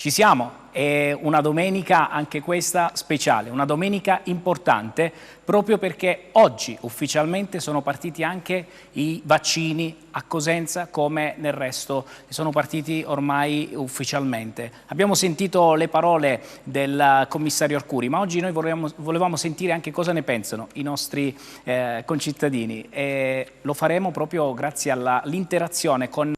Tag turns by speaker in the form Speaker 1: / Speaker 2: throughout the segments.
Speaker 1: Ci siamo, è una domenica anche questa speciale, una domenica importante proprio perché oggi ufficialmente sono partiti anche i vaccini a Cosenza come nel resto, sono partiti ormai ufficialmente. Abbiamo sentito le parole del commissario Arcuri, ma oggi noi volevamo sentire anche cosa ne pensano i nostri concittadini e lo faremo proprio grazie all'interazione con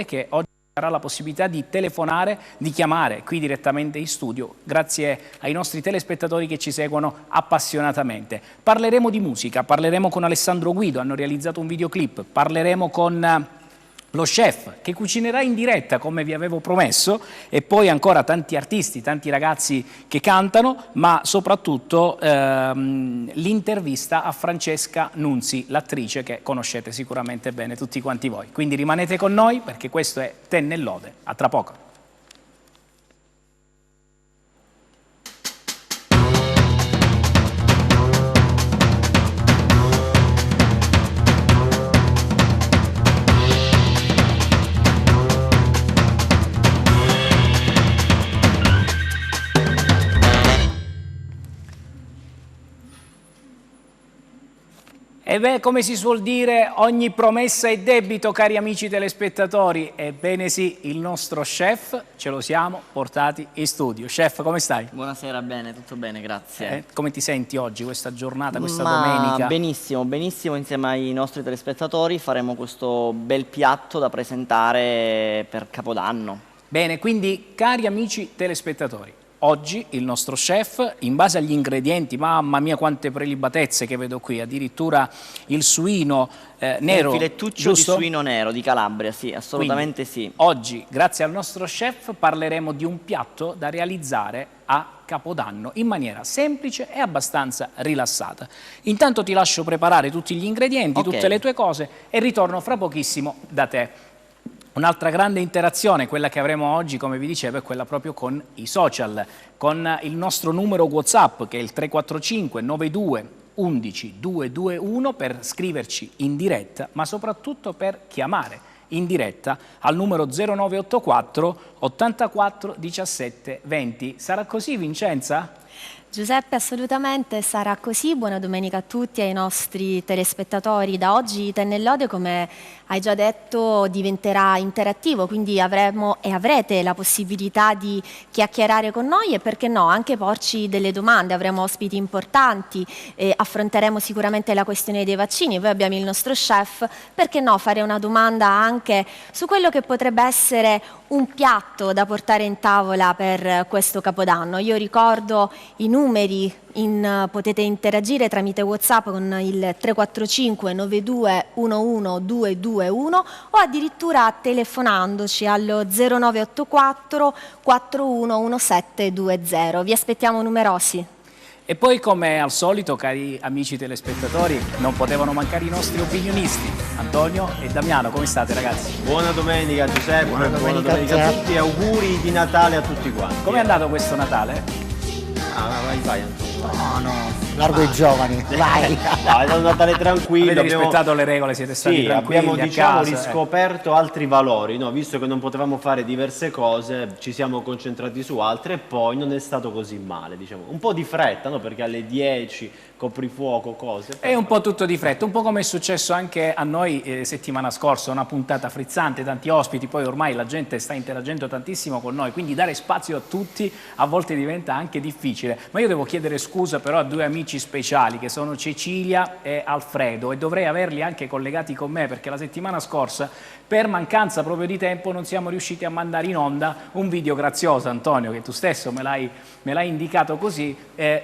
Speaker 1: che oggi avrà la possibilità di telefonare, di chiamare qui direttamente in studio, grazie ai nostri telespettatori che ci seguono appassionatamente. Parleremo di musica, parleremo con Alessandro Guido, hanno realizzato un videoclip, parleremo con lo chef che cucinerà in diretta come vi avevo promesso e poi ancora tanti artisti, tanti ragazzi che cantano, ma soprattutto l'intervista a Francesca Nunzi, l'attrice che conoscete sicuramente bene tutti quanti voi. Quindi rimanete con noi perché questo è Ten e Lode. A tra poco. E beh, come si suol dire, ogni promessa è debito, cari amici telespettatori. Ebbene sì, il nostro chef ce lo siamo portati in studio. Chef, come stai?
Speaker 2: Buonasera, bene, tutto bene, grazie.
Speaker 1: Come ti senti oggi, questa giornata, questa domenica?
Speaker 2: Benissimo, benissimo. Insieme ai nostri telespettatori faremo questo bel piatto da presentare per Capodanno.
Speaker 1: Bene, quindi, cari amici telespettatori, oggi il nostro chef, in base agli ingredienti, mamma mia quante prelibatezze che vedo qui, addirittura il suino nero,
Speaker 2: un filettuccio
Speaker 1: giusto?
Speaker 2: di suino nero di Calabria, sì, assolutamente. Quindi, sì.
Speaker 1: Oggi, grazie al nostro chef, parleremo di un piatto da realizzare a Capodanno in maniera semplice e abbastanza rilassata. Intanto ti lascio preparare tutti gli ingredienti, tutte le tue cose e ritorno fra pochissimo da te. Un'altra grande interazione, quella che avremo oggi, come vi dicevo, è quella proprio con i social, con il nostro numero WhatsApp che è il 345 92 11 221 per scriverci in diretta, ma soprattutto per chiamare in diretta al numero 0984 84 17 20. Sarà così, Vincenza?
Speaker 3: Giuseppe, assolutamente sarà così. Buona domenica a tutti, ai nostri telespettatori. Da oggi Ten e Lode, come hai già detto, diventerà interattivo, quindi avremo e avrete la possibilità di chiacchierare con noi e, perché no, anche porci delle domande. Avremo ospiti importanti, affronteremo sicuramente la questione dei vaccini. Poi abbiamo il nostro chef, perché no, fare una domanda anche su quello che potrebbe essere un piatto da portare in tavola per questo Capodanno. Io ricordo i numeri, potete interagire tramite WhatsApp con il 345 92 11 221 o addirittura telefonandoci allo 0984 411720. Vi aspettiamo numerosi.
Speaker 1: E poi, come al solito, cari amici telespettatori, non potevano mancare i nostri opinionisti, Antonio e Damiano. Come state, ragazzi?
Speaker 4: Buona domenica, Giuseppe, buona domenica a tutti e auguri di Natale a tutti quanti.
Speaker 1: Com'è andato questo Natale?
Speaker 4: Vai Antonio.
Speaker 5: No, largo i giovani, vai.
Speaker 4: No, è un Natale tranquillo.
Speaker 1: Avete rispettato le regole, siete stati tranquilli.
Speaker 4: Abbiamo,
Speaker 1: a
Speaker 4: diciamo,
Speaker 1: casa,
Speaker 4: riscoperto altri valori, no? Visto che non potevamo fare diverse cose, ci siamo concentrati su altre e poi non è stato così male, diciamo. Un po' di fretta, no? Perché alle 10 coprifuoco, cose.
Speaker 1: È un po' tutto di fretta, un po' come è successo anche a noi settimana scorsa, una puntata frizzante, tanti ospiti, poi ormai la gente sta interagendo tantissimo con noi, quindi dare spazio a tutti a volte diventa anche difficile. Ma io devo chiedere scusa però a due amici speciali che sono Cecilia e Alfredo e dovrei averli anche collegati con me perché la settimana scorsa per mancanza proprio di tempo non siamo riusciti a mandare in onda un video grazioso, Antonio, che tu stesso me l'hai indicato così,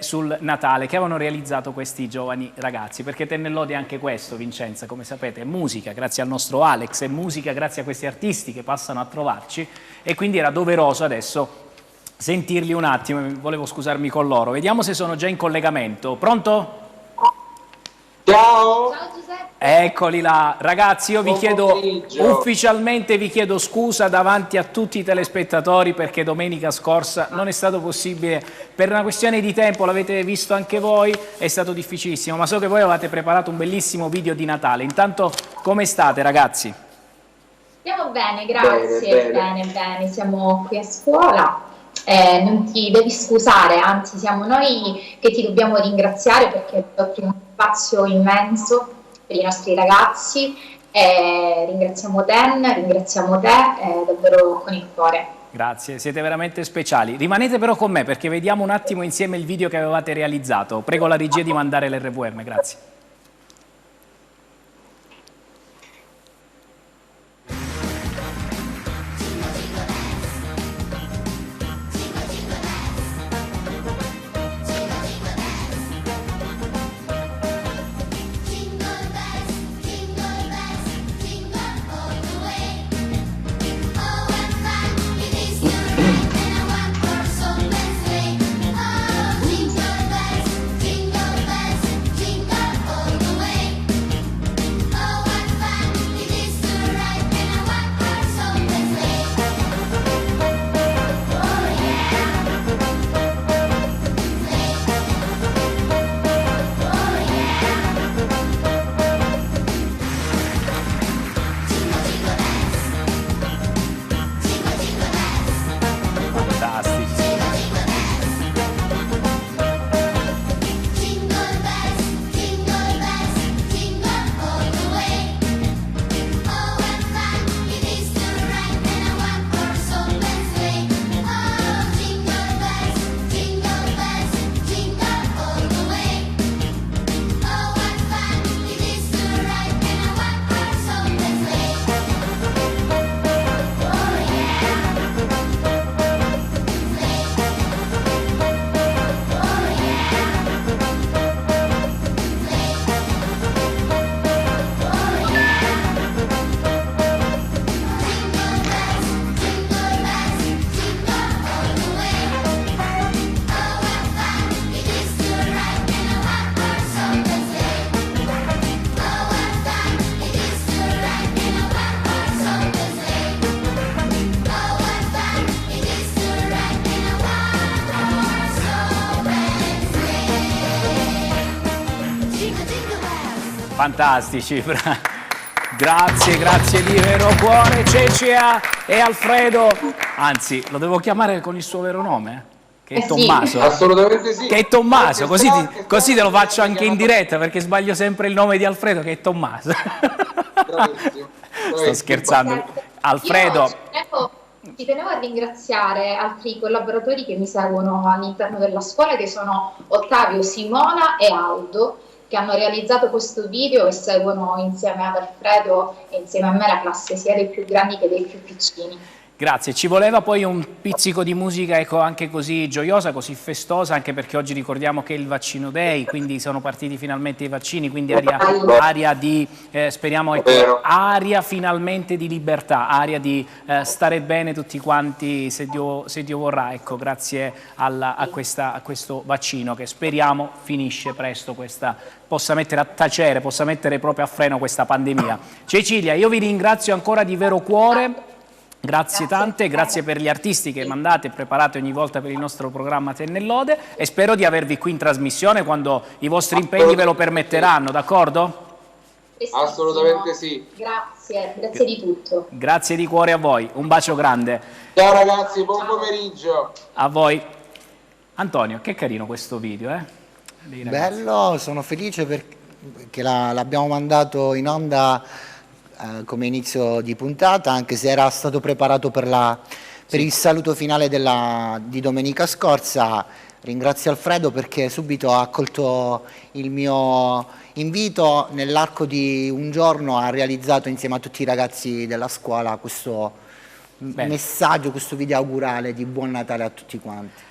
Speaker 1: sul Natale, che avevano realizzato questi giovani ragazzi, perché Ten e Lode è anche questo, Vincenza, come sapete, è musica grazie al nostro Alex, è musica grazie a questi artisti che passano a trovarci e quindi era doveroso adesso sentirli un attimo, volevo scusarmi con loro. Vediamo se sono già in collegamento. Pronto?
Speaker 6: Ciao!
Speaker 3: Ciao Giuseppe!
Speaker 1: Eccoli là, ragazzi, io vi chiedo, ufficialmente vi chiedo scusa davanti a tutti i telespettatori perché domenica scorsa non è stato possibile, per una questione di tempo, l'avete visto anche voi, è stato difficilissimo, ma so che voi avevate preparato un bellissimo video di Natale. Intanto, come state, ragazzi?
Speaker 6: Stiamo bene, grazie, bene, siamo qui a scuola. Non ti devi scusare, anzi siamo noi che ti dobbiamo ringraziare perché offri uno spazio immenso per i nostri ragazzi. Ringraziamo te davvero con il cuore.
Speaker 1: Grazie, siete veramente speciali. Rimanete però con me perché vediamo un attimo insieme il video che avevate realizzato. Prego la regia di mandare l'RVM, grazie. Fantastici, grazie di vero cuore Cecilia e Alfredo, anzi lo devo chiamare con il suo vero nome? Che è Tommaso?
Speaker 7: Sì. Assolutamente sì.
Speaker 1: Che è Tommaso, così te lo faccio anche in diretta perché sbaglio sempre il nome di Alfredo che è Tommaso.
Speaker 7: Bravissimo.
Speaker 1: Sto scherzando. Alfredo.
Speaker 6: Ci tenevo a ringraziare altri collaboratori che mi seguono all'interno della scuola, che sono Ottavio, Simona e Aldo, che hanno realizzato questo video e seguono insieme ad Alfredo e insieme a me la classe sia dei più grandi che dei più piccini.
Speaker 1: Grazie, ci voleva poi un pizzico di musica, ecco, anche così gioiosa, così festosa, anche perché oggi ricordiamo che è il vaccino day, quindi sono partiti finalmente i vaccini, quindi aria di, speriamo, ecco, aria finalmente di libertà, aria di stare bene tutti quanti se Dio vorrà, ecco, grazie a questo vaccino che speriamo finisce presto, possa mettere a tacere, possa mettere proprio a freno questa pandemia. Cecilia, io vi ringrazio ancora di vero cuore. Grazie tante, grazie per gli artisti che mandate e preparate ogni volta per il nostro programma Tennellode e spero di avervi qui in trasmissione quando i vostri impegni ve lo permetteranno, d'accordo?
Speaker 7: Assolutamente sì.
Speaker 6: Grazie di tutto.
Speaker 1: Grazie di cuore a voi, un bacio grande.
Speaker 7: Ciao ragazzi, buon pomeriggio.
Speaker 1: A voi. Antonio, che carino questo video, eh?
Speaker 5: Bello, sono felice perché l'abbiamo mandato in onda come inizio di puntata, anche se era stato preparato per il saluto finale di domenica scorsa. Ringrazio Alfredo perché subito ha accolto il mio invito, nell'arco di un giorno ha realizzato insieme a tutti i ragazzi della scuola questo messaggio, questo video augurale di buon Natale a tutti quanti.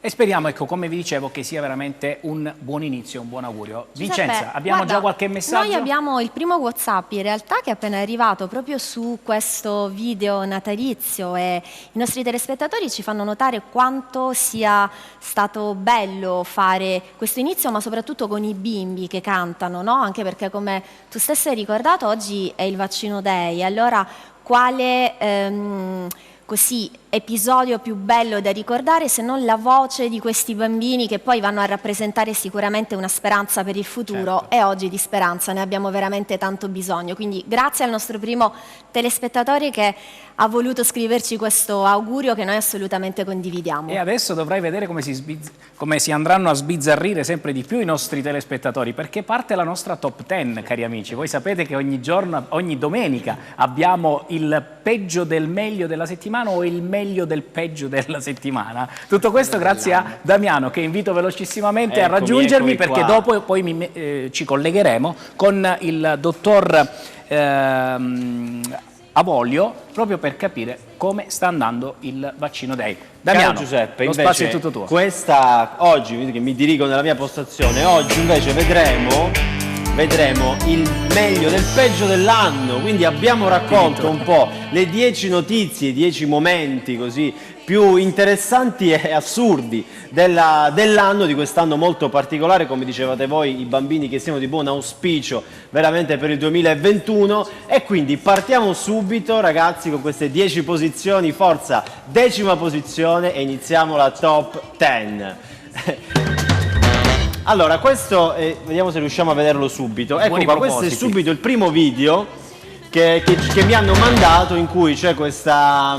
Speaker 1: E speriamo, ecco, come vi dicevo, che sia veramente un buon inizio, un buon augurio.
Speaker 3: Giuseppe,
Speaker 1: Vincenza, abbiamo già qualche messaggio?
Speaker 3: Noi abbiamo il primo WhatsApp in realtà che è appena arrivato proprio su questo video natalizio e i nostri telespettatori ci fanno notare quanto sia stato bello fare questo inizio, ma soprattutto con i bimbi che cantano, no? Anche perché, come tu stesso hai ricordato, oggi è il vaccino day, allora quale così episodio più bello da ricordare se non la voce di questi bambini che poi vanno a rappresentare sicuramente una speranza per il futuro, e oggi di speranza ne abbiamo veramente tanto bisogno. Quindi grazie al nostro primo telespettatore che ha voluto scriverci questo augurio che noi assolutamente condividiamo.
Speaker 1: E adesso dovrai vedere come si andranno a sbizzarrire sempre di più i nostri telespettatori, perché parte la nostra top 10, cari amici. Voi sapete che ogni giorno, ogni domenica abbiamo il peggio del meglio della settimana o il meglio del peggio della settimana. Tutto questo grazie a Damiano, che invito velocissimamente a raggiungermi, perché dopo poi ci collegheremo con il dottor Avolio, proprio per capire come sta andando il vaccino Day. Damiano,
Speaker 4: Giuseppe,
Speaker 1: lo spazio è tutto tuo.
Speaker 4: Oggi, che mi dirigo nella mia postazione, oggi invece vedremo il meglio del peggio dell'anno, quindi abbiamo raccolto un po' le 10 notizie, i 10 momenti così più interessanti e assurdi dell'anno, di quest'anno molto particolare, come dicevate voi, i bambini che siano di buon auspicio veramente per il 2021, e quindi partiamo subito ragazzi con queste 10 posizioni, forza, 10ª posizione, e iniziamo la top 10. Allora, questo, vediamo se riusciamo a vederlo subito. Ecco qua, questo è subito il primo video che mi hanno mandato, in cui c'è questa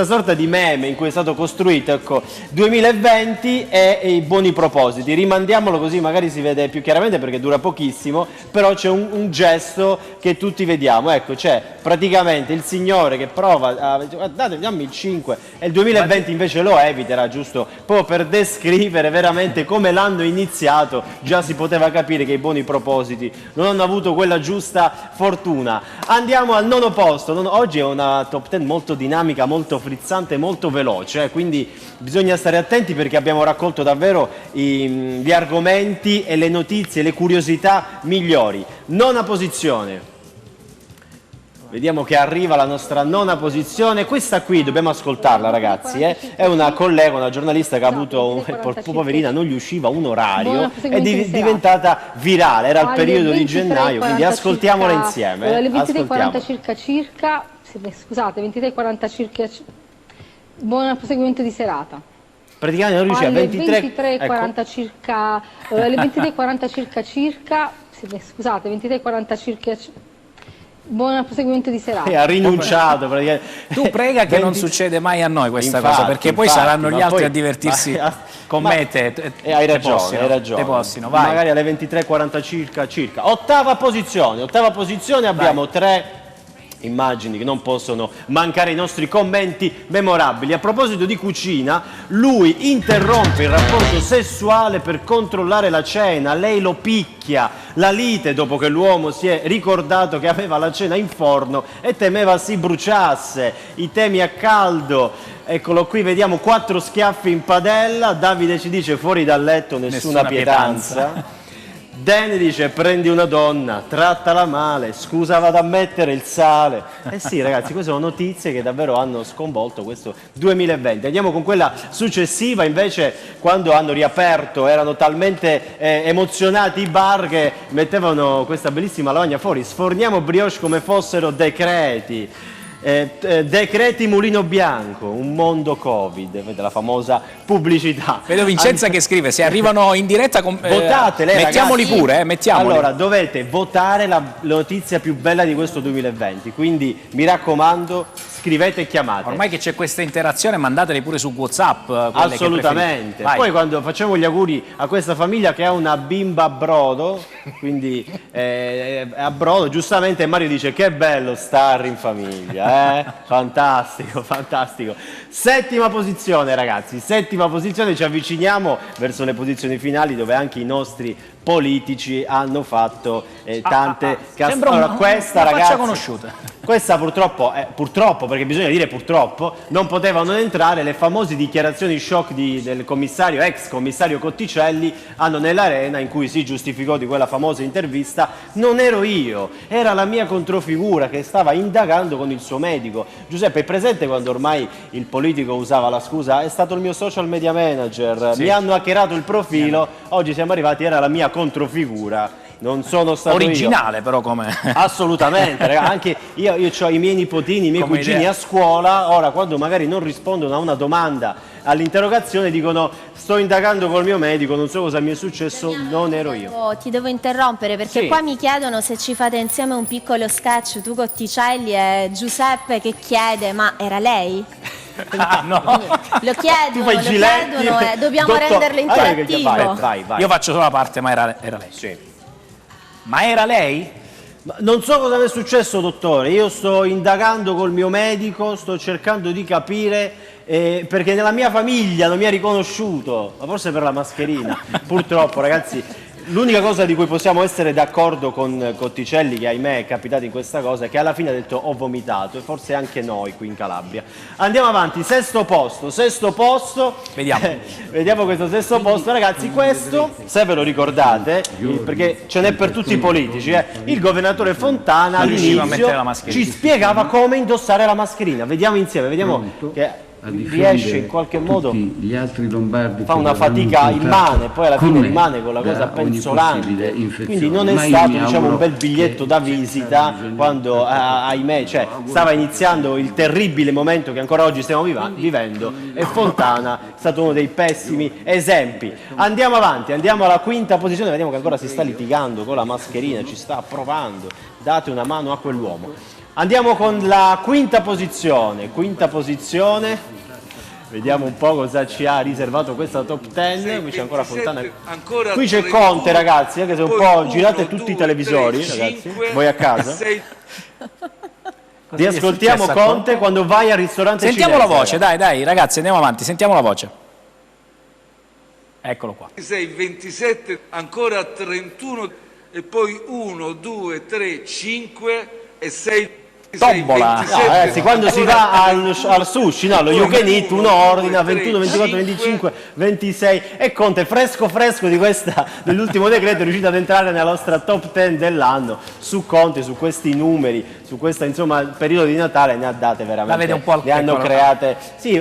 Speaker 4: sorta di meme in cui è stato costruito, ecco, 2020 e i buoni propositi. Rimandiamolo così magari si vede più chiaramente, perché dura pochissimo, però c'è un gesto che tutti vediamo. Ecco, c'è praticamente il signore che prova a dammi il 5, e il 2020 invece lo eviterà, giusto proprio per descrivere veramente come l'anno iniziato. Già si poteva capire che i buoni propositi non hanno avuto quella giusta fortuna. Andiamo al 9° posto. Oggi è una top 10 molto dinamica, molto frizzante, molto veloce, quindi bisogna stare attenti, perché abbiamo raccolto davvero gli argomenti e le notizie, le curiosità migliori. 9ª posizione. Vediamo che arriva la nostra 9ª posizione. Questa qui dobbiamo ascoltarla, ragazzi, è una collega, una giornalista che ha avuto, poverina, non gli usciva un orario, è diventata virale, era il periodo di gennaio, quindi ascoltiamola insieme.
Speaker 8: Alle 23:40 circa, scusate, 23:40 circa, buon proseguimento di serata.
Speaker 4: Praticamente non riusciva,
Speaker 8: alle
Speaker 4: 23:40
Speaker 8: ecco. Circa, alle 23:40 circa, scusate, 23:40 circa, buon proseguimento di serata.
Speaker 4: Ha rinunciato praticamente.
Speaker 1: Tu prega che non succede mai a noi questa cosa, perché poi saranno gli altri a divertirsi con me.
Speaker 4: Hai ragione, hai ragione.
Speaker 1: Vai.
Speaker 4: Magari alle 23:40 circa. 8ª posizione abbiamo 3 immagini che non possono mancare i nostri commenti memorabili. A proposito di cucina, lui interrompe il rapporto sessuale per controllare la cena, lei lo picchia, la lite dopo che l'uomo si è ricordato che aveva la cena in forno e temeva si bruciasse, i temi a caldo. Eccolo qui, vediamo 4 schiaffi in padella. Davide ci dice fuori dal letto nessuna pietanza. Dan dice prendi una donna, trattala male, scusa vado a mettere il sale. Eh sì ragazzi, queste sono notizie che davvero hanno sconvolto questo 2020. Andiamo con quella successiva, invece, quando hanno riaperto erano talmente emozionati i bar che mettevano questa bellissima lavagna fuori: sforniamo brioche come fossero decreti. Decreti Mulino Bianco, un mondo Covid, vedete la famosa pubblicità.
Speaker 1: Vedo Vincenza che scrive: se arrivano in diretta
Speaker 4: votatele,
Speaker 1: mettiamoli
Speaker 4: ragazzi.
Speaker 1: Pure, mettiamoli.
Speaker 4: Allora dovete votare la notizia più bella di questo 2020, quindi mi raccomando, scrivete e chiamate.
Speaker 1: Ormai che c'è questa interazione, mandateli pure su WhatsApp.
Speaker 4: Assolutamente. Poi quando facciamo gli auguri a questa famiglia che ha una bimba a brodo, quindi a brodo, giustamente Mario dice che bello stare in famiglia. Fantastico, fantastico. 7ª posizione ragazzi, 7ª posizione, ci avviciniamo verso le posizioni finali, dove anche i nostri politici hanno fatto tante
Speaker 1: allora, questa
Speaker 4: ragazzi,
Speaker 1: conosciuta.
Speaker 4: Questa purtroppo, perché bisogna dire purtroppo, non potevano entrare le famose dichiarazioni shock del commissario, ex commissario Cotticelli, nell'arena, in cui si giustificò di quella famosa intervista: non ero io, era la mia controfigura che stava indagando con il suo medico. Giuseppe, è presente quando ormai il politico usava la scusa è stato il mio social media manager, mi hanno hackerato il profilo, oggi siamo arrivati, era la mia controfigura. non sono stato
Speaker 1: originale però come
Speaker 4: assolutamente, ragazzi. Anche io ho i miei nipotini, i miei
Speaker 1: come
Speaker 4: cugini
Speaker 1: idea.
Speaker 4: a scuola, ora quando magari non rispondono a una domanda all'interrogazione dicono sto indagando col mio medico, non so cosa mi è successo, non ero io.
Speaker 3: Ti devo interrompere perché
Speaker 4: Sì.
Speaker 3: qua mi chiedono se ci fate insieme un piccolo sketch, tu Cotticelli e Giuseppe che chiede ma era lei?
Speaker 1: Ah, no.
Speaker 3: Lo chiedono,
Speaker 4: Tu fai giletti,
Speaker 3: e dobbiamo
Speaker 4: dottor-
Speaker 3: renderlo interattivo.
Speaker 4: Vai.
Speaker 1: Io faccio solo la parte, ma era lei.
Speaker 4: Sì.
Speaker 1: Ma era lei?
Speaker 4: Ma non so cosa mi è successo, dottore. Io sto indagando col mio medico, sto cercando di capire perché nella mia famiglia non mi ha riconosciuto, ma forse per la mascherina. Purtroppo, ragazzi, l'unica cosa di cui possiamo essere d'accordo con Cotticelli, che ahimè è capitato in questa cosa, è che alla fine ha detto ho vomitato, e forse anche noi qui in Calabria. Andiamo avanti, sesto posto.
Speaker 1: Vediamo.
Speaker 4: Vediamo questo sesto posto, ragazzi. Questo, se ve lo ricordate, perché ce n'è per tutti i politici, il governatore Fontana
Speaker 1: Non riusciva a mettere la
Speaker 4: all'inizio
Speaker 1: mascherina.
Speaker 4: ci spiegava come indossare la mascherina. Vediamo insieme, vediamo che riesce in qualche modo,
Speaker 9: gli altri lombardi
Speaker 4: fa una fatica immane, poi alla fine rimane con la cosa penzolante, quindi non è stato, diciamo, un bel biglietto da visita quando ahimè, cioè, stava iniziando il terribile momento che ancora oggi stiamo vivendo, e Fontana è stato uno dei pessimi esempi. Andiamo avanti, andiamo alla quinta posizione, vediamo che ancora si sta litigando con la mascherina, ci sta provando, date una mano a quell'uomo. Andiamo con la quinta posizione, vediamo un po' cosa ci ha riservato questa top 10, qui c'è ancora Fontana, qui c'è Conte, ragazzi, anche se un po' girate tutti i televisori, ragazzi, voi a casa, ti ascoltiamo Conte quando vai al ristorante
Speaker 1: Sentiamo
Speaker 4: cinese,
Speaker 1: la voce, dai, ragazzi, andiamo avanti, sentiamo la voce. Eccolo qua.
Speaker 10: 26, 27, ancora 31 e poi 1, 2, 3, 5 e 6.
Speaker 1: Tombola.
Speaker 4: No, ragazzi, quando si va al sushi, no, lo you can eat, uno ordina 21, 24, 25, 26 e Conte fresco di questa, dell'ultimo decreto, è riuscito ad entrare nella nostra top 10 dell'anno. Su Conte, su questi numeri, su questo insomma periodo di Natale ne ha date veramente,
Speaker 1: la vede un po'
Speaker 4: ne hanno create. Sì,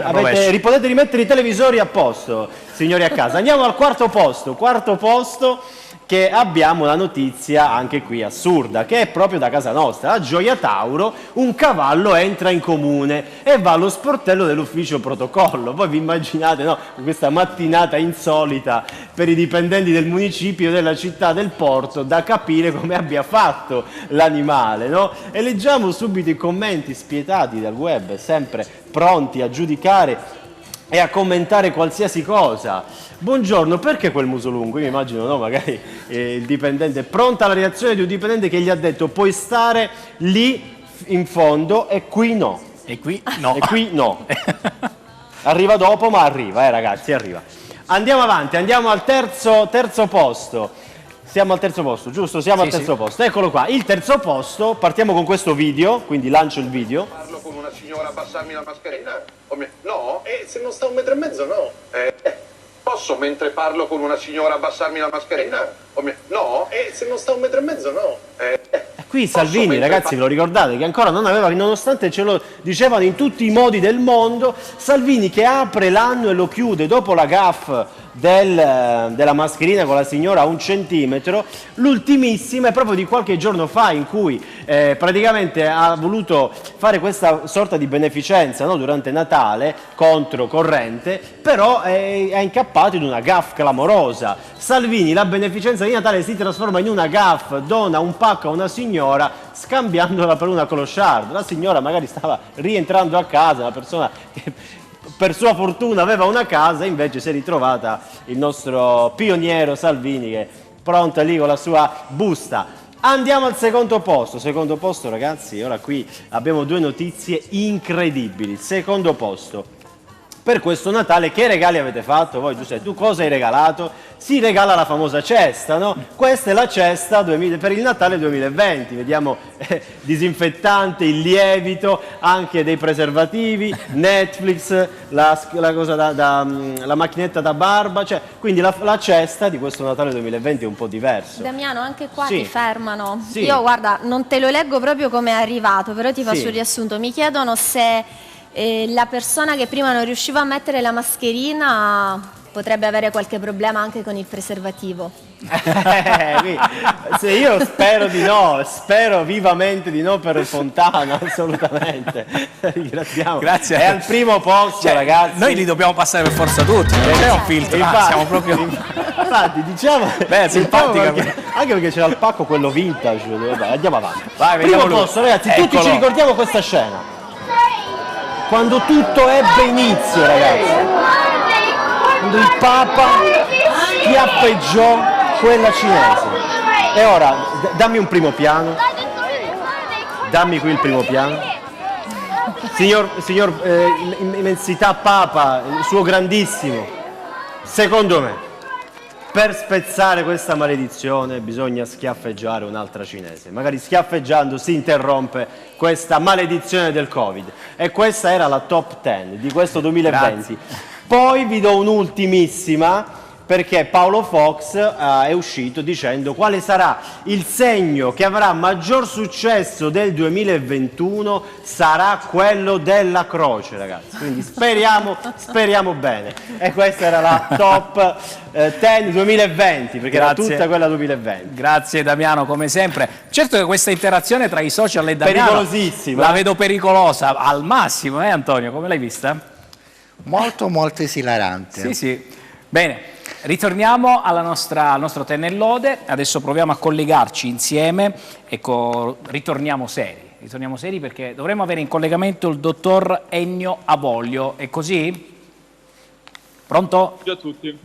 Speaker 4: potete rimettere i televisori a posto, signori a casa. Andiamo al quarto posto, che abbiamo la notizia anche qui assurda, che è proprio da casa nostra. A Gioia Tauro un cavallo entra in comune e va allo sportello dell'ufficio protocollo. Voi vi immaginate, no, questa mattinata insolita per i dipendenti del municipio, della città del Porto, da capire come abbia fatto l'animale, no? E leggiamo subito i commenti spietati dal web, sempre pronti a giudicare e a commentare qualsiasi cosa. Buongiorno, perché quel muso lungo? Io mi immagino, no, magari il dipendente, pronta la reazione di un dipendente che gli ha detto puoi stare lì in fondo e qui no.
Speaker 1: E qui no.
Speaker 4: E qui no. Arriva dopo, ma arriva, ragazzi, arriva. Andiamo avanti, andiamo al terzo posto. Siamo al terzo posto, giusto? Siamo al terzo posto. Eccolo qua, il terzo posto, partiamo con questo video, quindi lancio il video.
Speaker 11: Parlo con una signora, abbassarmi la mascherina? No? Se non sta 1,5 metri, no. Posso, mentre parlo con una signora, abbassarmi la mascherina? No? Se non sta 1,5 metri, no.
Speaker 4: Qui Salvini, ragazzi, ve lo ricordate, che ancora non aveva, nonostante ce lo dicevano in tutti i modi del mondo, Salvini che apre l'anno e lo chiude dopo la gaffe della mascherina con la signora a 1 centimetro, l'ultimissima è proprio di qualche giorno fa, in cui praticamente ha voluto fare questa sorta di beneficenza, no, durante Natale contro corrente, però è incappato in una gaffe clamorosa. Salvini, la beneficenza di Natale si trasforma in una gaffe, dona un pacco a una signora scambiandola per una clochard. La signora magari stava rientrando a casa, una persona che per sua fortuna aveva una casa, invece si è ritrovata il nostro pioniero Salvini che è pronta lì con la sua busta. Andiamo al secondo posto, ragazzi, ora qui abbiamo due notizie incredibili. Secondo posto, per questo Natale che regali avete fatto? Voi, Giuseppe, tu cosa hai regalato? Si regala la famosa cesta, no? Questa è la cesta per il Natale 2020, vediamo disinfettante, il lievito, anche dei preservativi, Netflix, la macchinetta da barba, cioè, quindi la cesta di questo Natale 2020 è un po' diverso.
Speaker 3: Damiano, anche qua
Speaker 4: Sì.
Speaker 3: ti fermano.
Speaker 4: Sì.
Speaker 3: Io, guarda, non te lo leggo proprio come è arrivato, però ti faccio
Speaker 4: Sì.
Speaker 3: il riassunto. Mi chiedono se la persona che prima non riusciva a mettere la mascherina potrebbe avere qualche problema anche con il preservativo.
Speaker 4: Se io spero di no, spero vivamente di no per Fontana, assolutamente. Ringraziamo.
Speaker 1: Grazie.
Speaker 4: È al primo posto,
Speaker 1: Cioè,
Speaker 4: ragazzi.
Speaker 1: noi li dobbiamo passare per forza tutti, non c'è un filtro, siamo proprio...
Speaker 4: Infatti, diciamo...
Speaker 1: Beh, simpatica.
Speaker 4: Anche perché c'era il pacco, quello vintage. Vabbè, andiamo avanti.
Speaker 1: Vai,
Speaker 4: Primo
Speaker 1: vediamo lui.
Speaker 4: posto, ragazzi, tutti
Speaker 1: Eccolo.
Speaker 4: ci ricordiamo questa scena. Quando tutto ebbe inizio, ragazzi. Quando il Papa schiaffeggiò quella cinese. E ora, dammi un primo piano. Dammi qui il primo piano. Signor immensità Papa, il suo grandissimo. Secondo me, per spezzare questa maledizione bisogna schiaffeggiare un'altra cinese. Magari schiaffeggiando si interrompe questa maledizione del Covid. E questa era la top 10 di questo 2020.
Speaker 1: Grazie.
Speaker 4: Poi vi do un'ultimissima, perché Paolo Fox è uscito dicendo quale sarà il segno che avrà maggior successo del 2021 sarà quello della croce, ragazzi. Quindi speriamo bene. E questa era la top 10 2020, perché era tutta quella 2020.
Speaker 1: Grazie Damiano, come sempre. Certo che questa interazione tra i social e Damiano
Speaker 4: pericolosissima.
Speaker 1: La vedo pericolosa al massimo, Antonio? Come l'hai vista?
Speaker 5: Molto esilarante.
Speaker 1: Sì. Bene, ritorniamo al nostro Tennellode. Adesso proviamo a collegarci insieme. Ecco, ritorniamo seri perché dovremmo avere in collegamento il dottor Ennio Avolio. È così? Pronto?
Speaker 9: Ciao a tutti.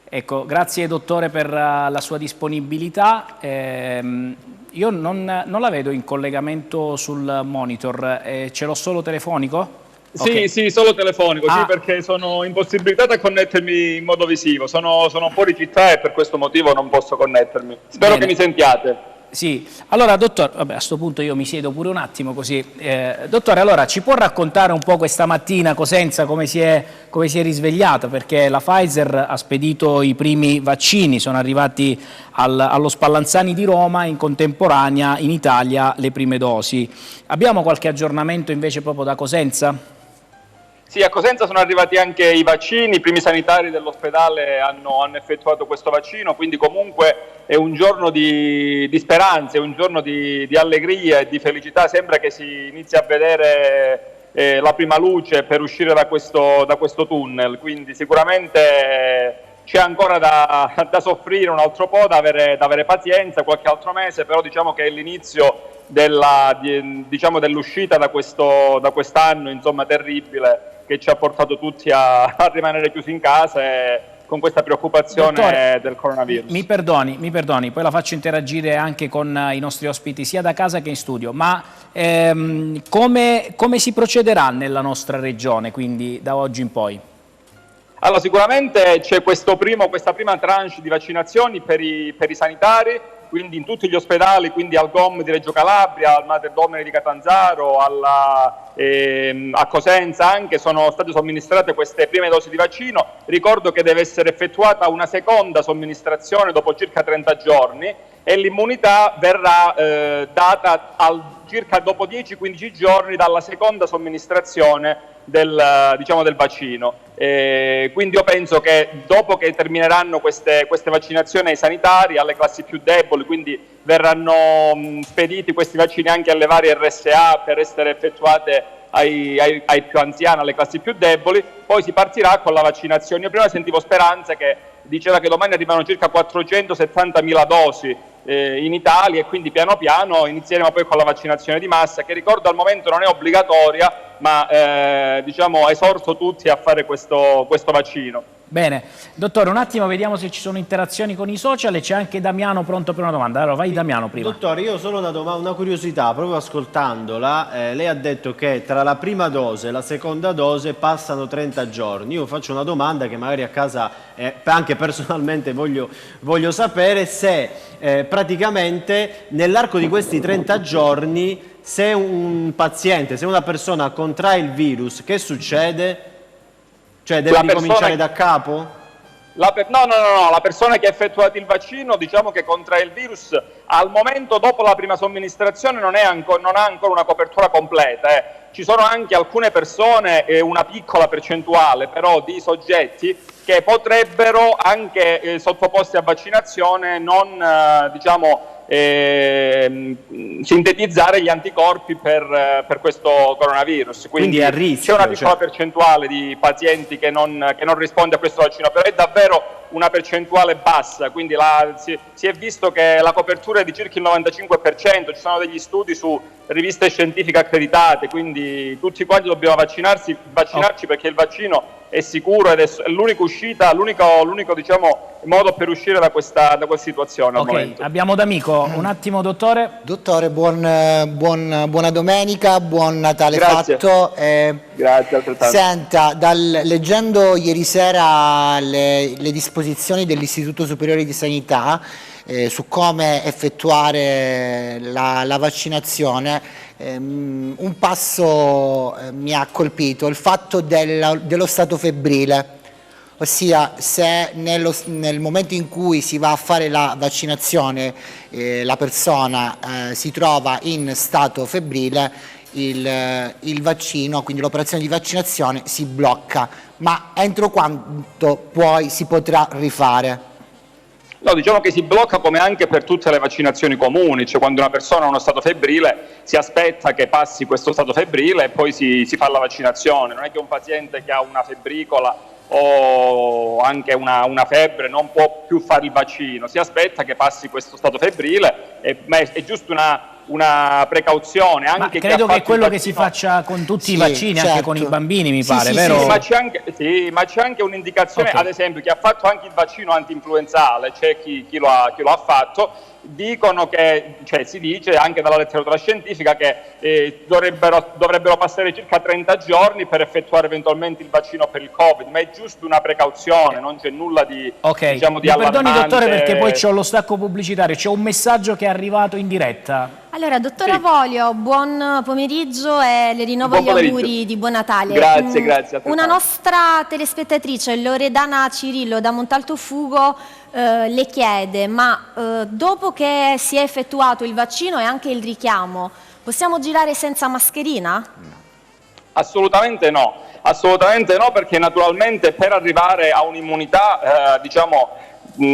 Speaker 1: Ecco, grazie dottore per la sua disponibilità. Io non la vedo in collegamento sul monitor, ce l'ho solo telefonico? Okay.
Speaker 9: Sì, solo telefonico, sì, perché sono impossibilitato a connettermi in modo visivo. Sono fuori città e per questo motivo non posso connettermi. Spero che mi sentiate.
Speaker 1: Sì, allora dottor, vabbè, a questo punto io mi siedo pure un attimo così. Dottore, allora ci può raccontare un po' questa mattina Cosenza come si è risvegliata? Perché la Pfizer ha spedito i primi vaccini, sono arrivati allo Spallanzani di Roma, in contemporanea in Italia le prime dosi. Abbiamo qualche aggiornamento invece proprio da Cosenza?
Speaker 9: Sì, a Cosenza sono arrivati anche i vaccini, i primi sanitari dell'ospedale hanno effettuato questo vaccino, quindi comunque è un giorno di speranza, è un giorno di allegria e di felicità. Sembra che si inizi a vedere la prima luce per uscire da questo tunnel, quindi sicuramente c'è ancora da soffrire un altro po', da avere pazienza, qualche altro mese, però diciamo che è l'inizio dell'uscita da quest'anno, insomma, terribile, che ci ha portato tutti a rimanere chiusi in casa e con questa preoccupazione
Speaker 1: Dottore,
Speaker 9: del coronavirus.
Speaker 1: Mi perdoni, poi la faccio interagire anche con i nostri ospiti sia da casa che in studio, ma come si procederà nella nostra regione, quindi da oggi in poi?
Speaker 9: Allora, sicuramente c'è questa prima tranche di vaccinazioni per i sanitari, quindi in tutti gli ospedali, quindi al GOM di Reggio Calabria, al Mater Domini di Catanzaro, a Cosenza anche, sono state somministrate queste prime dosi di vaccino. Ricordo che deve essere effettuata una seconda somministrazione dopo circa 30 giorni e l'immunità verrà data circa dopo 10-15 giorni dalla seconda somministrazione del vaccino. Quindi io penso che dopo che termineranno queste vaccinazioni ai sanitari, alle classi più deboli, quindi verranno spediti questi vaccini anche alle varie RSA per essere effettuate ai più anziani, alle classi più deboli, poi si partirà con la vaccinazione. Io prima sentivo Speranza che diceva che domani arrivano circa 470.000 dosi in Italia e quindi piano piano inizieremo poi con la vaccinazione di massa, che ricordo al momento non è obbligatoria, ma esorto tutti a fare questo vaccino.
Speaker 1: Bene, dottore, un attimo vediamo se ci sono interazioni con i social e c'è anche Damiano pronto per una domanda. Allora vai Damiano prima.
Speaker 4: Dottore, io ho solo una curiosità, proprio ascoltandola, lei ha detto che tra la prima dose e la seconda dose passano 30 giorni. Io faccio una domanda che magari a casa, anche personalmente voglio sapere se praticamente nell'arco di questi 30 giorni se un paziente, se una persona contrae il virus, che succede? Cioè deve ricominciare da capo?
Speaker 9: No, la persona che ha effettuato il vaccino, diciamo che contrae il virus al momento dopo la prima somministrazione non ha ancora una copertura completa. ci sono anche alcune persone, una piccola percentuale però di soggetti che potrebbero anche sottoposti a vaccinazione non sintetizzare gli anticorpi per questo coronavirus. Quindi
Speaker 4: è a rischio,
Speaker 9: c'è una piccola percentuale di pazienti che non risponde a questo vaccino, però è davvero una percentuale bassa, quindi si è visto che la copertura è di circa il 95%, ci sono degli studi su riviste scientifiche accreditate, quindi tutti quanti dobbiamo vaccinarci perché il vaccino è sicuro ed è l'unica uscita, l'unico modo per uscire da questa situazione al momento.
Speaker 1: Abbiamo D'Amico, un attimo dottore.
Speaker 5: Dottore, buona domenica, buon Natale.
Speaker 9: Grazie.
Speaker 5: Fatto.
Speaker 9: Grazie altrettanto.
Speaker 5: Senta, leggendo ieri sera le disposizioni dell'Istituto Superiore di Sanità su come effettuare la vaccinazione, un passo mi ha colpito, il fatto dello stato febbrile, ossia se nel momento in cui si va a fare la vaccinazione la persona si trova in stato febbrile, il vaccino, quindi l'operazione di vaccinazione si blocca, ma entro quanto poi si potrà rifare?
Speaker 9: No, diciamo che si blocca come anche per tutte le vaccinazioni comuni, cioè quando una persona ha uno stato febbrile si aspetta che passi questo stato febbrile e poi si fa la vaccinazione. Non è che un paziente che ha una febbricola o anche una febbre non può più fare il vaccino, si aspetta che passi questo stato febbrile, ma è giusto una precauzione. Anche
Speaker 1: credo che è quello che si faccia con tutti i vaccini,
Speaker 5: certo.
Speaker 1: Anche con i bambini, mi pare,
Speaker 5: sì,
Speaker 1: vero?
Speaker 9: Sì, ma c'è anche un'indicazione, ad esempio, chi ha fatto anche il vaccino anti-influenzale, c'è chi lo ha fatto, dicono che, si dice anche dalla letteratura scientifica che dovrebbero passare circa 30 giorni per effettuare eventualmente il vaccino per il Covid, ma è giusto una precauzione, non c'è nulla di di allarmante.
Speaker 1: Perdoni dottore, perché poi c'ho lo stacco pubblicitario, c'è un messaggio che è arrivato in diretta.
Speaker 3: Allora, dottor Avolio, buon pomeriggio e le rinnovo gli auguri di buon Natale.
Speaker 9: Grazie.
Speaker 3: Una nostra telespettatrice, Loredana Cirillo da Montalto Fugo, le chiede, ma dopo che si è effettuato il vaccino e anche il richiamo, possiamo girare senza mascherina?
Speaker 9: Assolutamente no, perché naturalmente per arrivare a un'immunità,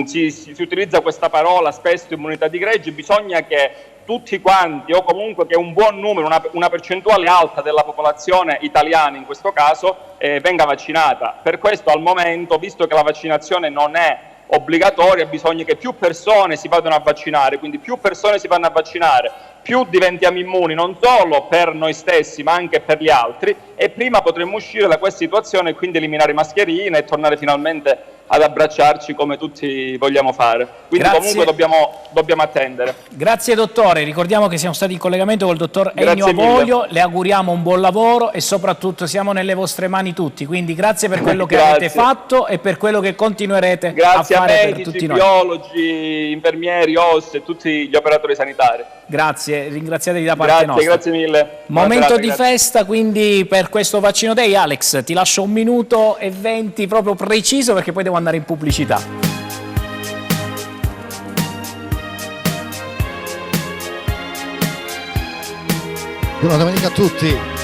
Speaker 9: si utilizza questa parola spesso, immunità di gregge, bisogna che tutti quanti, o comunque che un buon numero, una percentuale alta della popolazione italiana in questo caso, venga vaccinata. Per questo al momento, visto che la vaccinazione non è obbligatoria, bisogna che più persone si vadano a vaccinare, quindi più persone si vanno a vaccinare, più diventiamo immuni non solo per noi stessi ma anche per gli altri, e prima potremo uscire da questa situazione e quindi eliminare mascherine e tornare finalmente ad abbracciarci come tutti vogliamo fare. Quindi comunque dobbiamo attendere.
Speaker 1: Grazie dottore, ricordiamo che siamo stati in collegamento col dottor Ennio Avolio, le auguriamo un buon lavoro e soprattutto siamo nelle vostre mani tutti, quindi grazie per quello che avete fatto e per quello che continuerete a fare per tutti noi.
Speaker 9: Biologi, infermieri, OS e tutti gli operatori sanitari.
Speaker 1: Grazie, ringraziatevi da parte nostra.
Speaker 9: Grazie mille.
Speaker 1: Momento di festa quindi per questo Vaccino Day. Alex, ti lascio 1 minuto e 20 proprio preciso perché poi devo andare in pubblicità.
Speaker 12: Buona domenica a tutti.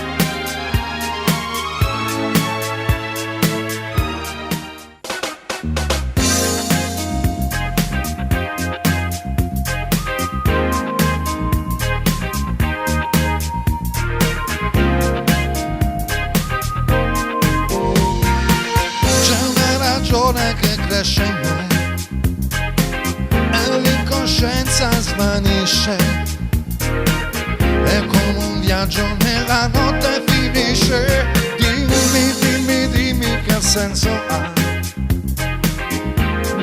Speaker 13: Che cresce in me e l'incoscienza svanisce, è come un viaggio nella notte finisce. Dimmi che senso ha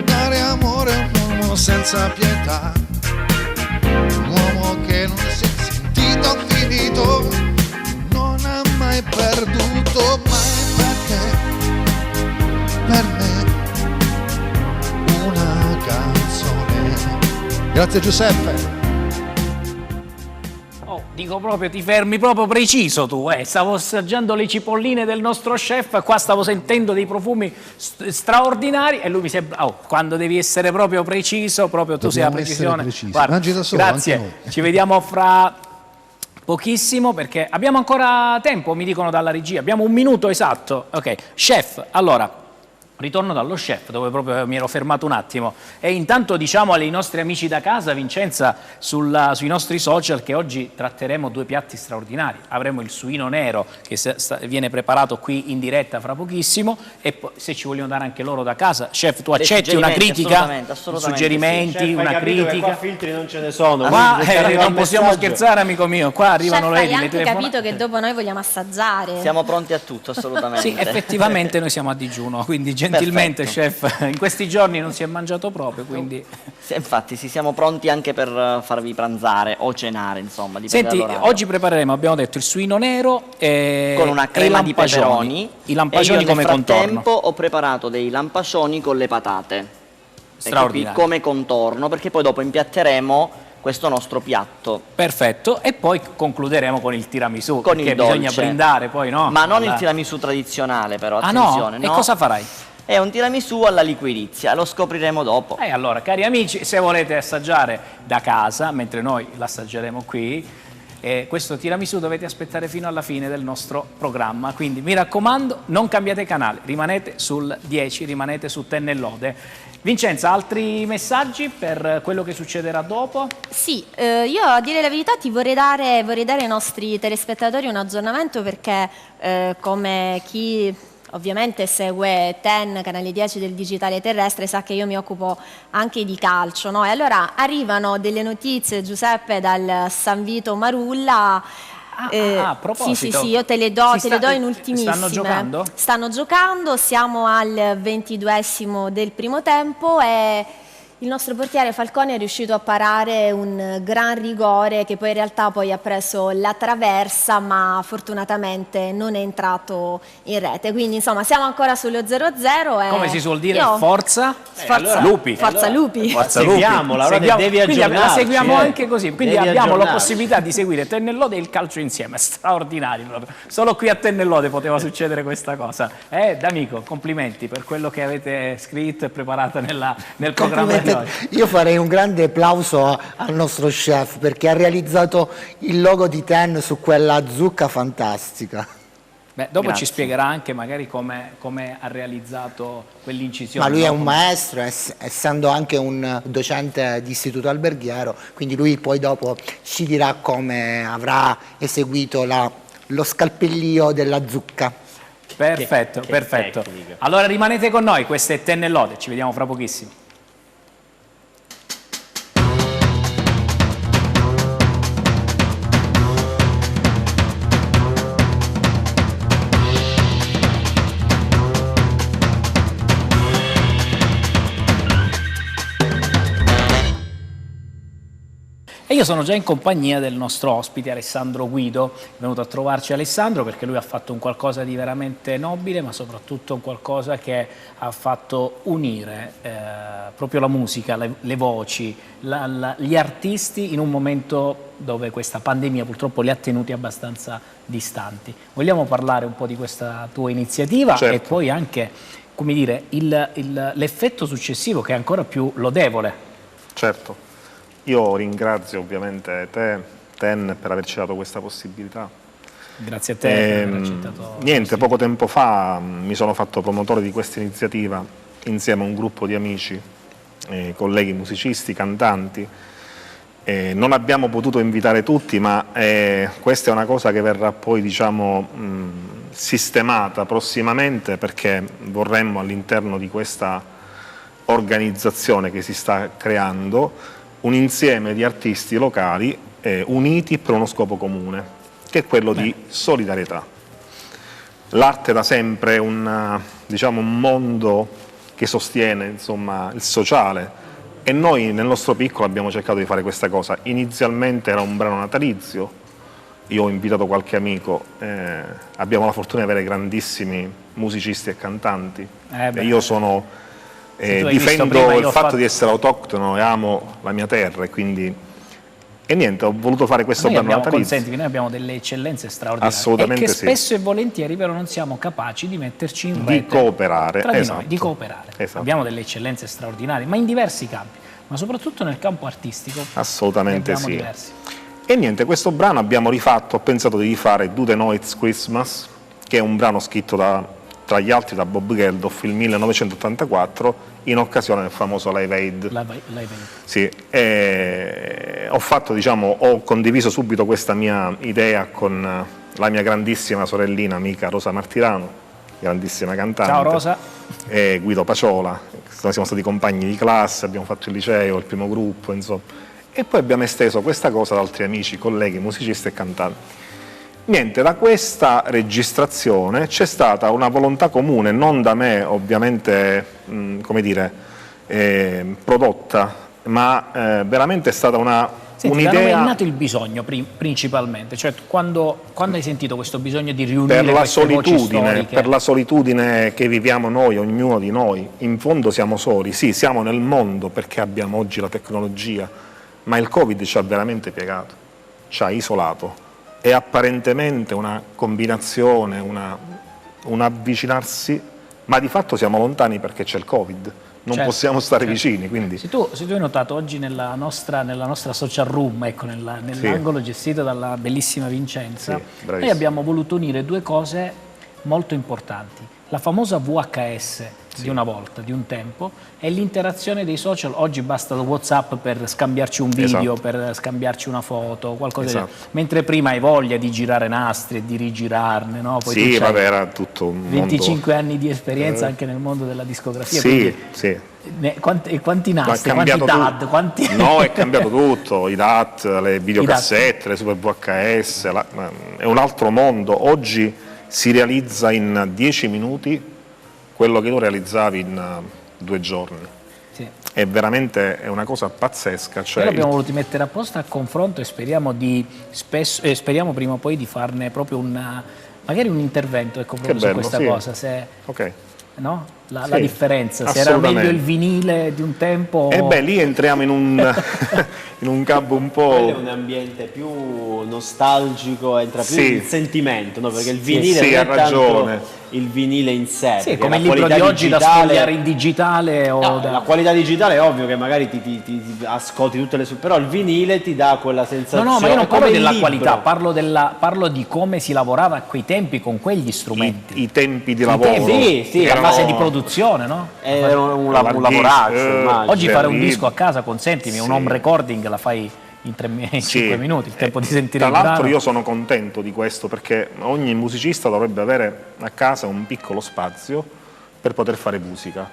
Speaker 13: dare amore a un uomo senza pietà, un uomo che non si è sentito finito, non ha mai perduto mai, perché per me una canzone.
Speaker 12: Grazie Giuseppe.
Speaker 1: Dico proprio, ti fermi proprio preciso tu, stavo assaggiando le cipolline del nostro chef, qua stavo sentendo dei profumi straordinari e lui mi sembra, quando devi essere proprio preciso, proprio tu sei la precisione.
Speaker 12: Guarda, mangi da solo,
Speaker 1: grazie, ci vediamo fra pochissimo perché abbiamo ancora tempo, mi dicono dalla regia, abbiamo 1 minuto esatto. Ok, chef, allora ritorno dallo chef dove proprio mi ero fermato un attimo e intanto diciamo ai nostri amici da casa, Vincenza, sui nostri social che oggi tratteremo 2 piatti straordinari. Avremo il suino nero che viene preparato qui in diretta fra pochissimo e poi, se ci vogliono dare anche loro da casa, chef, tu accetti una critica?
Speaker 2: Assolutamente,
Speaker 1: suggerimenti,
Speaker 4: Chef,
Speaker 1: una critica?
Speaker 4: Qua filtri non ce ne sono.
Speaker 1: Qua non possiamo scherzare, amico mio, qua arrivano
Speaker 3: Chef,
Speaker 1: le
Speaker 3: hai anche capito che dopo noi vogliamo assaggiare.
Speaker 2: Siamo pronti a tutto, assolutamente.
Speaker 1: Sì, effettivamente noi siamo a digiuno, quindi gentilmente, chef, in questi giorni non si è mangiato proprio, quindi...
Speaker 2: Sì, infatti, siamo pronti anche per farvi pranzare o cenare, insomma, dipende
Speaker 1: Senti,
Speaker 2: dall'orario.
Speaker 1: oggi prepareremo, abbiamo detto, il suino nero
Speaker 2: con una crema di peperoni.
Speaker 1: I lampagioni come contorno.
Speaker 2: Nel frattempo ho preparato dei lampagioni con le patate.
Speaker 1: Straordinario.
Speaker 2: Come contorno, perché poi dopo impiatteremo questo nostro piatto.
Speaker 1: Perfetto, e poi concluderemo con il tiramisù,
Speaker 2: Con
Speaker 1: perché
Speaker 2: il dolce.
Speaker 1: bisogna brindare poi, no?
Speaker 2: Ma non il tiramisù tradizionale, però,
Speaker 1: Ah
Speaker 2: attenzione.
Speaker 1: no? E cosa farai?
Speaker 2: È un tiramisù alla liquirizia, lo scopriremo dopo.
Speaker 1: E allora, cari amici, se volete assaggiare da casa, mentre noi l'assaggeremo qui, questo tiramisù dovete aspettare fino alla fine del nostro programma, quindi mi raccomando, non cambiate canale, rimanete sul 10, rimanete su Ten e Lode. Vincenza, altri messaggi per quello che succederà dopo?
Speaker 3: Sì, io a dire la verità ti vorrei dare ai nostri telespettatori un aggiornamento perché come chi ovviamente segue Ten, canale 10 del digitale terrestre, sa che io mi occupo anche di calcio, no? E allora arrivano delle notizie, Giuseppe, dal San Vito Marulla.
Speaker 1: A proposito,
Speaker 3: sì, io te le do in ultimissime.
Speaker 1: Stanno giocando?
Speaker 3: Stanno giocando, siamo al 22esimo del primo tempo e il nostro portiere Falcone è riuscito a parare un gran rigore che poi in realtà ha preso la traversa, ma fortunatamente non è entrato in rete. Quindi insomma siamo ancora sullo 0-0.
Speaker 1: Come si suol dire, forza Lupi.
Speaker 3: Forza Lupi.
Speaker 4: Seguiamola, allora devi aggiornarci.
Speaker 1: Quindi la seguiamo anche così, quindi
Speaker 4: Devi
Speaker 1: abbiamo la
Speaker 4: aggiornarci.
Speaker 1: possibilità di seguire Ten e Lode e il calcio insieme, straordinario proprio. Solo qui a Ten e Lode poteva succedere questa cosa. D'amico, complimenti per quello che avete scritto e preparato nel programma di oggi.
Speaker 5: Io farei un grande applauso al nostro chef perché ha realizzato il logo di Ten su quella zucca fantastica.
Speaker 1: Beh, dopo
Speaker 2: Grazie.
Speaker 1: ci spiegherà anche magari come ha realizzato quell'incisione.
Speaker 5: Ma lui è
Speaker 1: no?
Speaker 5: un maestro, essendo anche un docente di istituto alberghiero, quindi lui poi dopo ci dirà come avrà eseguito lo scalpellio della zucca.
Speaker 1: Perfetto, perfetto.
Speaker 4: tecnica.
Speaker 1: Allora rimanete con noi, queste è Ten e Lode, ci vediamo fra pochissimo. E io sono già in compagnia del nostro ospite Alessandro Guido, è venuto a trovarci Alessandro perché lui ha fatto un qualcosa di veramente nobile, ma soprattutto un qualcosa che ha fatto unire proprio la musica, le voci, gli artisti in un momento dove questa pandemia purtroppo li ha tenuti abbastanza distanti. Vogliamo parlare un po' di questa tua iniziativa e poi anche, come dire, l'effetto successivo che è ancora più lodevole.
Speaker 14: Certo. Io ringrazio ovviamente te, Ten, per averci dato questa possibilità.
Speaker 1: Grazie a te per aver accettato.
Speaker 14: Niente, poco tempo fa mi sono fatto promotore di questa iniziativa insieme a un gruppo di amici, colleghi musicisti, cantanti. Non abbiamo potuto invitare tutti, ma questa è una cosa che verrà poi, diciamo, sistemata prossimamente, perché vorremmo all'interno di questa organizzazione che si sta creando un insieme di artisti locali uniti per uno scopo comune, che è quello di solidarietà. L'arte da sempre è un mondo che sostiene, insomma, il sociale, e noi nel nostro piccolo abbiamo cercato di fare questa cosa. Inizialmente era un brano natalizio, io ho invitato qualche amico, abbiamo la fortuna di avere grandissimi musicisti e cantanti. Io sono... difendo il fatto di essere autoctono e amo la mia terra, e niente, ho voluto fare questo brano natalizio.
Speaker 1: Noi abbiamo delle eccellenze straordinarie.
Speaker 14: Assolutamente
Speaker 1: e che
Speaker 14: sì.
Speaker 1: spesso e volentieri però non siamo capaci di metterci in rete
Speaker 14: Di cooperare,
Speaker 1: tra di
Speaker 14: esatto.
Speaker 1: noi, di cooperare.
Speaker 14: Esatto.
Speaker 1: Abbiamo delle eccellenze straordinarie, ma in diversi campi, ma soprattutto nel campo artistico.
Speaker 14: Assolutamente
Speaker 1: ne abbiamo
Speaker 14: sì.
Speaker 1: diversi.
Speaker 14: E niente, questo brano abbiamo rifatto, ho pensato di rifare Do the Know It's Christmas, che è un brano scritto tra gli altri da Bob Geldof il 1984 in occasione del famoso Live Aid. Sì, ho condiviso subito questa mia idea con la mia grandissima sorellina amica Rosa Martirano, grandissima cantante.
Speaker 1: Ciao Rosa.
Speaker 14: E Guido Paciola, noi siamo stati compagni di classe, abbiamo fatto il liceo, il primo gruppo, insomma. E poi abbiamo esteso questa cosa ad altri amici, colleghi, musicisti e cantanti. Niente, da questa registrazione c'è stata una volontà comune, non da me ovviamente, prodotta, ma veramente è stata un'idea.
Speaker 1: Da dove è nato il bisogno principalmente? Cioè quando hai sentito questo bisogno di riunire queste voci storiche?
Speaker 14: Per la solitudine che viviamo noi, ognuno di noi, in fondo siamo soli, sì, siamo nel mondo perché abbiamo oggi la tecnologia, ma il Covid ci ha veramente piegato, ci ha isolato. È apparentemente una combinazione, un avvicinarsi, ma di fatto siamo lontani perché c'è il Covid, non possiamo stare vicini. Quindi.
Speaker 1: Se tu hai notato oggi nella nostra social room, ecco, nell'angolo gestito dalla bellissima Vincenza, noi abbiamo voluto unire due cose molto importanti. La famosa VHS di una volta, di un tempo, e l'interazione dei social. Oggi basta il WhatsApp per scambiarci un video, per scambiarci una foto, qualcosa del genere. Mentre prima hai voglia di girare nastri e di rigirarne, no? Poi
Speaker 14: sì, vabbè, era tutto un
Speaker 1: 25 anni di esperienza anche nel mondo della discografia.
Speaker 14: Sì, sì.
Speaker 1: Quanti nastri, quanti DAT?
Speaker 14: No, è cambiato tutto, i DAT, le videocassette, le super VHS, è un altro mondo. Oggi si realizza in 10 minuti quello che tu realizzavi in 2 giorni.
Speaker 1: Sì.
Speaker 14: È veramente una cosa pazzesca. Cioè
Speaker 1: Noi abbiamo voluto mettere a posto a confronto e speriamo prima o poi di farne proprio magari un intervento, ecco, proprio su questa cosa. No? La differenza, se era meglio il vinile di un tempo.
Speaker 14: E lì entriamo in un campo un po'.
Speaker 4: Quello è un ambiente più nostalgico, entra più il sentimento, no? Perché il vinile
Speaker 14: ha ragione.
Speaker 4: Il vinile in sé.
Speaker 1: Sì, come il libro di oggi da sfogliare in digitale.
Speaker 4: La qualità digitale è ovvio che magari ti ascolti tutte le però il vinile ti dà quella sensazione.
Speaker 1: No, ma io non parlo della qualità, parlo di come si lavorava a quei tempi con quegli strumenti.
Speaker 14: I tempi di lavoro.
Speaker 1: Sì, a base di produzione, no?
Speaker 4: Era un lavoraccio.
Speaker 1: Oggi fare un disco a casa, consentimi, un home recording la fai in 5 minuti, il tempo di sentire il brano.
Speaker 14: Tra l'altro io sono contento di questo perché ogni musicista dovrebbe avere a casa un piccolo spazio per poter fare musica,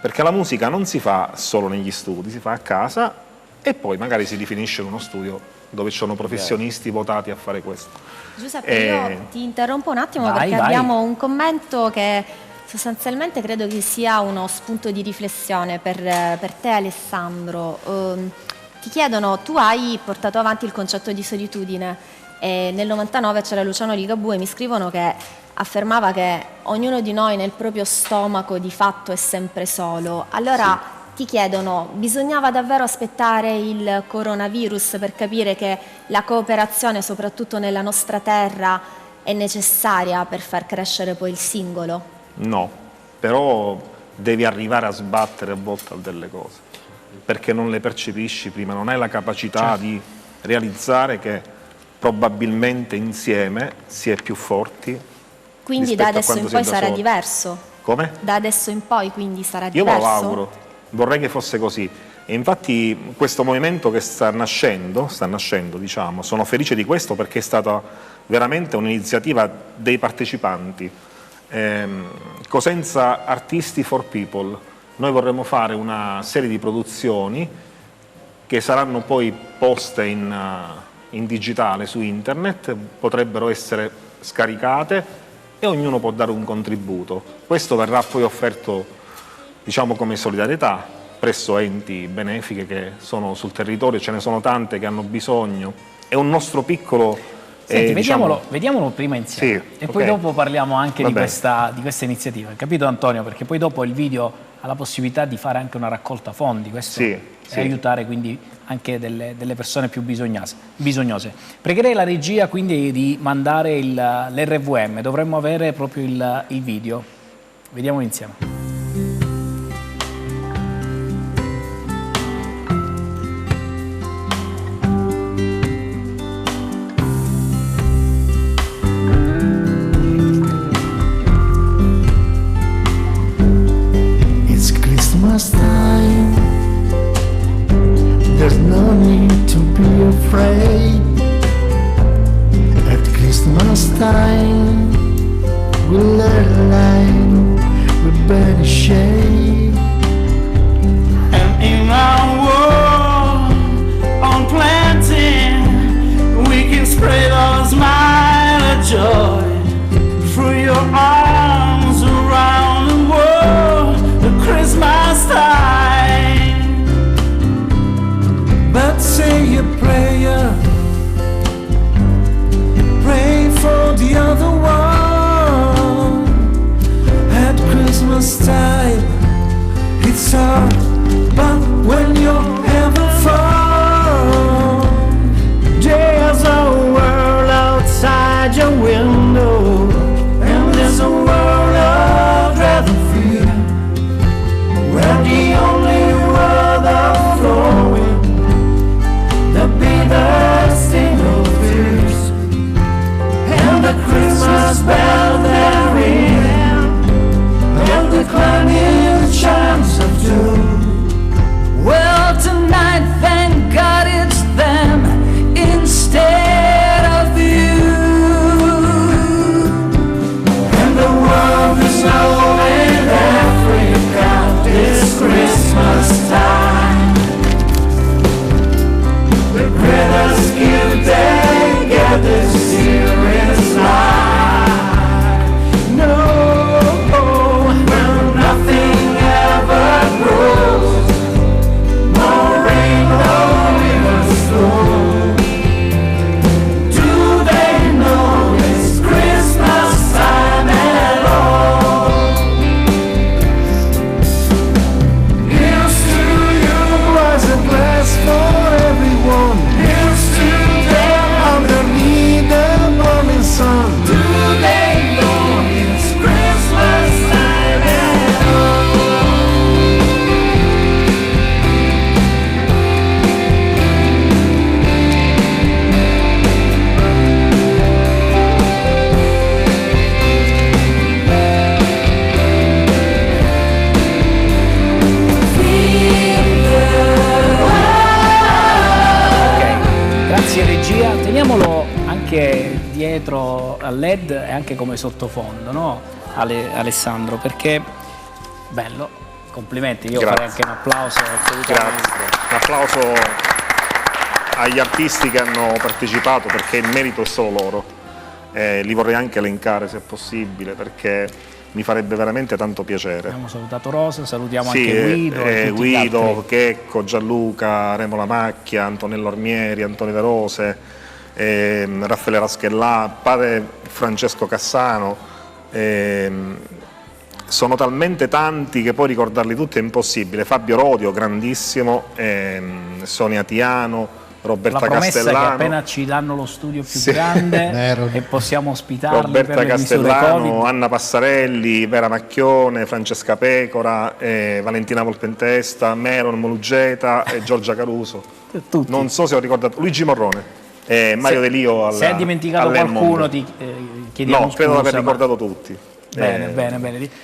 Speaker 14: perché la musica non si fa solo negli studi, si fa a casa e poi magari si rifinisce in uno studio dove ci sono professionisti votati a fare questo.
Speaker 3: Giuseppe, io ti interrompo un attimo perché abbiamo un commento che sostanzialmente credo che sia uno spunto di riflessione per te, Alessandro. Ti chiedono, tu hai portato avanti il concetto di solitudine e nel 99 c'era Luciano Ligabue, mi scrivono che affermava che ognuno di noi nel proprio stomaco di fatto è sempre solo. Allora ti chiedono, bisognava davvero aspettare il coronavirus per capire che la cooperazione, soprattutto nella nostra terra, è necessaria per far crescere poi il singolo?
Speaker 14: No, però devi arrivare a sbattere a volte delle cose, perché non le percepisci prima, non hai la capacità di realizzare che probabilmente insieme si è più forti.
Speaker 3: Quindi da adesso in poi sarà diverso?
Speaker 14: Come?
Speaker 3: Da adesso in poi quindi sarà diverso?
Speaker 14: Io me lo auguro, vorrei che fosse così. E infatti questo movimento che sta nascendo, diciamo, sono felice di questo perché è stata veramente un'iniziativa dei partecipanti. Cosenza Artisti for People. Noi vorremmo fare una serie di produzioni che saranno poi poste in digitale su internet, potrebbero essere scaricate e ognuno può dare un contributo. Questo verrà poi offerto, diciamo, come solidarietà presso enti benefiche che sono sul territorio, ce ne sono tante che hanno bisogno. È un nostro piccolo...
Speaker 1: Senti, vediamolo prima insieme e poi dopo parliamo anche di questa iniziativa. Capito, Antonio? Perché poi dopo il video ha la possibilità di fare anche una raccolta fondi, questo e aiutare quindi anche delle persone più bisognose. Pregherei la regia quindi di mandare l'RVM, dovremmo avere proprio il video. Vediamolo insieme.
Speaker 15: Christmas time. There's no need to be afraid. At Christmas time, we let a light with better shade.
Speaker 16: And in our world on planting, we can spread our smile of joy through your arms around the world at Christmas time.
Speaker 15: But say a prayer, pray for the other one. At Christmas time, it's hard, but when you're having fun, there's a world outside your window, and there's a world of dread and fear, where the only word of flowing, the bitter sting of fears, and the Christmas bell they're ringing, and the clanging chimes of doom. Well, tonight, thank God it's them instead of you. And the world is old in Africa this Christmas time. The greatest gift they get this year is life. No, well, nothing ever grows. No rain, no river flow. Do they know it's Christmas time at all? Here's to you as a glass for everyone. Here's to them underneath the morning sun. Do they know it's Christmas time at all?
Speaker 1: Grazie regia, teniamolo anche dietro al LED e anche come sottofondo, no? Alessandro, perché bello, complimenti, io farei anche un applauso.
Speaker 14: Grazie, un applauso agli artisti che hanno partecipato, perché il merito è solo loro. Li vorrei anche elencare se possibile, perché mi farebbe veramente tanto piacere.
Speaker 1: Abbiamo salutato Rosa, salutiamo anche Guido. E tutti gli
Speaker 14: Guido,
Speaker 1: altri.
Speaker 14: Checco, Gianluca, Remo Lamacchia, Antonello Armieri, Antonio De Rose, Raffaele Raschellà, padre Francesco Cassano. Sono talmente tanti che poi ricordarli tutti è impossibile. Fabio Rodio, grandissimo, Sonia Tiano, Roberta
Speaker 1: La promessa
Speaker 14: Castellano.
Speaker 1: è che appena ci danno lo studio più grande e possiamo ospitarli
Speaker 14: Roberta
Speaker 1: per le misure
Speaker 14: Castellano,
Speaker 1: Covid.
Speaker 14: Anna Passarelli, Vera Macchione, Francesca Pecora, Valentina Volpentesta, Meron Molugeta e Giorgia Caruso.
Speaker 1: Tutti.
Speaker 14: Non so se ho ricordato Luigi Morrone, Mario De Lio.
Speaker 1: Se hai dimenticato qualcuno ti chiediamo
Speaker 14: No, credo di aver
Speaker 1: scusa, ma-
Speaker 14: ricordato tutti.
Speaker 1: Bene.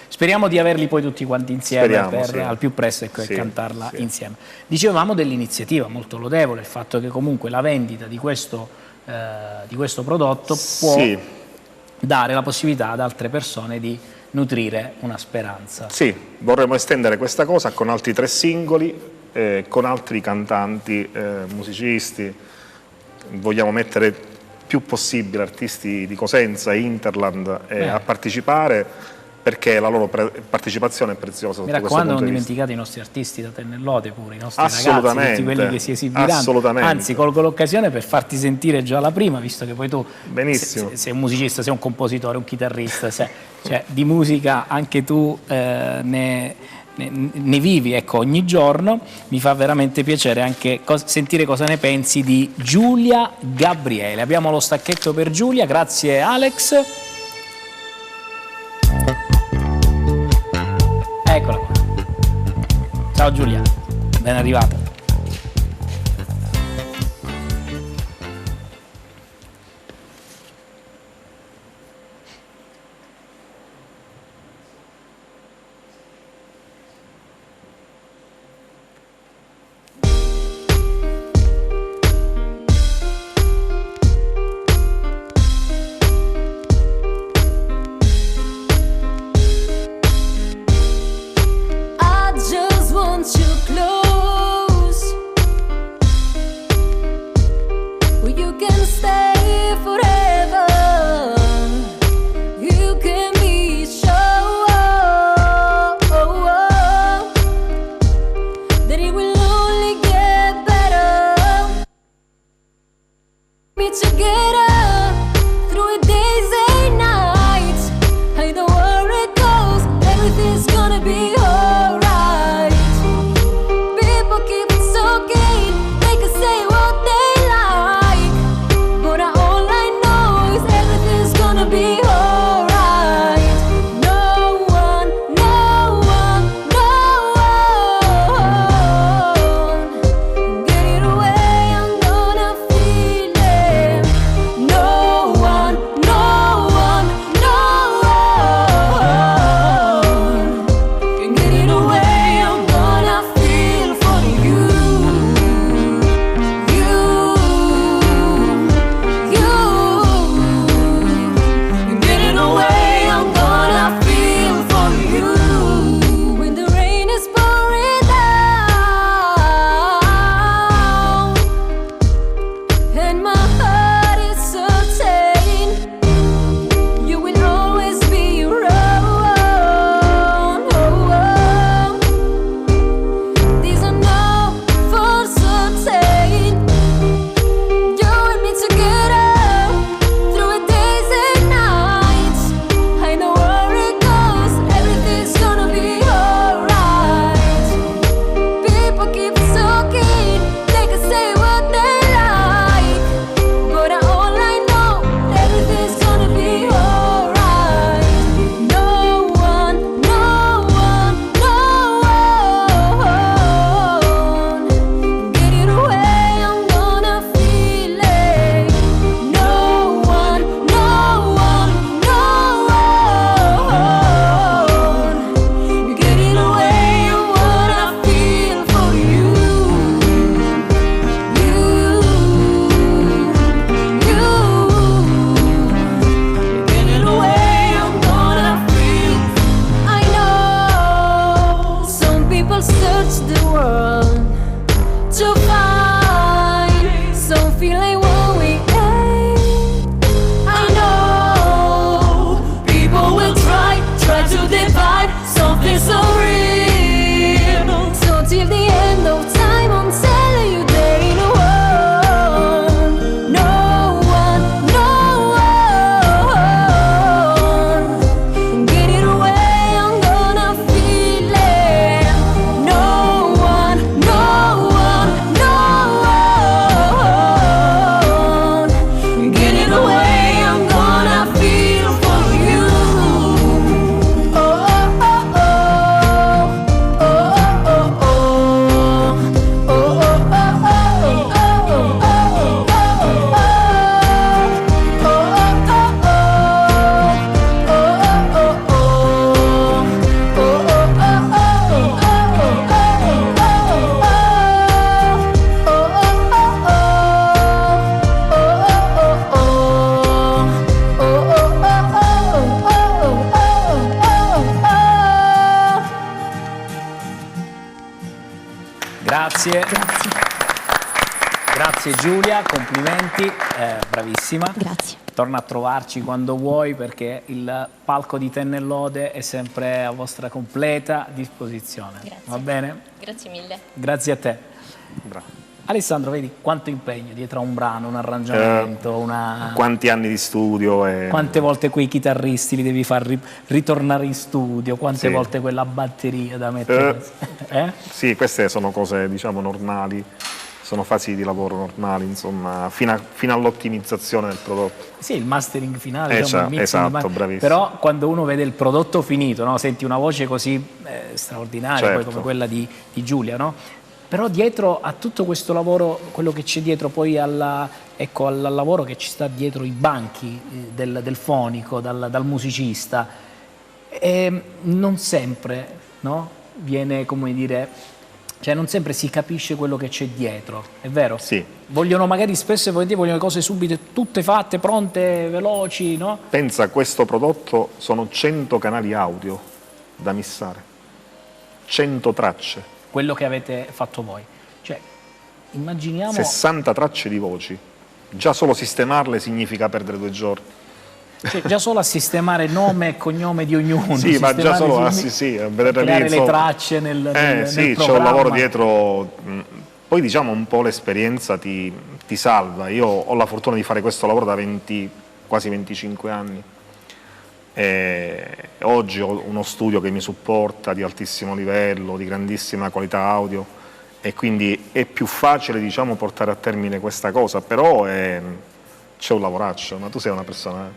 Speaker 1: Speriamo di averli poi tutti quanti insieme
Speaker 14: Speriamo,
Speaker 1: per
Speaker 14: sì.
Speaker 1: al più presto e
Speaker 14: Sì,
Speaker 1: cantarla
Speaker 14: sì.
Speaker 1: insieme. Dicevamo dell'iniziativa molto lodevole, il fatto che comunque la vendita di questo prodotto può
Speaker 14: Sì.
Speaker 1: dare la possibilità ad altre persone di nutrire una speranza.
Speaker 14: Sì, vorremmo estendere questa cosa con altri 3 singoli, con altri cantanti, musicisti. Vogliamo mettere più possibile artisti di Cosenza e Interland a partecipare, perché la loro partecipazione è preziosa.
Speaker 1: Mi
Speaker 14: sotto questo
Speaker 1: raccomando,
Speaker 14: punto
Speaker 1: non
Speaker 14: di vista.
Speaker 1: dimenticate i nostri artisti da Tennellode pure, i nostri ragazzi,
Speaker 14: Assolutamente,
Speaker 1: tutti quelli che si esibiranno.
Speaker 14: assolutamente.
Speaker 1: Anzi, colgo l'occasione per farti sentire già la prima, visto che poi tu
Speaker 14: Benissimo.
Speaker 1: sei un musicista, sei un compositore, un chitarrista, cioè di musica anche tu ne vivi, ecco, ogni giorno. Mi fa veramente piacere anche sentire cosa ne pensi di Giulia Gabriele. Abbiamo lo stacchetto per Giulia, grazie Alex. Eccola qua. Ciao Giulia, ben arrivata. Grazie. Grazie Giulia, complimenti, bravissima.
Speaker 3: Grazie.
Speaker 1: Torna a trovarci quando vuoi perché il palco di Ten e Lode è sempre a vostra completa disposizione.
Speaker 17: Grazie.
Speaker 1: Va bene?
Speaker 17: Grazie mille.
Speaker 1: Grazie a te.
Speaker 14: Bravo.
Speaker 1: Alessandro, vedi quanto impegno dietro a un brano, un arrangiamento,
Speaker 14: Quanti anni di studio e...
Speaker 1: Quante volte quei chitarristi li devi far ritornare in studio, quante
Speaker 14: Sì.
Speaker 1: volte quella batteria da mettere...
Speaker 14: Sì, queste sono cose, diciamo, normali, sono fasi di lavoro normali, insomma, fino all'ottimizzazione del prodotto.
Speaker 1: Sì, il mastering finale, diciamo, il mixing,
Speaker 14: esatto, bravissimo.
Speaker 1: però quando uno vede il prodotto finito, no? Senti una voce così straordinaria, poi come quella di Giulia, no? Però dietro a tutto questo lavoro, quello che c'è dietro poi al lavoro che ci sta dietro i banchi del fonico, dal musicista, non sempre, no? Viene, come dire, cioè non sempre si capisce quello che c'è dietro, è vero?
Speaker 14: Sì.
Speaker 1: Vogliono magari spesso e volentieri vogliono cose subite, tutte fatte, pronte, veloci, no?
Speaker 14: Pensa, a questo prodotto sono 100 canali audio da missare, 100 tracce.
Speaker 1: Quello che avete fatto voi. Cioè, immaginiamo...
Speaker 14: 60 tracce di voci. Già solo sistemarle significa perdere 2 giorni.
Speaker 1: Cioè, già solo a sistemare nome e cognome di ognuno.
Speaker 14: Sì, ma già solo a vedere
Speaker 1: creare
Speaker 14: lì,
Speaker 1: le tracce nel
Speaker 14: sì,
Speaker 1: programma.
Speaker 14: c'è un lavoro dietro. Poi diciamo un po' l'esperienza ti salva. Io ho la fortuna di fare questo lavoro da quasi 25 anni. E oggi ho uno studio che mi supporta di altissimo livello, di grandissima qualità audio e quindi è più facile, diciamo, portare a termine questa cosa, però c'è un lavoraccio, ma tu sei una persona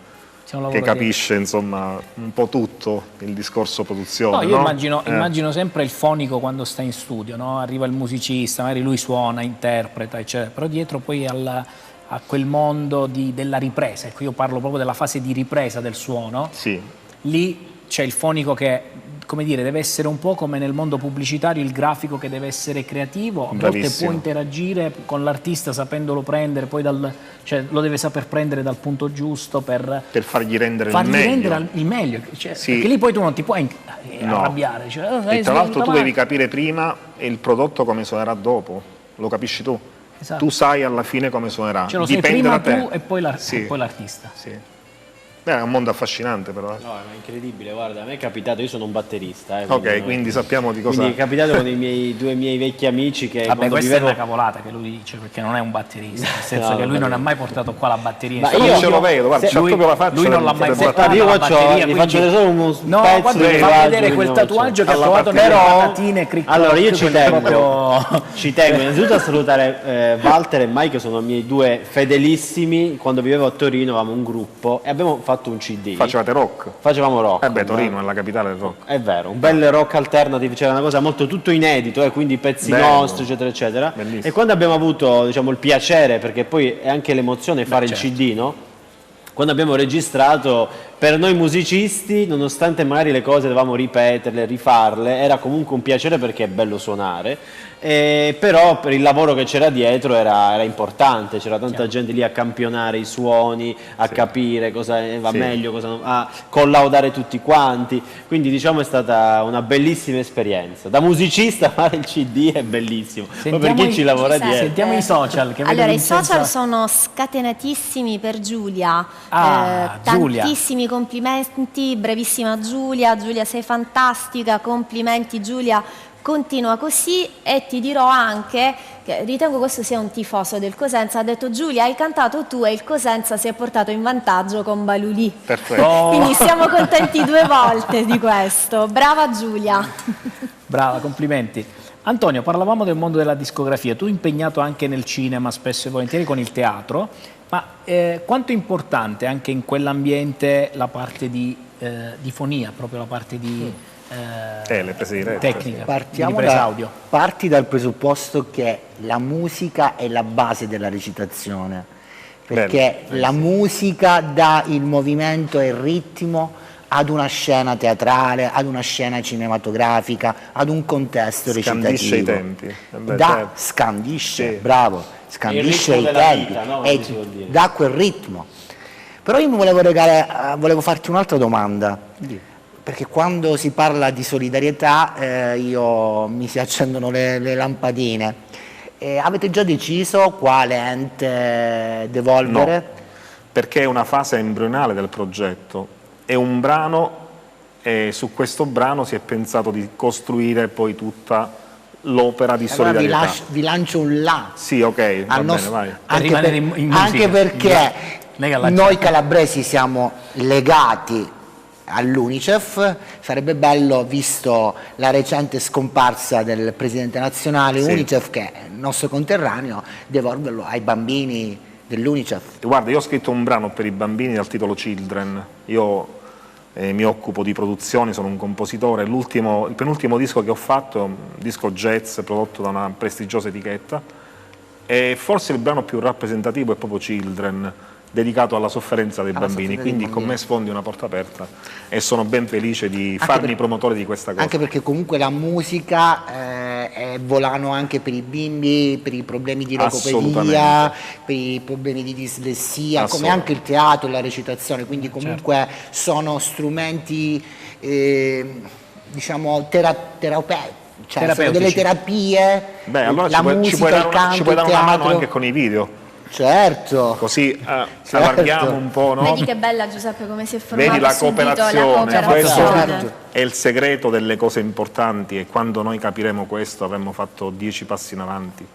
Speaker 14: che capisce insomma un po' tutto il discorso produzione.
Speaker 1: No, io
Speaker 14: no?
Speaker 1: immagino sempre il fonico quando sta in studio, no? Arriva il musicista, magari lui suona, interpreta, eccetera, però dietro poi a quel mondo della ripresa, ecco, io parlo proprio della fase di ripresa del suono,
Speaker 14: sì.
Speaker 1: Lì c'è il fonico che, come dire, deve essere un po' come nel mondo pubblicitario, il grafico che deve essere creativo, a volte può interagire con l'artista sapendolo prendere, poi cioè, lo deve saper prendere dal punto giusto per
Speaker 14: fargli rendere il meglio.
Speaker 1: Cioè,
Speaker 14: Sì.
Speaker 1: perché lì poi tu non ti puoi arrabbiare. Cioè,
Speaker 14: E tra l'altro tu devi capire prima il prodotto come suonerà dopo, lo capisci tu?
Speaker 1: Esatto.
Speaker 14: Tu sai alla fine come suonerà,
Speaker 1: Ce lo sai
Speaker 14: dipende
Speaker 1: prima
Speaker 14: da te.
Speaker 1: tu e poi l'artista.
Speaker 14: Sì. Beh, è un mondo affascinante però.
Speaker 4: No, è incredibile, guarda, a me è capitato, io sono un batterista.
Speaker 14: Ok, quindi sappiamo di cosa...
Speaker 4: Quindi è capitato con i due miei vecchi amici che
Speaker 1: Vabbè,
Speaker 4: quando
Speaker 1: questa
Speaker 4: vivevo...
Speaker 1: è una cavolata che lui dice, perché non è un batterista, nel senso
Speaker 4: No,
Speaker 1: che lui
Speaker 4: vabbè.
Speaker 1: non ha mai portato qua la batteria.
Speaker 4: Ma io ce lo
Speaker 14: vedo, guarda, c'ha proprio la faccia
Speaker 1: lui non l'ha mai portato
Speaker 4: io
Speaker 1: la batteria,
Speaker 4: gli faccio
Speaker 1: quindi-
Speaker 4: solo un
Speaker 1: No,
Speaker 4: pezzo
Speaker 1: guarda,
Speaker 4: di
Speaker 1: mi fa
Speaker 4: tatuaggio,
Speaker 1: vedere quel
Speaker 4: no,
Speaker 1: tatuaggio che ha
Speaker 4: alla
Speaker 1: trovato nelle
Speaker 4: batteria.
Speaker 1: patatine
Speaker 4: Allora io ci tengo,
Speaker 1: proprio...
Speaker 4: ci tengo innanzitutto a salutare Walter e Mike, che sono i miei due fedelissimi. Quando vivevo a Torino avevamo un gruppo e abbiamo fatto un CD.
Speaker 14: Facevate rock?
Speaker 4: Facevamo rock.
Speaker 14: Beh, Torino è la capitale del rock.
Speaker 4: È vero, un bel rock alternative, c'era una cosa molto tutto inedito, quindi pezzi
Speaker 14: Bello.
Speaker 4: nostri, eccetera, eccetera.
Speaker 14: Bellissimo.
Speaker 4: E quando abbiamo avuto, diciamo, il piacere, perché poi è anche l'emozione fare
Speaker 1: certo.
Speaker 4: il CD, no? Quando abbiamo registrato, per noi musicisti, nonostante magari le cose dovevamo ripeterle, rifarle, era comunque un piacere perché è bello suonare, però per il lavoro che c'era dietro era importante, c'era tanta gente lì a campionare i suoni, a capire cosa va meglio, cosa non, a collaudare tutti quanti, quindi diciamo è stata una bellissima esperienza. Da musicista fare il CD è bellissimo, poi per chi ci lavora dietro.
Speaker 1: Sentiamo i social. Che
Speaker 3: Allora,
Speaker 1: vedo
Speaker 3: i social
Speaker 1: Vincenza-
Speaker 3: sono scatenatissimi per Giulia.
Speaker 1: Giulia.
Speaker 3: Tantissimi complimenti, bravissima Giulia. Giulia, sei fantastica, complimenti Giulia, continua così. E ti dirò anche che ritengo questo sia un tifoso del Cosenza, ha detto: Giulia, hai cantato tu e il Cosenza si è portato in vantaggio con Balulì.
Speaker 14: Perfetto.
Speaker 3: Quindi siamo contenti 2 volte di questo. Brava Giulia.
Speaker 1: Brava, complimenti. Antonio, parlavamo del mondo della discografia, tu impegnato anche nel cinema spesso e volentieri con il teatro, ma quanto è importante anche in quell'ambiente la parte di fonia, proprio la parte di
Speaker 14: le prese dirette.
Speaker 1: tecnica,
Speaker 5: Partiamo
Speaker 1: di ripresa audio?
Speaker 5: Parti dal presupposto che la musica è la base della recitazione, perché
Speaker 14: Bello,
Speaker 5: la musica dà il movimento e il ritmo ad una scena teatrale, ad una scena cinematografica, ad un contesto
Speaker 14: Scandisce i
Speaker 5: recitativo.
Speaker 14: tempi. Certo.
Speaker 5: Scandisce,
Speaker 14: Sì.
Speaker 5: bravo, scandisce
Speaker 4: Il
Speaker 5: i
Speaker 4: ritmo della
Speaker 5: tempi
Speaker 4: vita, no?
Speaker 5: e
Speaker 4: Come si vuol dire.
Speaker 5: dà quel ritmo. Però io mi volevo farti un'altra domanda. perché quando si parla di solidarietà io mi si accendono le lampadine. Avete già deciso quale ente devolvere?
Speaker 14: No, perché è una fase embrionale del progetto, è un brano e su questo brano si è pensato di costruire poi tutta l'opera di
Speaker 5: Allora
Speaker 14: solidarietà.
Speaker 5: vi lancio un là.
Speaker 14: Sì, ok, va bene, vai.
Speaker 5: Anche perché noi calabresi siamo legati all'UNICEF, sarebbe bello, visto la recente scomparsa del presidente nazionale UNICEF, che è il nostro conterraneo, devolverlo ai bambini dell'UNICEF.
Speaker 14: Guarda, io ho scritto un brano per i bambini dal titolo Children, io mi occupo di produzioni, sono un compositore, il penultimo disco che ho fatto è un disco jazz prodotto da una prestigiosa etichetta e forse il brano più rappresentativo è proprio Children, dedicato alla sofferenza dei bambini, quindi con me sfondi una porta aperta e sono ben felice di farmi promotore di questa cosa.
Speaker 5: Anche perché comunque la musica è volano anche per i bimbi, per i problemi di logopedia, per i problemi di dislessia, come anche il teatro e la recitazione, quindi comunque sono strumenti diciamo terapeutici. Cioè, sono delle terapie.
Speaker 14: Beh, allora
Speaker 5: la musica, il canto,
Speaker 14: ci puoi dare
Speaker 5: il
Speaker 14: una mano
Speaker 5: teatro.
Speaker 14: anche con i video.
Speaker 5: Certo.
Speaker 14: Così allarghiamo un po', no?
Speaker 3: Vedi che bella Giuseppe come si è formato
Speaker 14: Vedi la
Speaker 3: subito
Speaker 14: cooperazione, questo
Speaker 3: Certo.
Speaker 14: è il segreto delle cose importanti e quando noi capiremo questo avremo fatto 10 passi in avanti.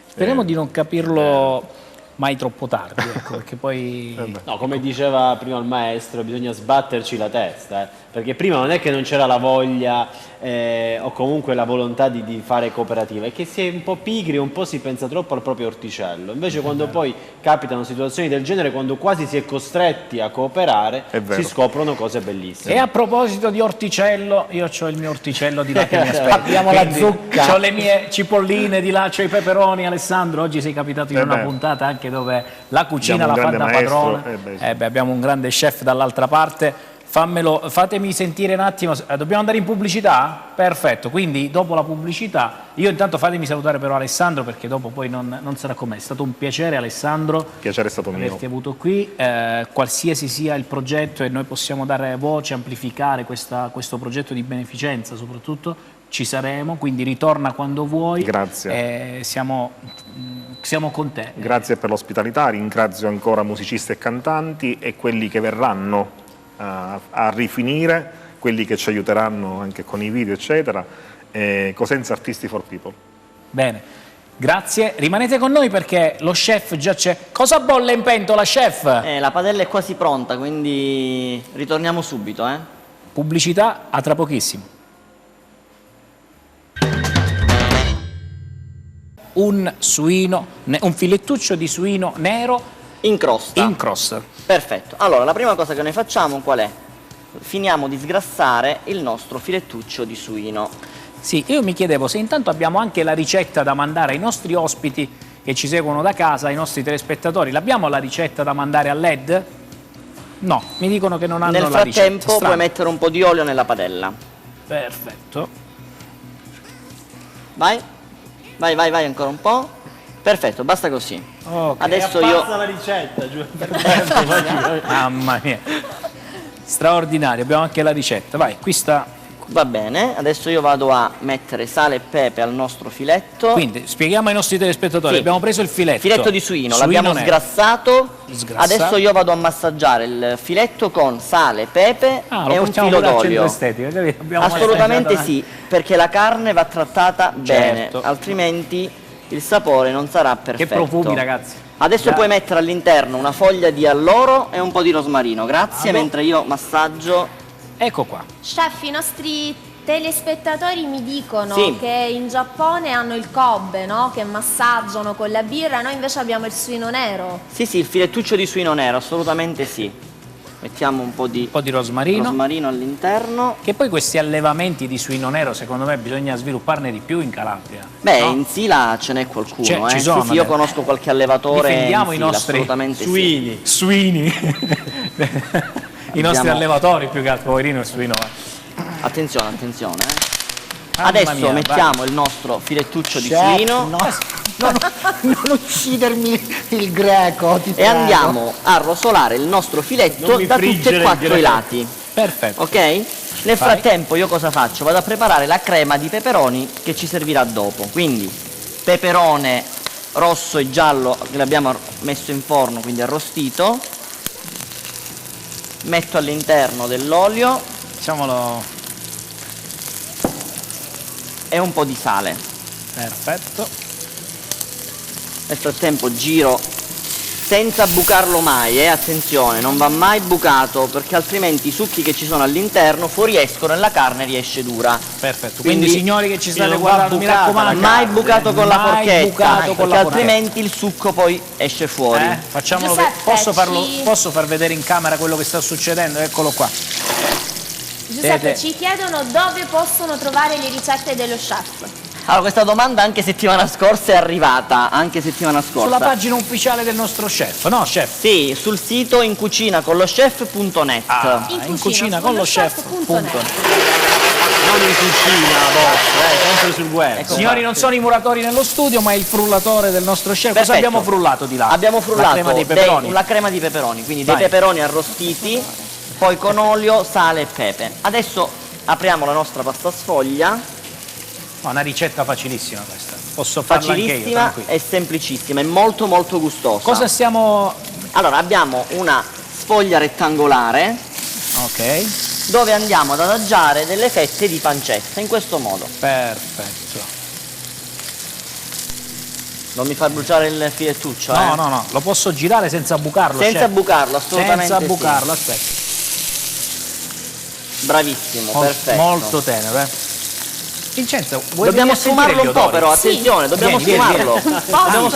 Speaker 1: Speriamo di non capirlo mai troppo tardi, ecco, perché poi...
Speaker 4: No, come diceva prima il maestro, bisogna sbatterci la testa, perché prima non è che non c'era la voglia o comunque la volontà di fare cooperativa, è che si è un po' pigri, un po' si pensa troppo al proprio orticello, invece quando poi capitano situazioni del genere, quando quasi si è costretti a cooperare, si scoprono cose bellissime.
Speaker 1: E a proposito di orticello, io ho il mio orticello di là che mi aspetta.
Speaker 5: Abbiamo la zucca.
Speaker 1: Ho le mie cipolline di là, c'ho i peperoni. Alessandro, oggi sei capitato in una puntata anche dove la cucina la fa da padrone. Abbiamo un grande chef dall'altra parte. Fatemi sentire un attimo. Dobbiamo andare in pubblicità? Perfetto, quindi dopo la pubblicità, io intanto fatemi salutare però Alessandro, perché dopo poi non sarà con me. È stato un piacere, Alessandro.
Speaker 14: Piacere è stato mio.
Speaker 1: Averti avuto qui, qualsiasi sia il progetto e noi possiamo dare voce, amplificare questo progetto di beneficenza soprattutto, ci saremo, quindi ritorna quando vuoi.
Speaker 14: Grazie.
Speaker 1: Siamo con te.
Speaker 14: Grazie per l'ospitalità, ringrazio ancora musicisti e cantanti e quelli che verranno a rifinire, quelli che ci aiuteranno anche con i video eccetera. Cosenza Artisti for People.
Speaker 1: Bene, grazie, rimanete con noi perché lo chef già c'è. Cosa bolle in pentola, chef?
Speaker 2: La padella è quasi pronta, quindi ritorniamo subito.
Speaker 1: Pubblicità, a tra pochissimo. Un filettuccio di suino nero
Speaker 2: in crosta.
Speaker 1: In crosta.
Speaker 2: Perfetto. Allora, la prima cosa che noi facciamo qual è? Finiamo di sgrassare il nostro filettuccio di suino.
Speaker 1: Sì, io mi chiedevo se intanto abbiamo anche la ricetta da mandare ai nostri ospiti che ci seguono da casa, ai nostri telespettatori. L'abbiamo la ricetta da mandare a LED? No, mi dicono che non hanno la ricetta.
Speaker 2: Nel frattempo puoi mettere un po' di olio nella padella.
Speaker 1: Perfetto.
Speaker 2: Vai, ancora un po'. Perfetto, basta così.
Speaker 1: Okay.
Speaker 2: Adesso io...
Speaker 4: la ricetta,
Speaker 1: Mamma mia. Straordinario, abbiamo anche la ricetta. Vai, qui sta...
Speaker 2: Va bene, adesso io vado a mettere sale e pepe al nostro filetto.
Speaker 1: Quindi, spieghiamo ai nostri telespettatori,
Speaker 2: Sì.
Speaker 1: Abbiamo preso il filetto.
Speaker 2: Filetto di suino, l'abbiamo sgrassato. Adesso io vado a massaggiare il filetto con sale, pepe e un filo d'olio. Assolutamente sì, perché la carne va trattata bene, altrimenti il sapore non sarà perfetto.
Speaker 1: Che profumi, ragazzi.
Speaker 2: Adesso puoi mettere all'interno una foglia di alloro e un po' di rosmarino. Grazie, mentre io massaggio.
Speaker 1: Ecco qua.
Speaker 3: Chef, i nostri telespettatori mi dicono
Speaker 2: Sì.
Speaker 3: che in Giappone hanno il Kobe, no? Che massaggiano con la birra, noi invece abbiamo il suino nero.
Speaker 2: Sì, il filettuccio di suino nero, assolutamente sì. Mettiamo un po' di
Speaker 1: rosmarino
Speaker 2: all'interno.
Speaker 1: Che poi questi allevamenti di suino nero, secondo me, bisogna svilupparne di più in Calabria.
Speaker 2: Beh,
Speaker 1: no?
Speaker 2: in Sila ce n'è qualcuno,
Speaker 1: ci sono,
Speaker 2: Sì, io conosco qualche allevatore
Speaker 1: difendiamo
Speaker 2: in
Speaker 1: i
Speaker 2: Sila,
Speaker 1: nostri
Speaker 2: assolutamente
Speaker 1: suini.
Speaker 2: sì.
Speaker 1: Suini. I nostri allevatori più che altro, poverino il suino.
Speaker 2: Attenzione. Adesso mettiamo il nostro filettuccio di suino.
Speaker 5: Non uccidermi il greco, ti
Speaker 2: E
Speaker 5: prego.
Speaker 2: andiamo a rosolare il nostro filetto
Speaker 5: Non mi
Speaker 2: da tutti
Speaker 5: friggere
Speaker 2: e
Speaker 5: il
Speaker 2: quattro i
Speaker 5: greco.
Speaker 2: lati.
Speaker 1: Perfetto.
Speaker 2: Ok? Nel frattempo io cosa faccio? Vado a preparare la crema di peperoni che ci servirà dopo. Quindi peperone rosso e giallo che l'abbiamo messo in forno, quindi arrostito. Metto all'interno dell'olio.
Speaker 1: Facciamolo.
Speaker 2: E un po' di sale.
Speaker 1: Perfetto.
Speaker 2: Nel frattempo giro senza bucarlo mai, attenzione, non va mai bucato perché altrimenti i succhi che ci sono all'interno fuoriescono e la carne riesce dura.
Speaker 1: Perfetto, quindi signori che ci state guardando, mi raccomando,
Speaker 2: mai bucato con la forchetta, perché
Speaker 1: la
Speaker 2: altrimenti il succo poi esce fuori.
Speaker 1: Facciamolo.
Speaker 3: Giuseppe,
Speaker 1: posso far vedere in camera quello che sta succedendo? Eccolo qua.
Speaker 3: Giuseppe, ci chiedono dove possono trovare le ricette dello chef.
Speaker 2: Allora, questa domanda anche settimana scorsa è arrivata, anche settimana scorsa.
Speaker 1: Sulla pagina ufficiale del nostro chef, no chef?
Speaker 2: Sì, sul sito incucinaconlochef.net.
Speaker 1: In cucina con lo chef.net.
Speaker 4: Non in cucina vostra, sempre sul web.
Speaker 1: Ecco, signori, non sono i muratori nello studio, ma il frullatore del nostro chef.
Speaker 2: Perfetto.
Speaker 1: Cosa abbiamo frullato di là?
Speaker 2: Abbiamo frullato
Speaker 1: la crema dei peperoni.
Speaker 2: la crema di peperoni, quindi dei peperoni arrostiti, poi con olio, sale e pepe. Adesso apriamo la nostra pasta sfoglia.
Speaker 1: Una ricetta facilissima questa. Posso farla anche io,
Speaker 2: facilissima e semplicissima, è molto molto gustosa.
Speaker 1: Cosa stiamo...
Speaker 2: Allora, abbiamo una sfoglia rettangolare.
Speaker 1: Ok.
Speaker 2: Dove andiamo ad adagiare delle fette di pancetta, in questo modo.
Speaker 1: Perfetto.
Speaker 2: Non mi fa bruciare il filettuccio,
Speaker 1: No, no, no, lo posso girare senza bucarlo.
Speaker 2: Senza bucarlo, assolutamente
Speaker 1: senza bucarlo, aspetta.
Speaker 2: Bravissimo, perfetto.
Speaker 1: Molto tenero, Vincenzo, vuoi
Speaker 2: dobbiamo sfumarlo un po', però, attenzione, dobbiamo sfumarlo.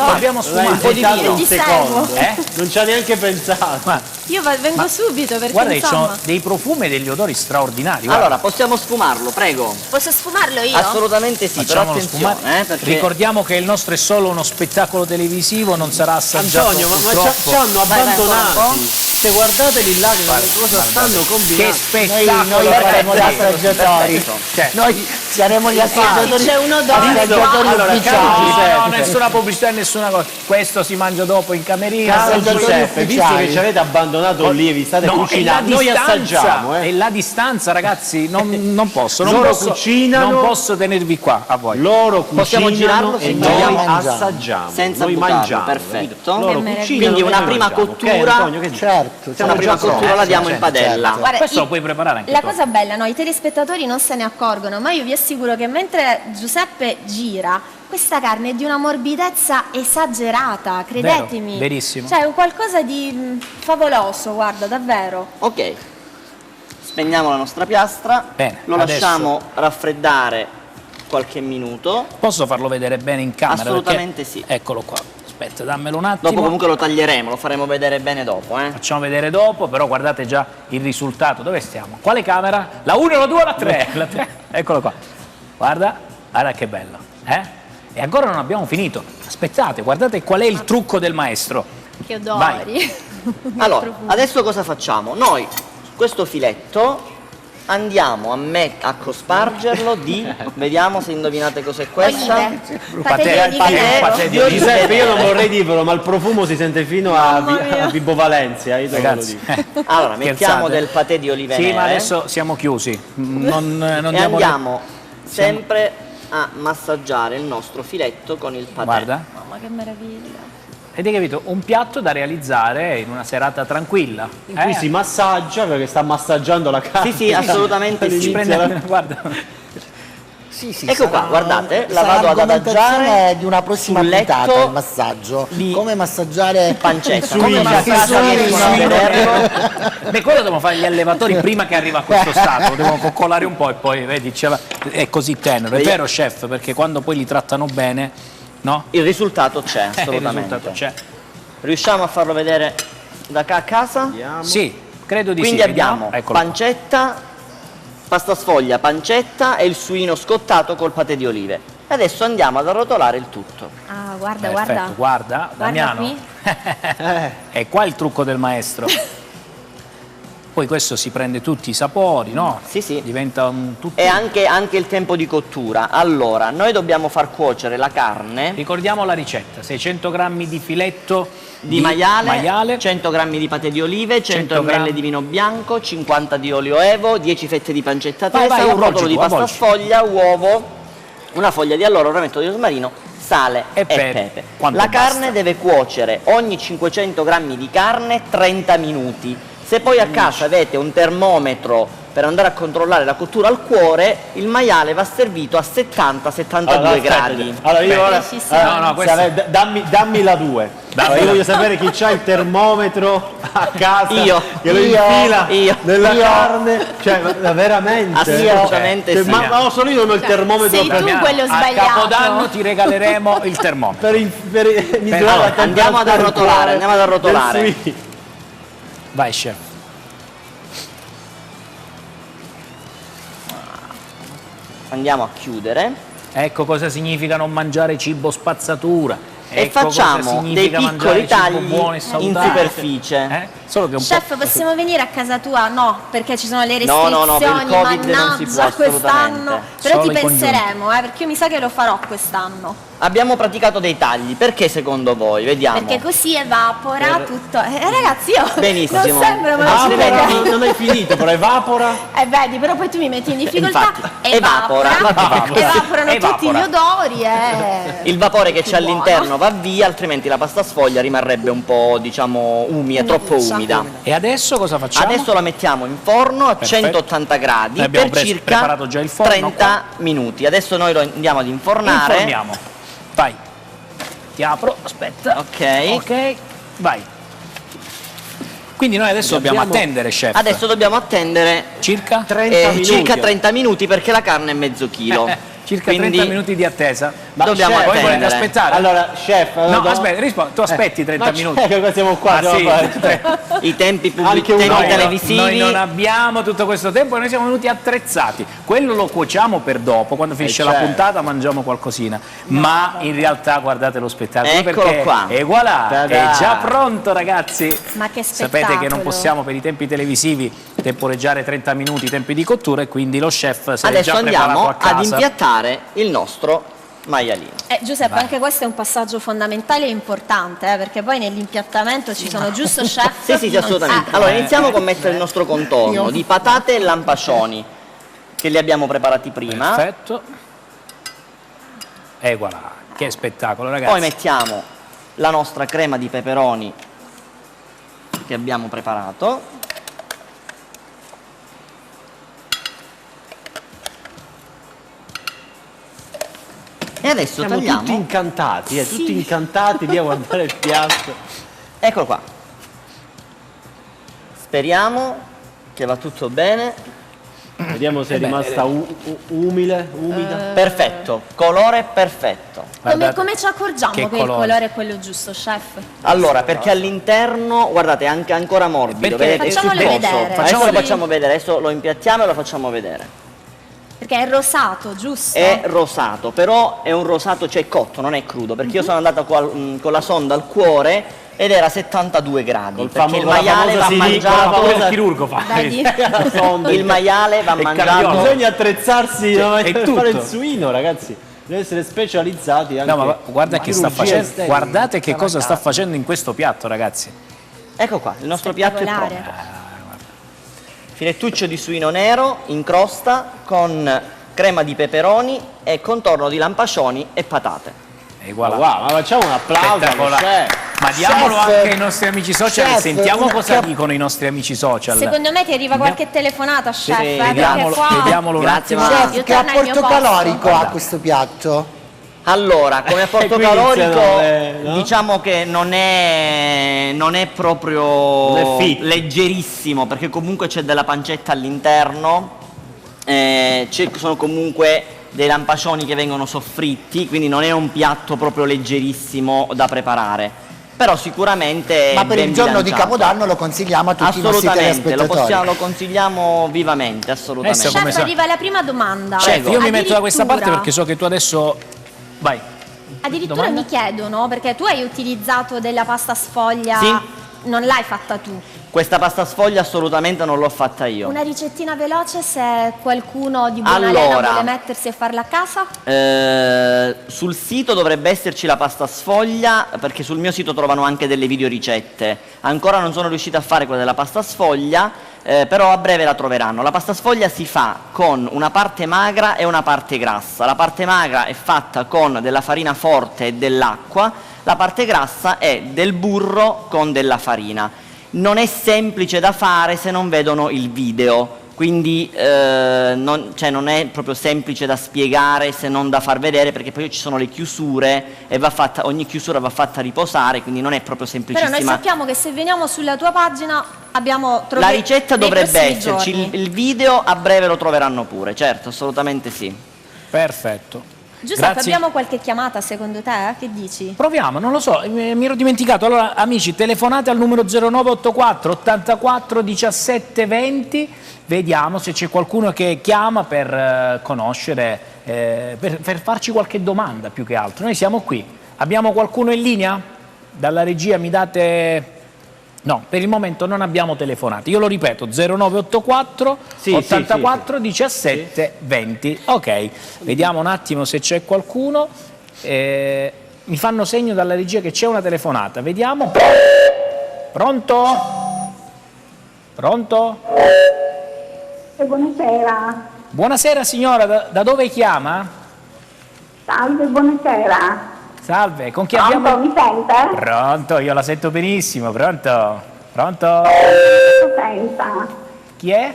Speaker 1: Dobbiamo sfumare
Speaker 2: un po' di vino.
Speaker 3: Ti seguo.
Speaker 4: Non ci ha neanche pensato.
Speaker 3: Io vengo subito perché
Speaker 1: guarda,
Speaker 3: insomma...
Speaker 1: ci sono dei profumi e degli odori straordinari.
Speaker 2: Allora, possiamo sfumarlo, prego.
Speaker 3: Posso sfumarlo io?
Speaker 2: Assolutamente sì,
Speaker 1: Facciamolo
Speaker 2: però attenzione,
Speaker 1: sfumare.
Speaker 2: perché...
Speaker 1: Ricordiamo che il nostro è solo uno spettacolo televisivo, non sarà assaggiato.
Speaker 4: Antonio, ma
Speaker 1: purtroppo.
Speaker 4: ci hanno abbandonati. Se guardateli là che cosa stanno combinando.
Speaker 1: Che spettacolo!
Speaker 5: Noi faremo gli assaggiatori. Noi saremo gli assaggiatori.
Speaker 3: C'è un odore.
Speaker 1: No, nessuna pubblicità e nessuna cosa. Questo si mangia dopo in camerina.
Speaker 4: Caro Giuseppe, visto che ci avete abbandonato lì, vi state cucinando, noi assaggiamo.
Speaker 1: E la distanza, ragazzi, non posso.
Speaker 4: Loro cucinano.
Speaker 1: Non posso tenervi qua a voi.
Speaker 4: Loro
Speaker 2: possiamo girarlo
Speaker 4: e noi assaggiamo.
Speaker 2: Senza
Speaker 4: noi
Speaker 2: bucarlo,
Speaker 4: mangiamo.
Speaker 2: perfetto.
Speaker 4: Loro cucinano,
Speaker 2: quindi una prima cottura.
Speaker 5: Certo,
Speaker 2: Una prima cottura la diamo in padella.
Speaker 3: Guarda,
Speaker 1: questo lo puoi preparare anche
Speaker 3: la
Speaker 1: tu.
Speaker 3: cosa bella, no, i telespettatori non se ne accorgono, ma io vi assicuro che mentre Giuseppe gira, questa carne è di una morbidezza esagerata, credetemi.
Speaker 1: Vero, verissimo.
Speaker 3: Cioè, è un qualcosa di favoloso, guarda, davvero.
Speaker 2: Ok, spegniamo la nostra piastra.
Speaker 1: Bene,
Speaker 2: lo lasciamo raffreddare qualche minuto.
Speaker 1: Posso farlo vedere bene in camera?
Speaker 2: Assolutamente
Speaker 1: perché...
Speaker 2: sì.
Speaker 1: Eccolo qua. Aspetta, dammelo un attimo.
Speaker 2: Dopo comunque lo taglieremo, lo faremo vedere bene dopo.
Speaker 1: Facciamo vedere dopo, però guardate già il risultato. Dove stiamo? Quale camera? La 1, la 2 o la 3? La 3. Eccolo qua. Guarda che bello. E ancora non abbiamo finito. Aspettate, guardate qual è il trucco del maestro.
Speaker 3: Che odori.
Speaker 2: Allora, adesso cosa facciamo? Noi, questo filetto, andiamo a cospargerlo di... Vediamo se indovinate cos'è questa.
Speaker 3: Patè di
Speaker 4: Giuseppe, io non vorrei dirvelo, ma il profumo si sente fino a Vibo Valencia.
Speaker 1: Ragazzi,
Speaker 2: allora, mettiamo del patè di olive nere.
Speaker 1: Sì, ma adesso siamo chiusi. Non
Speaker 2: e andiamo sempre a massaggiare il nostro filetto con il patè.
Speaker 1: Guarda.
Speaker 3: Mamma, che meraviglia.
Speaker 1: Ed hai capito? Un piatto da realizzare in una serata tranquilla.
Speaker 4: In cui si massaggia perché sta massaggiando la carne.
Speaker 2: Sì, assolutamente sì.
Speaker 1: Guarda.
Speaker 5: Sì,
Speaker 2: ecco qua, guardate, la vado ad adagiare
Speaker 5: di una prossima puntata, il massaggio. Come massaggiare
Speaker 2: pancetta.
Speaker 1: Come massaggiare Beh, quello devono fare gli allevatori prima che arriva a questo stato, devono coccolare un po' e poi vedi, è così tenero. È vero, chef, perché quando poi li trattano bene, no?
Speaker 2: Il risultato c'è, assolutamente.
Speaker 1: Il risultato c'è.
Speaker 2: Riusciamo a farlo vedere da qua a casa?
Speaker 4: Vediamo.
Speaker 1: Sì, credo di
Speaker 2: Quindi
Speaker 1: sì.
Speaker 2: abbiamo pancetta, pasta sfoglia, pancetta e il suino scottato col patè di olive. Adesso andiamo ad arrotolare il tutto.
Speaker 3: Ah, guarda,
Speaker 1: perfetto, guarda, Damiano.
Speaker 3: Qui.
Speaker 1: È qua il trucco del maestro. Poi questo si prende tutti i sapori, no?
Speaker 2: Sì, sì.
Speaker 1: Diventa un tutto.
Speaker 2: E anche il tempo di cottura. Allora, noi dobbiamo far cuocere la carne.
Speaker 1: Ricordiamo la ricetta: 600 grammi di filetto
Speaker 2: di maiale, 100 grammi di paté di olive, 100 ml di vino bianco, 50 di olio evo, 10 fette di pancetta tesa, un rotolo di pasta sfoglia, uovo, una foglia di alloro, un rametto di rosmarino, sale e pepe. La carne deve cuocere ogni 500 grammi di carne 30 minuti. Se poi a casa avete un termometro per andare a controllare la cottura al cuore, il maiale va servito a 70-72 gradi.
Speaker 4: Allora io ora dammi la 2. Io voglio sapere chi c'ha il termometro a casa che lo infila nella carne, cioè veramente.
Speaker 2: Assolutamente sì.
Speaker 4: Ma solo io non ho il termometro.
Speaker 3: Sei tu quello sbagliato.
Speaker 1: A Capodanno ti regaleremo il termometro.
Speaker 2: Andiamo ad arrotolare.
Speaker 1: Vai, chef.
Speaker 2: Andiamo a chiudere.
Speaker 1: Ecco cosa significa non mangiare cibo spazzatura.
Speaker 2: E facciamo dei piccoli tagli in superficie.
Speaker 1: Solo che
Speaker 3: Chef, possiamo venire a casa tua? No, perché ci sono le restrizioni,
Speaker 2: no, per il Covid non si può
Speaker 3: quest'anno. Però
Speaker 1: Solo
Speaker 3: ti
Speaker 1: in
Speaker 3: penseremo, perché io mi sa che lo farò quest'anno.
Speaker 2: Abbiamo praticato dei tagli, perché secondo voi? Vediamo.
Speaker 3: Perché così evapora tutto. Ragazzi, io
Speaker 2: benissimo.
Speaker 3: non sembra una
Speaker 4: non hai finito, però evapora.
Speaker 3: Vedi, però poi tu mi metti in difficoltà.
Speaker 2: Infatti,
Speaker 3: Evaporano tutti gli odori.
Speaker 2: Il vapore che c'è all'interno va via, altrimenti la pasta sfoglia rimarrebbe un po', diciamo, umida, troppo umida.
Speaker 1: E adesso cosa facciamo?
Speaker 2: Adesso la mettiamo in forno a 180 gradi per circa
Speaker 1: già il forno,
Speaker 2: 30 minuti. Adesso noi lo andiamo ad infornare.
Speaker 1: Inforniamo. Vai, ti apro, aspetta.
Speaker 2: Ok,
Speaker 1: vai. Quindi noi adesso dobbiamo attendere, chef.
Speaker 2: Adesso dobbiamo attendere
Speaker 1: circa
Speaker 2: 30 minuti perché la carne è mezzo chilo.
Speaker 1: Circa 30 minuti di attesa.
Speaker 2: Ma dobbiamo
Speaker 1: poi volete aspettare?
Speaker 4: Allora, chef,
Speaker 1: no, aspetta, rispondi. Tu aspetti 30 minuti.
Speaker 4: Che siamo qua,
Speaker 2: i tempi televisivi.
Speaker 1: Noi non abbiamo tutto questo tempo e noi siamo venuti attrezzati. Quello lo cuociamo per dopo, quando finisce la puntata mangiamo qualcosina. Ma in realtà guardate lo spettacolo.
Speaker 2: Eccolo
Speaker 1: perché
Speaker 2: qua.
Speaker 1: E voilà, è già pronto, ragazzi.
Speaker 3: Ma che spettacolo.
Speaker 1: Sapete che non possiamo per i tempi televisivi temporeggiare 30 minuti i tempi di cottura e quindi lo chef si è già preparato a casa.
Speaker 2: Ad impiattare il nostro maialino.
Speaker 3: Giuseppe, anche questo è un passaggio fondamentale e importante, perché poi nell'impiattamento ci sono giusto chef.
Speaker 2: Sì, assolutamente. Allora iniziamo con mettere il nostro contorno di patate e lampascioni che li abbiamo preparati prima.
Speaker 1: Perfetto. E voilà, che spettacolo, ragazzi.
Speaker 2: Poi mettiamo la nostra crema di peperoni che abbiamo preparato. E adesso
Speaker 4: siamo
Speaker 2: tagliamo.
Speaker 4: tutti incantati, tutti incantati lì a guardare il piatto.
Speaker 2: Eccolo qua. Speriamo che va tutto bene.
Speaker 4: Vediamo se è rimasta umida.
Speaker 2: Perfetto, colore perfetto.
Speaker 3: Come ci accorgiamo che il colore è quello giusto, chef?
Speaker 2: Allora, perché all'interno, guardate, è anche ancora morbido. Vedete,
Speaker 3: facciamolo vedere.
Speaker 2: Adesso lo facciamo vedere, adesso lo impiattiamo e lo facciamo vedere.
Speaker 3: Perché è rosato, giusto?
Speaker 2: È rosato, però è un rosato, cioè cotto, non è crudo, perché io sono andata con la sonda al cuore ed era 72 gradi, perché il maiale va mangiato.
Speaker 1: Il chirurgo fa.
Speaker 2: Il maiale va mangiato.
Speaker 4: Bisogna attrezzarsi per fare il suino, ragazzi. Deve essere specializzati anche.
Speaker 1: No, ma guarda che sta facendo. Guardate che cosa sta facendo in questo piatto, ragazzi.
Speaker 2: Ecco qua, il nostro piatto è pronto. Filettuccio di suino nero in crosta con crema di peperoni e contorno di lampascioni e patate.
Speaker 1: E voilà.
Speaker 4: Wow, ma facciamo un applauso.
Speaker 1: Ma diamolo anche ai nostri amici social, sentiamo cosa dicono i nostri amici social.
Speaker 3: Secondo me ti arriva qualche telefonata, chef.
Speaker 1: Vediamolo un attimo.
Speaker 5: Chef, che apporto calorico ha questo piatto?
Speaker 2: Allora, come apporto calorico, diciamo che non è proprio leggerissimo, perché comunque c'è della pancetta all'interno, sono comunque dei lampascioni che vengono soffritti, quindi non è un piatto proprio leggerissimo da preparare. Però sicuramente
Speaker 5: ma per il giorno di Capodanno lo consigliamo a tutti i nostri telespettatori.
Speaker 2: Lo consigliamo vivamente, assolutamente.
Speaker 3: Chef, arriva la prima domanda.
Speaker 1: Chef, io mi metto da questa parte perché so che tu adesso... Vai.
Speaker 3: Addirittura mi chiedono, perché tu hai utilizzato della pasta sfoglia non l'hai fatta tu.
Speaker 2: Questa pasta sfoglia assolutamente non l'ho fatta io.
Speaker 3: Una ricettina veloce se qualcuno di buona lena vuole mettersi a farla a casa?
Speaker 2: Sul sito dovrebbe esserci la pasta sfoglia, perché sul mio sito trovano anche delle videoricette. Ancora non sono riuscita a fare quella della pasta sfoglia, però a breve la troveranno. La pasta sfoglia si fa con una parte magra e una parte grassa. La parte magra è fatta con della farina forte e dell'acqua, la parte grassa è del burro con della farina. Non è semplice da fare se non vedono il video, quindi non è proprio semplice da spiegare se non da far vedere, perché poi ci sono le chiusure e ogni chiusura va fatta riposare, quindi non è proprio semplicissima.
Speaker 3: Però noi sappiamo che se veniamo sulla tua pagina abbiamo trovato.
Speaker 2: La ricetta dovrebbe esserci, il video a breve lo troveranno pure, certo, assolutamente sì.
Speaker 1: Perfetto.
Speaker 3: Giuseppe, abbiamo qualche chiamata secondo te? Che dici?
Speaker 1: Proviamo, non lo so, mi ero dimenticato. Allora amici, telefonate al numero 0984 84 17 20, vediamo se c'è qualcuno che chiama per conoscere, per farci qualche domanda più che altro. Noi siamo qui, abbiamo qualcuno in linea? Dalla regia mi date... No, per il momento non abbiamo telefonate. Io lo ripeto, 0984 84 17 20. Ok, vediamo un attimo se c'è qualcuno. Mi fanno segno dalla regia che c'è una telefonata. Vediamo. Pronto? Pronto?
Speaker 17: Buonasera.
Speaker 1: Buonasera signora, da dove chiama?
Speaker 17: Salve, buonasera.
Speaker 1: Salve, con chi
Speaker 17: Pronto,
Speaker 1: abbiamo...
Speaker 17: mi sente?
Speaker 1: Pronto, io la sento benissimo, pronto? Pronto?
Speaker 17: Potenza.
Speaker 1: Chi è?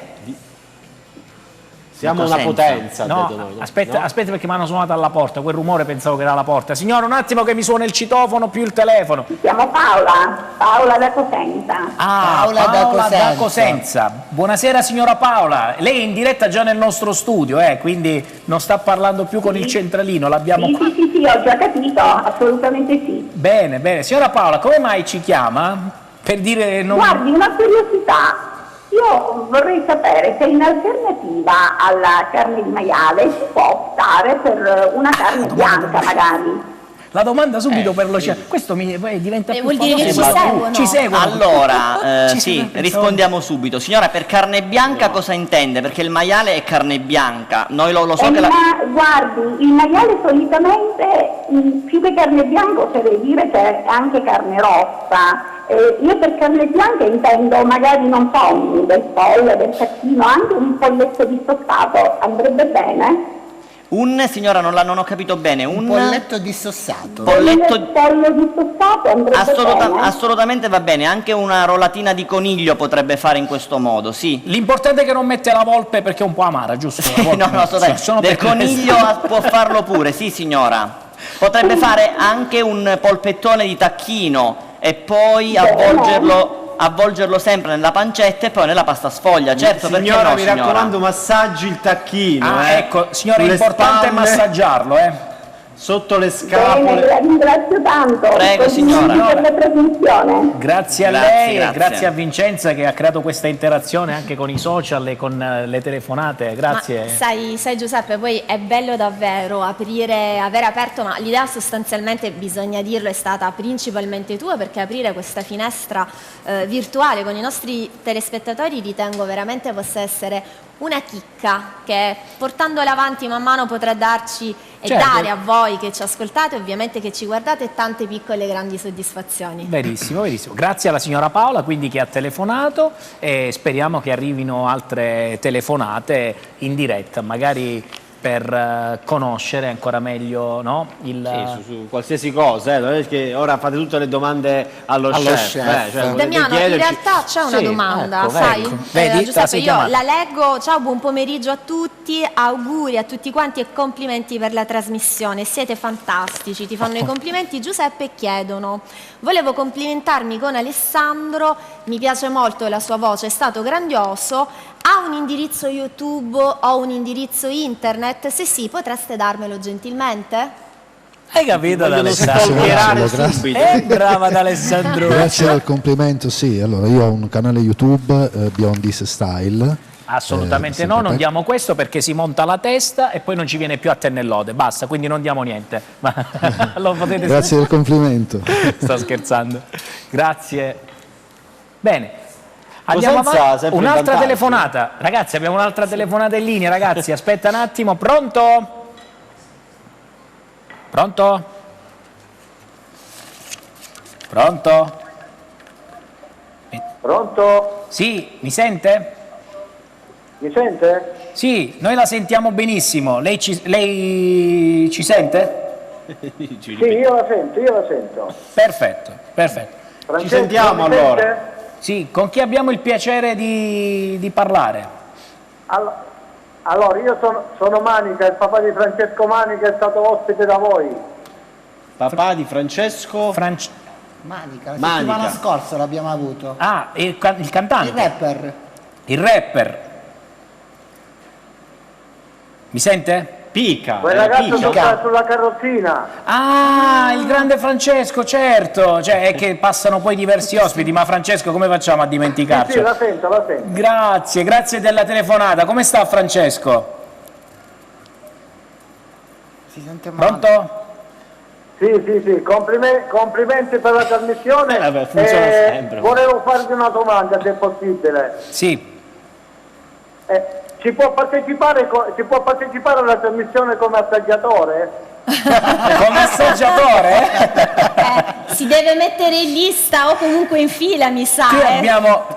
Speaker 4: Siamo una potenza,
Speaker 1: no,
Speaker 4: noi, no?
Speaker 1: aspetta perché mi hanno suonato alla porta, quel rumore pensavo che era la porta. Signora, un attimo che mi suona il citofono più il telefono.
Speaker 17: Mi chiamo Paola da Cosenza.
Speaker 1: Paola da Cosenza. Buonasera signora Paola, lei è in diretta già nel nostro studio, quindi non sta parlando più con il centralino, l'abbiamo qua.
Speaker 17: Sì, ho già capito, assolutamente sì.
Speaker 1: Bene, bene. Signora Paola, come mai ci chiama? Per dire non...
Speaker 17: Guardi, una curiosità. Io vorrei sapere se in alternativa alla carne di maiale si può optare per una carne bianca magari.
Speaker 1: La domanda subito per l'oceano. Questo diventa più
Speaker 3: vuol dire che
Speaker 1: ci seguono.
Speaker 2: Allora, sì, rispondiamo subito. Signora, per carne bianca cosa intende? Perché il maiale è carne bianca. Noi lo so che
Speaker 17: guardi, il maiale solitamente più che carne bianca oserei dire che è anche carne rossa. Io per carne bianca intendo magari, non so, del pollo, del tacchino, anche un polletto dissossato andrebbe bene?
Speaker 2: Signora, non ho capito bene. Un
Speaker 5: polletto dissossato.
Speaker 17: Pollo dissossato andrebbe bene?
Speaker 2: Assolutamente va bene. Anche una rollatina di coniglio potrebbe fare in questo modo, sì.
Speaker 1: L'importante è che non mette la volpe perché è un po' amara, giusto?
Speaker 2: No, assolutamente. Del coniglio può farlo pure, sì signora. Potrebbe fare anche un polpettone di tacchino e poi avvolgerlo sempre nella pancetta e poi nella pasta sfoglia, certo, perché no,
Speaker 4: mi raccomando, massaggi il tacchino.
Speaker 1: Ecco, signora, è importante massaggiarlo,
Speaker 4: sotto le scapole.
Speaker 17: Bene, la ringrazio tanto.
Speaker 2: Prego signora.
Speaker 17: Per la trasmissione.
Speaker 1: Grazie a lei e grazie a Vincenza che ha creato questa interazione anche con i social e con le telefonate. Grazie.
Speaker 3: Ma sai Giuseppe, poi è bello davvero aver aperto, ma l'idea sostanzialmente, bisogna dirlo, è stata principalmente tua, perché aprire questa finestra virtuale con i nostri telespettatori ritengo veramente possa essere una chicca che, portandola avanti man mano, potrà darci e dare a voi che ci ascoltate, ovviamente che ci guardate, tante piccole e grandi soddisfazioni.
Speaker 1: Verissimo, verissimo. Grazie alla signora Paola quindi che ha telefonato e speriamo che arrivino altre telefonate in diretta, magari per conoscere ancora meglio, no?
Speaker 4: Su qualsiasi cosa, non è che ora fate tutte le domande allo chef.
Speaker 3: Damiano, in realtà c'è una domanda, sai?
Speaker 1: Vedi,
Speaker 3: Giuseppe, io la leggo. Ciao, buon pomeriggio a tutti, auguri a tutti quanti e complimenti per la trasmissione, siete fantastici, ti fanno i complimenti Giuseppe e chiedono: volevo complimentarmi con Alessandro, mi piace molto la sua voce, è stato grandioso. Ha un indirizzo YouTube o un indirizzo internet? Se sì, potreste darmelo gentilmente?
Speaker 1: Hai capito, Alessandro? Brava ad Alessandro.
Speaker 12: Grazie al complimento, sì. Allora, io ho un canale YouTube, Beyond This Style.
Speaker 1: Assolutamente no, non diamo questo perché si monta la testa e poi non ci viene più a tennellode, basta, quindi non diamo niente.
Speaker 12: Grazie del complimento.
Speaker 1: Sto scherzando. Grazie. Bene, andiamo
Speaker 4: Cosenza
Speaker 1: avanti.
Speaker 4: sempre
Speaker 1: Un'altra
Speaker 4: vantaggio.
Speaker 1: telefonata. Ragazzi, abbiamo un'altra telefonata in linea, ragazzi. Aspetta un attimo. Pronto? Pronto? Pronto?
Speaker 18: Pronto?
Speaker 1: Sì, mi sente?
Speaker 18: Mi sente?
Speaker 1: Sì, noi la sentiamo benissimo. Lei ci sente?
Speaker 18: Sì, io la sento.
Speaker 1: Perfetto, perfetto.
Speaker 18: Francesco, ci sentiamo mi allora. Sente?
Speaker 1: Sì, con chi abbiamo il piacere di parlare?
Speaker 18: Allora, io sono Manica, il papà di Francesco Manica, è stato ospite da voi.
Speaker 4: Papà di Francesco?
Speaker 5: Manica, la settimana scorsa l'abbiamo avuto.
Speaker 1: Ah, il cantante?
Speaker 5: Il rapper.
Speaker 1: Il rapper. Mi sente?
Speaker 4: Pica.
Speaker 18: Quel ragazzo sulla carrozzina.
Speaker 1: Ah, il grande Francesco, certo. Cioè, è che passano poi diversi ospiti, ma Francesco come facciamo a dimenticarci?
Speaker 18: Sì, la sento.
Speaker 1: Grazie della telefonata. Come sta Francesco?
Speaker 5: Si sente male.
Speaker 1: Pronto?
Speaker 18: Sì, complimenti per la trasmissione.
Speaker 4: Funziona sempre.
Speaker 18: Volevo farvi una domanda, se è possibile.
Speaker 1: Sì.
Speaker 18: Si può partecipare alla trasmissione come assaggiatore?
Speaker 1: Come assaggiatore?
Speaker 3: Si deve mettere in lista o comunque in fila, mi sa.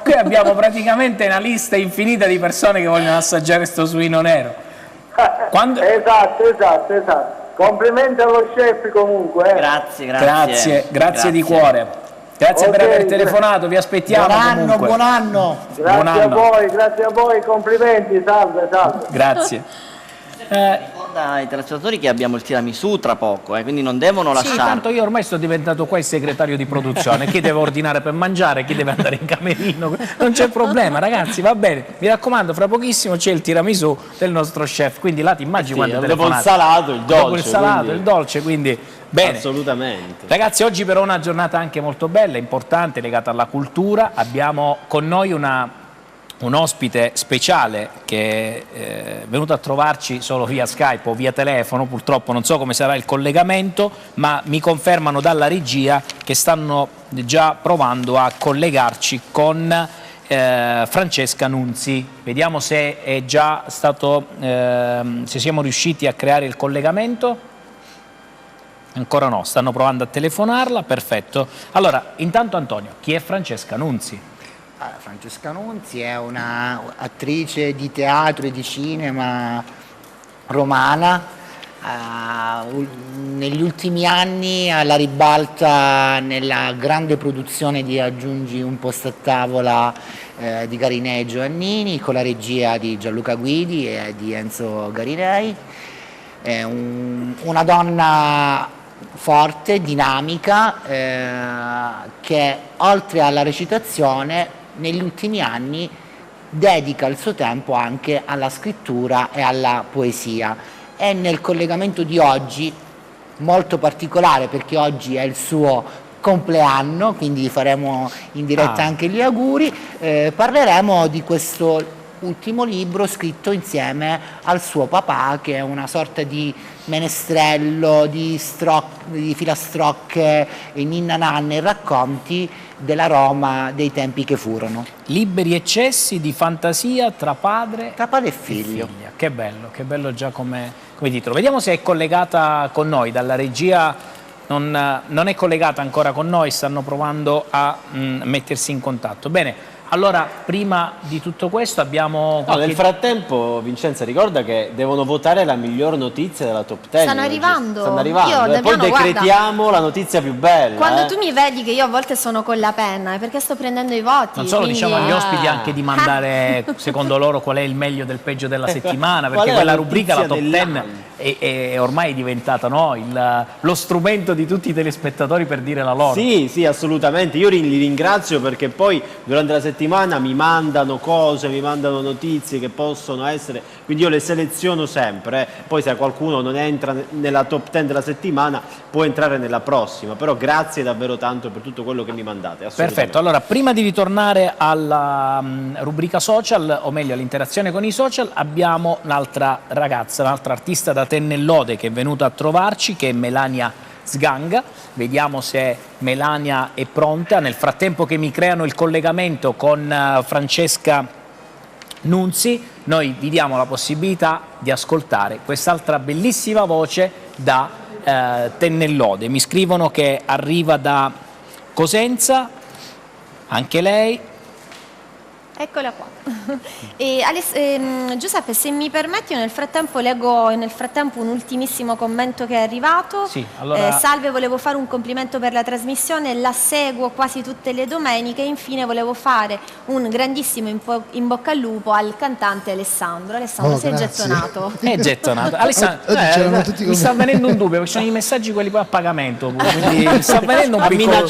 Speaker 1: Qui abbiamo praticamente una lista infinita di persone che vogliono assaggiare sto suino nero.
Speaker 18: Esatto. Complimenti allo chef comunque.
Speaker 2: Grazie.
Speaker 1: Di cuore. Grazie per aver telefonato, vi aspettiamo.
Speaker 5: Buon anno.
Speaker 18: Grazie a voi, complimenti, salve.
Speaker 1: Grazie.
Speaker 2: Ricorda ai telespettatori che abbiamo il tiramisù tra poco, quindi non devono lasciare.
Speaker 1: Sì, tanto io ormai sono diventato qua il segretario di produzione, chi deve ordinare per mangiare, chi deve andare in camerino, non c'è problema ragazzi, va bene, mi raccomando, fra pochissimo c'è il tiramisù del nostro chef, quindi là ti immagini quando
Speaker 4: dopo il salato, il dolce.
Speaker 1: Dopo il salato, il dolce, quindi bene.
Speaker 4: Assolutamente.
Speaker 1: Ragazzi, oggi però è una giornata anche molto bella, importante, legata alla cultura, abbiamo con noi un ospite speciale che è venuto a trovarci solo via Skype o via telefono, purtroppo non so come sarà il collegamento, ma mi confermano dalla regia che stanno già provando a collegarci con Francesca Nunzi. Vediamo se è già stato, se siamo riusciti a creare il collegamento. Ancora no, stanno provando a telefonarla, perfetto. Allora, intanto Antonio, chi è Francesca Nunzi?
Speaker 5: Francesca Nunzi è un'attrice di teatro e di cinema romana, negli ultimi anni alla ribalta nella grande produzione di Aggiungi un posto a tavola di Garinei e Giovannini con la regia di Gianluca Guidi e di Enzo Garinei. È una donna forte, dinamica, che oltre alla recitazione negli ultimi anni dedica il suo tempo anche alla scrittura e alla poesia. E nel collegamento di oggi, molto particolare perché oggi è il suo compleanno, quindi faremo in diretta anche gli auguri, parleremo di questo ultimo libro scritto insieme al suo papà, che è una sorta di menestrello, di filastrocche, ninna nanne e racconti della Roma dei tempi che furono.
Speaker 1: Liberi eccessi di fantasia tra padre
Speaker 5: e figlio.
Speaker 1: Che bello già come titolo. Vediamo se è collegata con noi dalla regia. Non è collegata ancora con noi, stanno provando a mettersi in contatto. Bene. Allora, prima di tutto questo abbiamo...
Speaker 4: nel frattempo, Vincenza, ricorda che devono votare la miglior notizia della top 10.
Speaker 3: Stanno arrivando.
Speaker 4: E poi decretiamo la notizia più bella.
Speaker 3: Quando tu mi vedi che io a volte sono con la penna, è perché sto prendendo i voti.
Speaker 1: Non solo,
Speaker 3: quindi...
Speaker 1: diciamo agli ospiti anche di mandare, secondo loro, qual è il meglio del peggio della settimana, perché quella rubrica, la top 10, è ormai diventata lo strumento di tutti i telespettatori per dire la loro.
Speaker 4: Sì, assolutamente. Io li ringrazio perché poi durante la settimana mi mandano cose, mi mandano notizie che possono essere, quindi io le seleziono sempre. Poi se qualcuno non entra nella top 10 della settimana può entrare nella prossima, però grazie davvero tanto per tutto quello che mi mandate.
Speaker 1: Perfetto, allora prima di ritornare alla rubrica social, o meglio all'interazione con i social, abbiamo un'altra ragazza, un'altra artista da Tennellode che è venuta a trovarci, che è Melania Sganga. Vediamo se Melania è pronta. Nel frattempo che mi creano il collegamento con Francesca Nunzi, noi vi diamo la possibilità di ascoltare quest'altra bellissima voce da Tennellode. Mi scrivono che arriva da Cosenza, anche lei.
Speaker 3: Eccola qua. Giuseppe, se mi permetti, io nel frattempo leggo un ultimissimo commento che è arrivato.
Speaker 1: Sì, allora...
Speaker 3: salve, volevo fare un complimento per la trasmissione, la seguo quasi tutte le domeniche. Infine volevo fare un grandissimo in bocca al lupo al cantante Alessandro. Alessandro, sei gettonato.
Speaker 1: È gettonato. Alessandro, mi sta venendo un dubbio, perché sono i messaggi quelli poi a pagamento, quindi mi sta venendo un piccolo...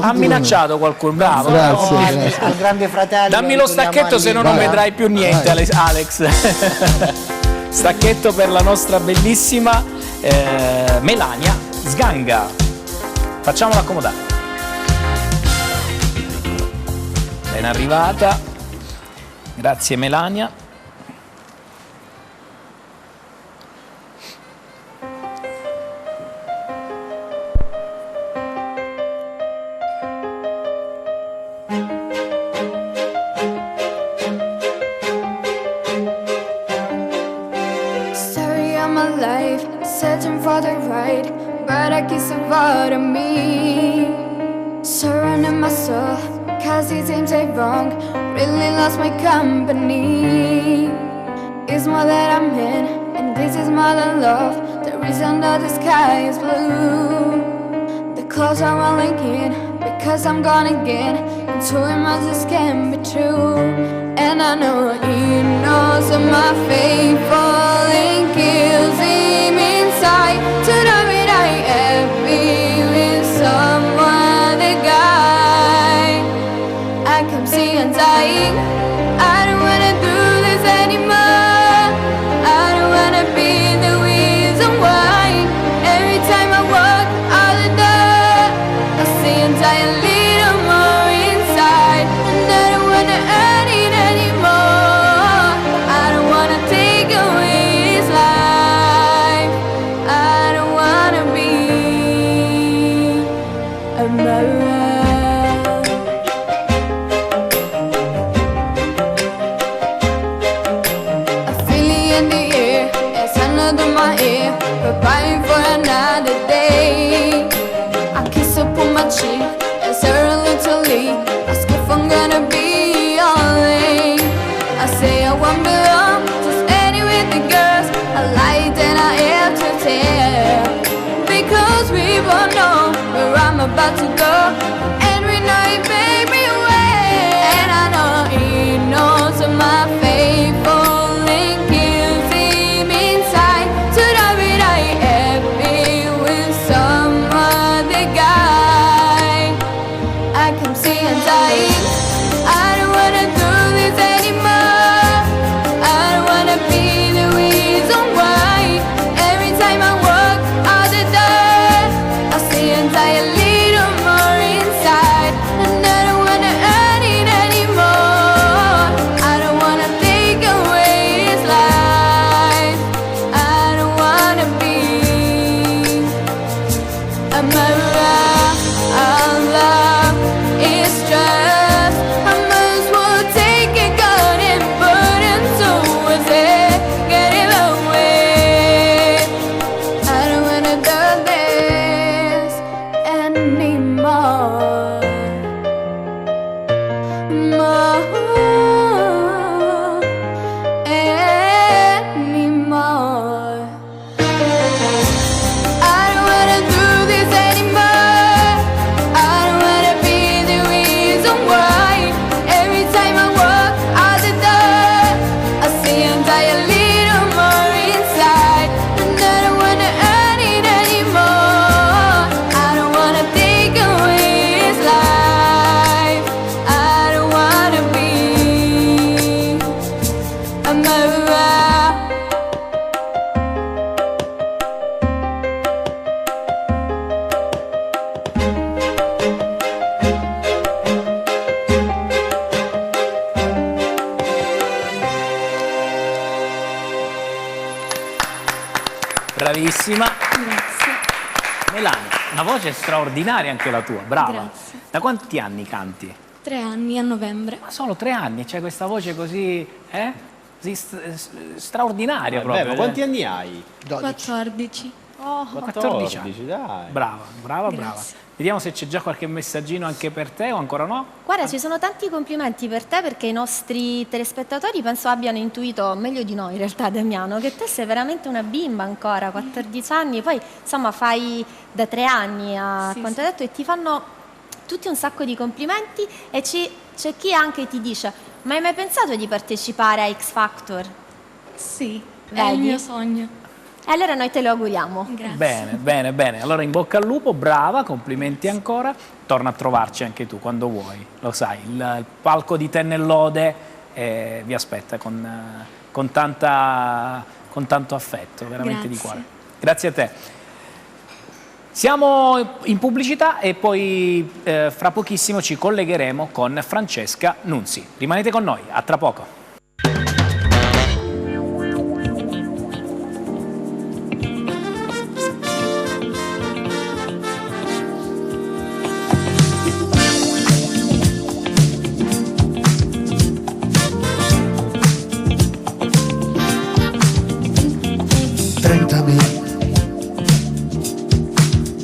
Speaker 1: Ha minacciato qualcuno. Bravo.
Speaker 5: Grazie. Al grande fratello.
Speaker 1: Dammi lo stacchetto, se no non vedrai più niente, Alex. Stacchetto per la nostra bellissima Melania Sganga. Facciamola accomodare. Ben arrivata. Grazie Melania.
Speaker 19: Searching for the right, but I keep avoiding me. Surrounding my soul, cause it seems like wrong. Really lost my company. It's more that I'm in, and this is more than love. The reason that the sky is blue. The clothes are rolling in, because I'm gone again. And 2 months this can't be true. And I know he knows that my fate falling kills him inside. To know that I am with someone, the guy I can see and dying. I don't wanna do this anymore. I don't wanna be the reason why. Every time I walk out the door, I see and die a little more inside. And I don't wanna earn it anymore. I don't wanna take away his life. I don't wanna be a mother. Preparing for another day. I kiss up on my cheek and stare a little ask if I'm gonna be only. I say I won't belong, just any with the girls. I lie then I have to tell, because we both know where I'm about to go, and we know it made me away. And I know he knows of my faithful link kills him inside. To know it I am with some other guy I can see and dying. I don't wanna do this anymore. I don't wanna be the reason why. Every time I walk out the door, I see and die a little more inside. And I don't wanna earn it anymore. I don't wanna take away his life. I don't wanna be a murderer. Our love is just a must will take it, God, and put into his head. Get it away. I don't wanna do this anymore. More anymore. I don't wanna do this anymore. I don't wanna be the reason why. Every time I walk out the door, I see him die a little more inside. And I don't wanna earn it anymore. I don't wanna take away his life. I don't wanna be a murderer.
Speaker 1: Bravissima. Melania, una voce straordinaria anche la tua, brava.
Speaker 20: Grazie.
Speaker 1: Da quanti anni canti?
Speaker 20: 3 anni a novembre.
Speaker 1: Ma solo 3 anni, c'è questa voce così, così straordinaria proprio.
Speaker 4: Beh, quanti anni hai?
Speaker 20: 14.
Speaker 1: Oh, 14 anni.
Speaker 4: Dai.
Speaker 1: Brava. Vediamo se c'è già qualche messaggino anche per te o ancora no.
Speaker 3: Guarda, ci sono tanti complimenti per te perché i nostri telespettatori penso abbiano intuito meglio di noi in realtà, Damiano, che te sei veramente una bimba ancora, 14 anni, poi insomma fai da 3 anni a quanto hai detto e ti fanno tutti un sacco di complimenti e c'è chi anche ti dice: ma hai mai pensato di partecipare a X Factor?
Speaker 20: Sì,
Speaker 3: vedi?
Speaker 20: È il mio sogno.
Speaker 3: E allora noi te lo auguriamo.
Speaker 20: Grazie.
Speaker 1: Bene. Allora in bocca al lupo, brava, complimenti ancora. Torna a trovarci anche tu quando vuoi, lo sai, il palco di Te nell'Ode vi aspetta con tanto affetto, veramente di cuore. Grazie a te. Siamo in pubblicità e poi fra pochissimo ci collegheremo con Francesca Nunzi. Rimanete con noi, a tra poco.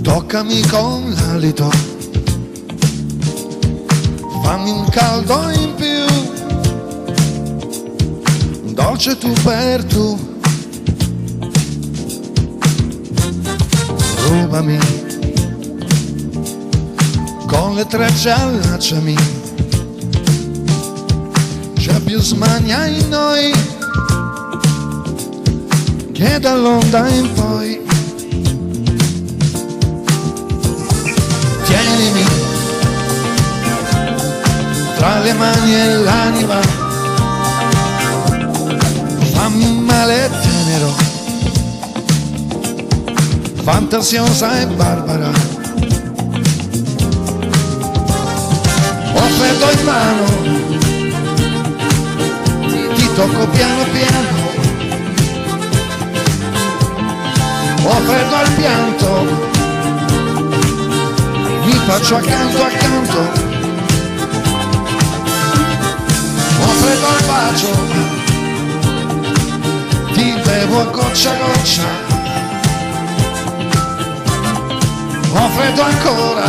Speaker 13: Toccami con l'alito, fammi un caldo in più, dolce tu per tu, rubami, con le trecce allacciami, c'è più smania in noi, che dall'onda in poi. Tienimi tra le mani e l'anima, fammi un male tenero, fantasiosa e barbara. Ho freddo in mano, ti tocco piano piano, ho freddo al pianto, mi faccio accanto accanto, ho freddo al bacio, ti bevo a goccia a goccia, ho freddo ancora,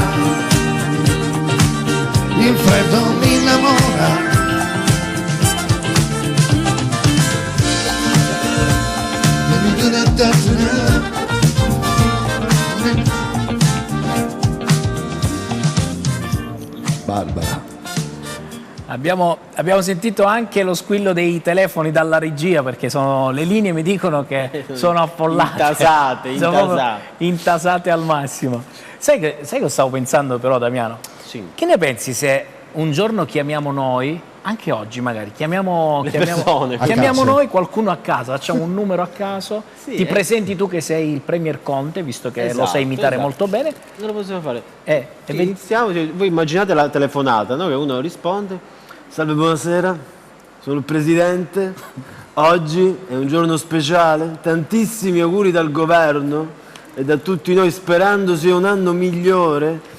Speaker 13: il freddo mi innamora.
Speaker 12: Barbara.
Speaker 1: Abbiamo sentito anche lo squillo dei telefoni dalla regia perché le linee mi dicono che sono affollate. Intasate al massimo. Sai cosa stavo pensando però, Damiano?
Speaker 4: Sì.
Speaker 1: Che ne pensi se un giorno chiamiamo noi, anche oggi magari, chiamiamo noi qualcuno a casa, facciamo un numero a caso, ti presenti tu che sei il Premier Conte, visto che lo sai imitare molto bene.
Speaker 4: Non lo possiamo fare. Iniziamo, voi immaginate la telefonata, no? Che uno risponde: salve, buonasera, sono il Presidente, oggi è un giorno speciale, tantissimi auguri dal governo e da tutti noi, sperando sia un anno migliore.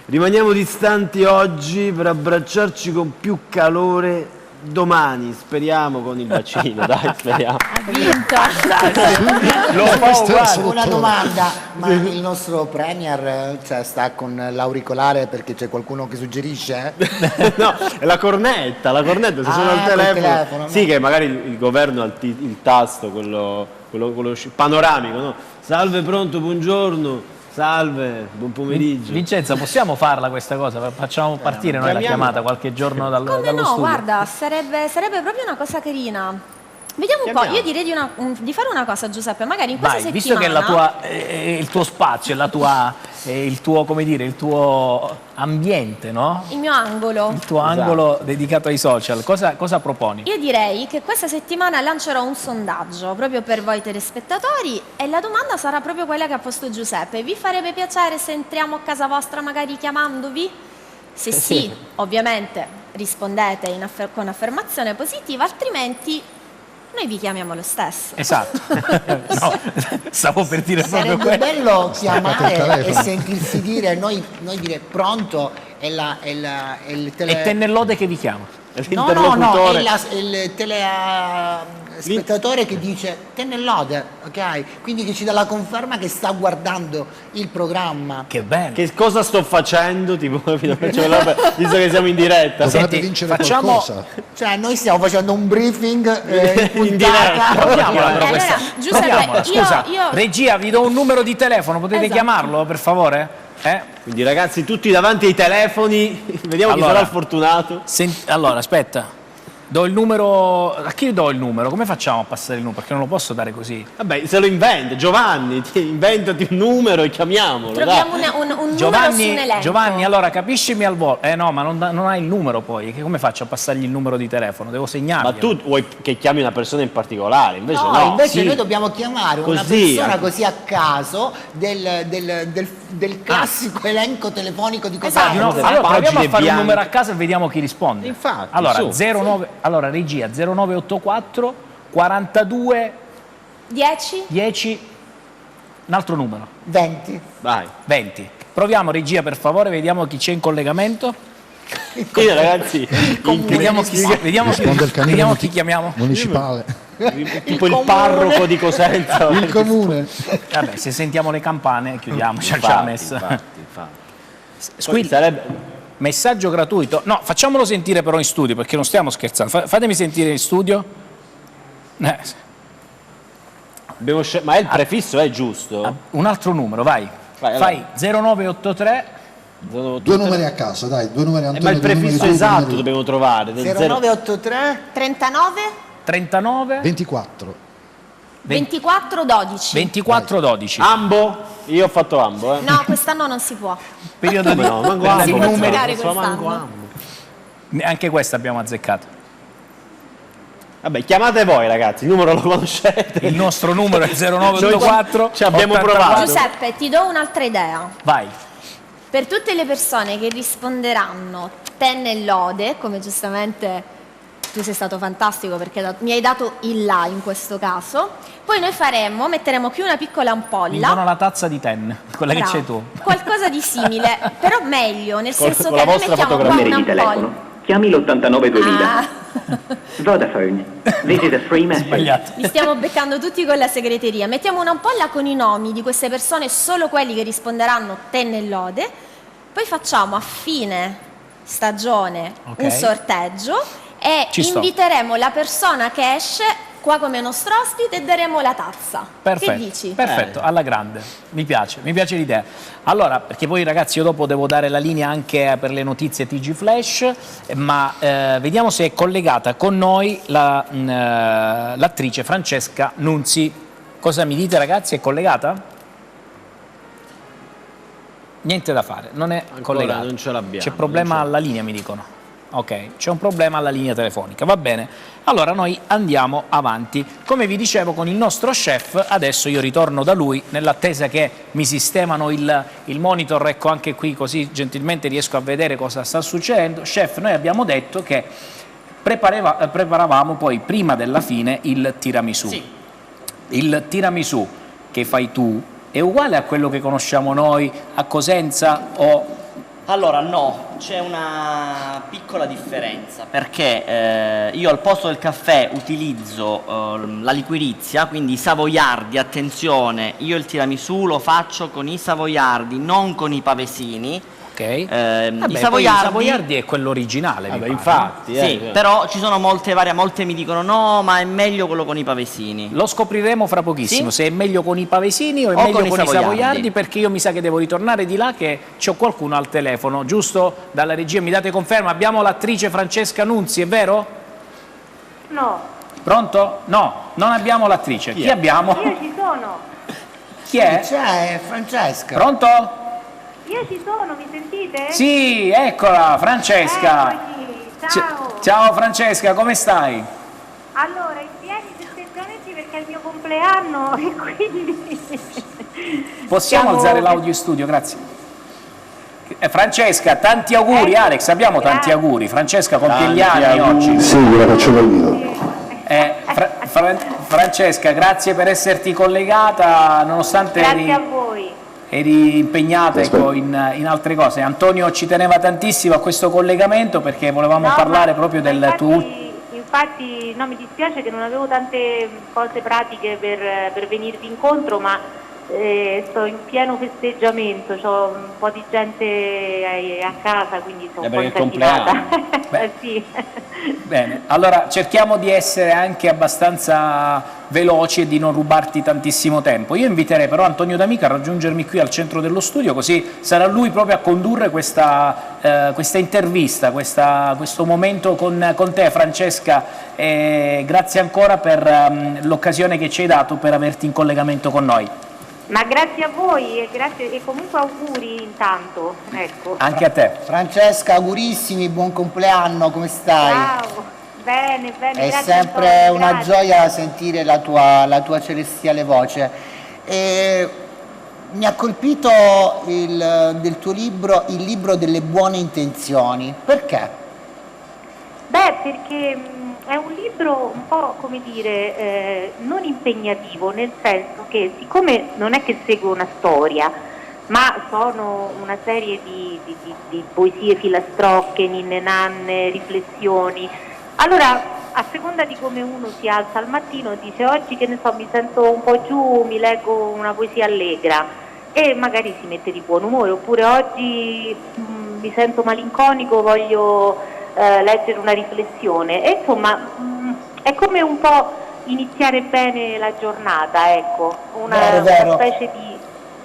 Speaker 4: Rimaniamo distanti oggi per abbracciarci con più calore domani, speriamo con il vaccino, dai, speriamo.
Speaker 3: Ha vinto.
Speaker 5: Una domanda, ma il nostro Premier sta con l'auricolare perché c'è qualcuno che suggerisce?
Speaker 4: No, è la cornetta, se sono al telefono. Sì, che magari il governo ha il tasto, quello panoramico, no? Salve, pronto, buongiorno. Salve, buon pomeriggio.
Speaker 1: Vincenza, possiamo farla questa cosa? Facciamo partire noi la chiamata qualche giorno dallo studio.
Speaker 3: Guarda, sarebbe proprio una cosa carina. Vediamo un po', io direi di fare una cosa, Giuseppe, magari in questa settimana...
Speaker 1: Visto che il tuo spazio, il tuo ambiente, no?
Speaker 3: Il mio angolo.
Speaker 1: Il tuo angolo dedicato ai social, cosa proponi?
Speaker 3: Io direi che questa settimana lancerò un sondaggio proprio per voi telespettatori e la domanda sarà proprio quella che ha posto Giuseppe. Vi farebbe piacere se entriamo a casa vostra magari chiamandovi? Se sì, ovviamente rispondete con affermazione positiva, altrimenti noi vi chiamiamo lo stesso.
Speaker 1: Esatto. No, stavo per dire proprio
Speaker 5: sarebbe
Speaker 1: quello.
Speaker 5: bello chiamare e sentirsi dire, noi dire pronto e il
Speaker 1: È Tennellode che vi chiama.
Speaker 5: è il telespettatore che dice Tennellode, ok? Quindi che ci dà la conferma che sta guardando il programma.
Speaker 1: Che bello.
Speaker 4: Che cosa sto facendo? Tipo, visto che siamo in diretta.
Speaker 12: Dovrebbe vincere qualcosa.
Speaker 5: Cioè, noi stiamo facendo un briefing in diretta.
Speaker 1: Allora,
Speaker 3: Giuseppe,
Speaker 1: scusa,
Speaker 3: io-
Speaker 1: regia, vi do un numero di telefono, potete chiamarlo per favore?
Speaker 4: Quindi ragazzi, tutti davanti ai telefoni, vediamo chi sarà il fortunato.
Speaker 1: Allora, aspetta. Do il numero. A chi do il numero? Come facciamo a passare il numero? Perché non lo posso dare così.
Speaker 4: Vabbè, se lo inventa. Giovanni, inventati un numero e chiamiamolo.
Speaker 3: Troviamo un numero su un elenco.
Speaker 1: Giovanni, allora capiscimi al volo. No, ma non hai il numero poi. Come faccio a passargli il numero di telefono? Devo segnarlo.
Speaker 4: Ma tu vuoi che chiami una persona in particolare? Invece no.
Speaker 5: Invece noi dobbiamo chiamare una persona così a caso del classico elenco telefonico di cosa
Speaker 1: Allora proviamo a fare un numero a caso e vediamo chi risponde.
Speaker 4: Infatti.
Speaker 1: Allora, regia 0984 42 10 un altro numero.
Speaker 5: 20.
Speaker 4: Vai.
Speaker 1: 20. Proviamo regia per favore, vediamo chi c'è in collegamento.
Speaker 4: Ragazzi,
Speaker 1: vediamo chi chiamiamo.
Speaker 12: Municipale.
Speaker 4: Tipo il parroco di Cosenza.
Speaker 12: Il comune.
Speaker 1: Vabbè, se sentiamo le campane chiudiamo. Infatti. Squilli, messaggio gratuito. No, facciamolo sentire però in studio, perché non stiamo scherzando. Fatemi sentire in studio.
Speaker 4: Ma il prefisso è giusto?
Speaker 1: Un altro numero, vai. Fai 0983.
Speaker 12: Due numeri a caso, dai, due numeri Antonio.
Speaker 4: Ma il prefisso esatto dobbiamo trovare.
Speaker 5: 0983
Speaker 3: 39
Speaker 12: 24
Speaker 3: 12.
Speaker 1: 24-12.
Speaker 4: Ambo? Io ho fatto Ambo,
Speaker 3: No, quest'anno non si può.
Speaker 1: Periodo di
Speaker 3: si può giocare quest'anno.
Speaker 1: Anche questa abbiamo azzeccato.
Speaker 4: Vabbè, chiamate voi ragazzi, il numero lo conoscete.
Speaker 1: Il nostro numero è 0984.
Speaker 4: Ci abbiamo provato.
Speaker 3: Giuseppe, ti do un'altra idea.
Speaker 1: Vai.
Speaker 3: Per tutte le persone che risponderanno Tennellode, come giustamente tu sei stato fantastico perché mi hai dato il là in questo caso, poi noi metteremo qui una piccola ampolla.
Speaker 1: Mi dono la tazza di Ten, quella che c'hai tu.
Speaker 3: Qualcosa di simile, però meglio, nel senso che noi mettiamo qua
Speaker 21: numeri di telefono. Chiami l'89 2000. Vodafone. This is a free message.
Speaker 3: Li stiamo beccando tutti con la segreteria. Mettiamo un'ampolla con i nomi di queste persone, solo quelli che risponderanno Tennellode. Poi facciamo a fine stagione un sorteggio e inviteremo la persona che esce qua come nostro ospite e daremo la tazza.
Speaker 1: Perfetto,
Speaker 3: che dici?
Speaker 1: perfetto, alla grande, mi piace l'idea. Allora, perché poi ragazzi io dopo devo dare la linea anche per le notizie TG Flash, ma vediamo se è collegata con noi l'attrice Francesca Nunzi. Cosa mi dite ragazzi, è collegata? Niente da fare, non è collegata.
Speaker 4: Non ce l'abbiamo.
Speaker 1: C'è problema alla linea, mi dicono. Ok, c'è un problema alla linea telefonica, va bene. Allora noi andiamo avanti. Come vi dicevo con il nostro chef, adesso io ritorno da lui nell'attesa che mi sistemano il monitor, ecco anche qui così gentilmente riesco a vedere cosa sta succedendo. Chef, noi abbiamo detto che preparavamo poi prima della fine il tiramisù.
Speaker 2: Sì.
Speaker 1: Il tiramisù che fai tu è uguale a quello che conosciamo noi a Cosenza o...
Speaker 2: Allora no, c'è una piccola differenza perché io al posto del caffè utilizzo la liquirizia, quindi i savoiardi, attenzione, io il tiramisù lo faccio con i savoiardi, non con i pavesini.
Speaker 1: Ok.
Speaker 2: I
Speaker 1: savoiardi è quello originale,
Speaker 4: infatti.
Speaker 2: Sì, però ci sono molte mi dicono no, ma è meglio quello con i pavesini.
Speaker 1: Lo scopriremo fra pochissimo, se è meglio con i pavesini o è meglio con i savoiardi, perché io mi sa che devo ritornare di là che c'ho qualcuno al telefono, giusto? Dalla regia mi date conferma, abbiamo l'attrice Francesca Nunzi, è vero?
Speaker 17: No.
Speaker 1: Pronto? No, non abbiamo l'attrice. Chi abbiamo?
Speaker 17: Io ci sono.
Speaker 1: Chi è?
Speaker 5: C'è Francesca.
Speaker 1: Pronto?
Speaker 17: Io ci sono, mi sentite?
Speaker 1: Sì, eccola, Francesca.
Speaker 17: Ciao.
Speaker 1: Ciao Francesca, come stai?
Speaker 17: Allora, i piedi festeggiamenti perché è il mio compleanno e quindi...
Speaker 1: Possiamo alzare l'audio in studio, grazie. Francesca, tanti auguri. Alex, abbiamo tanti auguri. Francesca compie gli anni oggi.
Speaker 12: Sì, gliela faccio io.
Speaker 1: Francesca, grazie per esserti collegata, nonostante
Speaker 6: grazie a voi.
Speaker 1: Eri impegnata in altre cose. Antonio ci teneva tantissimo a questo collegamento perché volevamo parlare proprio del tuo...
Speaker 6: Infatti no, mi dispiace che non avevo tante cose pratiche per venirvi incontro, ma sto in pieno festeggiamento, ho un po' di gente a casa, quindi sono un po' incasinata. Sì.
Speaker 1: Bene, allora cerchiamo di essere anche abbastanza veloci e di non rubarti tantissimo tempo. Io inviterei però Antonio D'Amico a raggiungermi qui al centro dello studio, così sarà lui proprio a condurre questa intervista, questo momento con te, Francesca. Grazie ancora per l'occasione che ci hai dato per averti in collegamento con noi.
Speaker 6: Ma grazie a voi e comunque auguri intanto. Ecco.
Speaker 1: Anche a te.
Speaker 5: Francesca, augurissimi, buon compleanno, come stai?
Speaker 6: Ciao, bene,
Speaker 5: È sempre una gioia sentire la tua celestiale voce. Mi ha colpito del tuo libro, il libro delle buone intenzioni. Perché?
Speaker 6: Beh, perché è un libro un po', come dire, non impegnativo, nel senso che siccome non è che segue una storia, ma sono una serie di poesie filastrocche, ninne nanne, riflessioni, allora a seconda di come uno si alza al mattino e dice oggi, che ne so, mi sento un po' giù, mi leggo una poesia allegra e magari si mette di buon umore, oppure oggi mi sento malinconico, voglio leggere una riflessione, e insomma è come un po' iniziare bene la giornata, ecco, una specie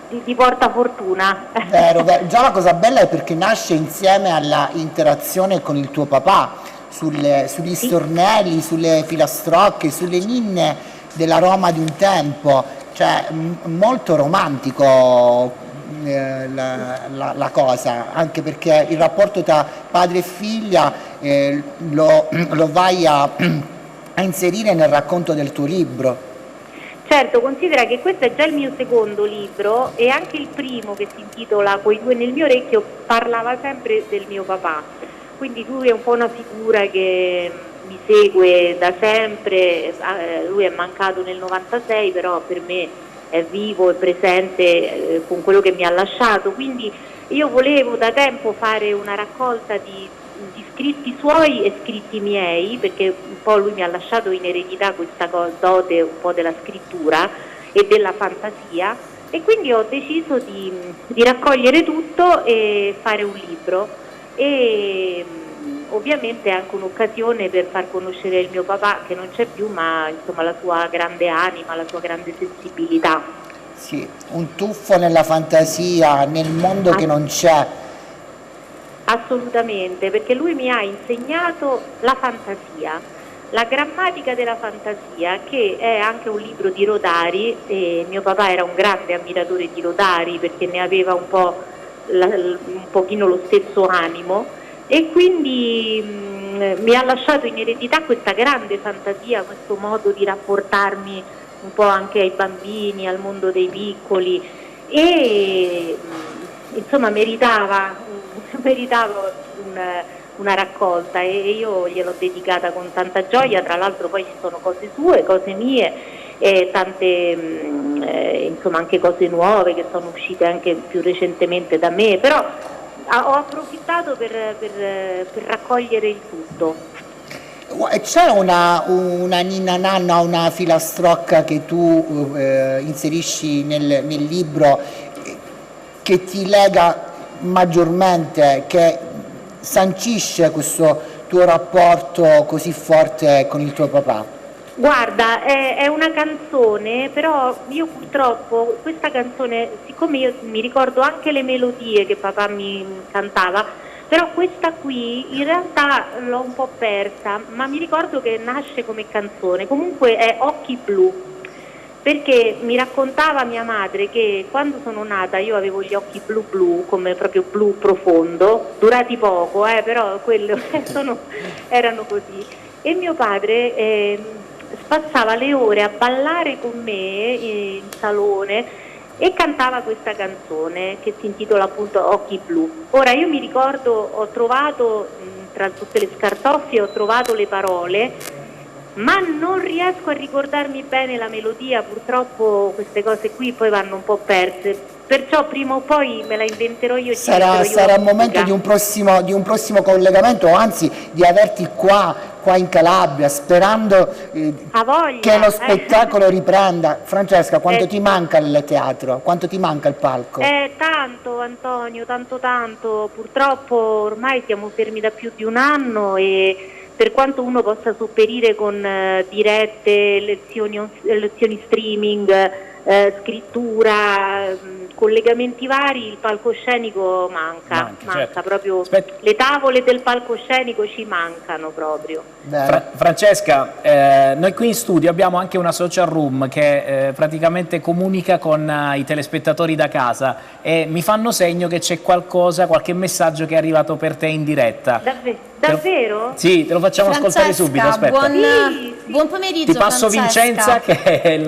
Speaker 6: di portafortuna.
Speaker 5: Vero. Già la cosa bella è perché nasce insieme alla interazione con il tuo papà sugli stornelli, sulle filastrocche, sulle ninne della Roma di un tempo, cioè molto romantico la cosa, anche perché il rapporto tra padre e figlia lo vai a inserire nel racconto del tuo libro.
Speaker 6: Certo, considera che questo è già il mio secondo libro e anche il primo, che si intitola Quei due nel mio orecchio, parlava sempre del mio papà, quindi lui è un po' una figura che mi segue da sempre, lui è mancato nel 96, però per me è vivo e presente con quello che mi ha lasciato, quindi io volevo da tempo fare una raccolta di scritti suoi e scritti miei, perché un po' lui mi ha lasciato in eredità questa dote un po' della scrittura e della fantasia, e quindi ho deciso di raccogliere tutto e fare un libro, e ovviamente è anche un'occasione per far conoscere il mio papà, che non c'è più, ma insomma la sua grande anima, la sua grande sensibilità.
Speaker 5: Sì, un tuffo nella fantasia, nel mondo che non c'è.
Speaker 6: Assolutamente, perché lui mi ha insegnato la fantasia, la grammatica della fantasia, che è anche un libro di Rodari, e mio papà era un grande ammiratore di Rodari perché ne aveva un pochino lo stesso animo, e quindi mi ha lasciato in eredità questa grande fantasia, questo modo di rapportarmi un po' anche ai bambini, al mondo dei piccoli, e insomma meritava una raccolta, e io gliel'ho dedicata con tanta gioia. Tra l'altro poi ci sono cose sue, cose mie, e tante insomma anche cose nuove che sono uscite anche più recentemente da me, però ho approfittato per raccogliere il tutto.
Speaker 5: C'è una ninna nanna, una filastrocca che tu inserisci nel libro che ti lega maggiormente, che sancisce questo tuo rapporto così forte con il tuo papà?
Speaker 6: Guarda, è una canzone, però io purtroppo questa canzone, siccome io mi ricordo anche le melodie che papà mi cantava, però questa qui in realtà l'ho un po' persa, ma mi ricordo che nasce come canzone. Comunque è Occhi blu, perché mi raccontava mia madre che quando sono nata io avevo gli occhi blu blu, come proprio blu profondo, durati poco, però quello erano così, e mio padre spazzava le ore a ballare con me in salone e cantava questa canzone che si intitola appunto Occhi blu. Ora io mi ricordo, ho trovato tra tutte le scartoffie, ho trovato le parole, ma non riesco a ricordarmi bene la melodia, purtroppo queste cose qui poi vanno un po' perse, perciò prima o poi me la inventerò io.
Speaker 5: Sarà il momento di un prossimo collegamento, o anzi di averti qua in Calabria, sperando che lo spettacolo riprenda. Francesca, quanto ti manca il teatro? Quanto ti manca il palco?
Speaker 6: Tanto Antonio, tanto, purtroppo ormai siamo fermi da più di un anno e per quanto uno possa sopperire con dirette, lezioni streaming, scrittura, collegamenti vari, il palcoscenico manca certo. Proprio. Le tavole del palcoscenico ci mancano proprio.
Speaker 1: Francesca, noi qui in studio abbiamo anche una social room che praticamente comunica con i telespettatori da casa e mi fanno segno che c'è qualche messaggio che è arrivato per te in diretta.
Speaker 6: Davvero?
Speaker 1: Sì, te lo facciamo ascoltare subito, aspetta.
Speaker 3: Buon pomeriggio,
Speaker 1: ti passo
Speaker 3: Francesca.
Speaker 1: Vincenza che è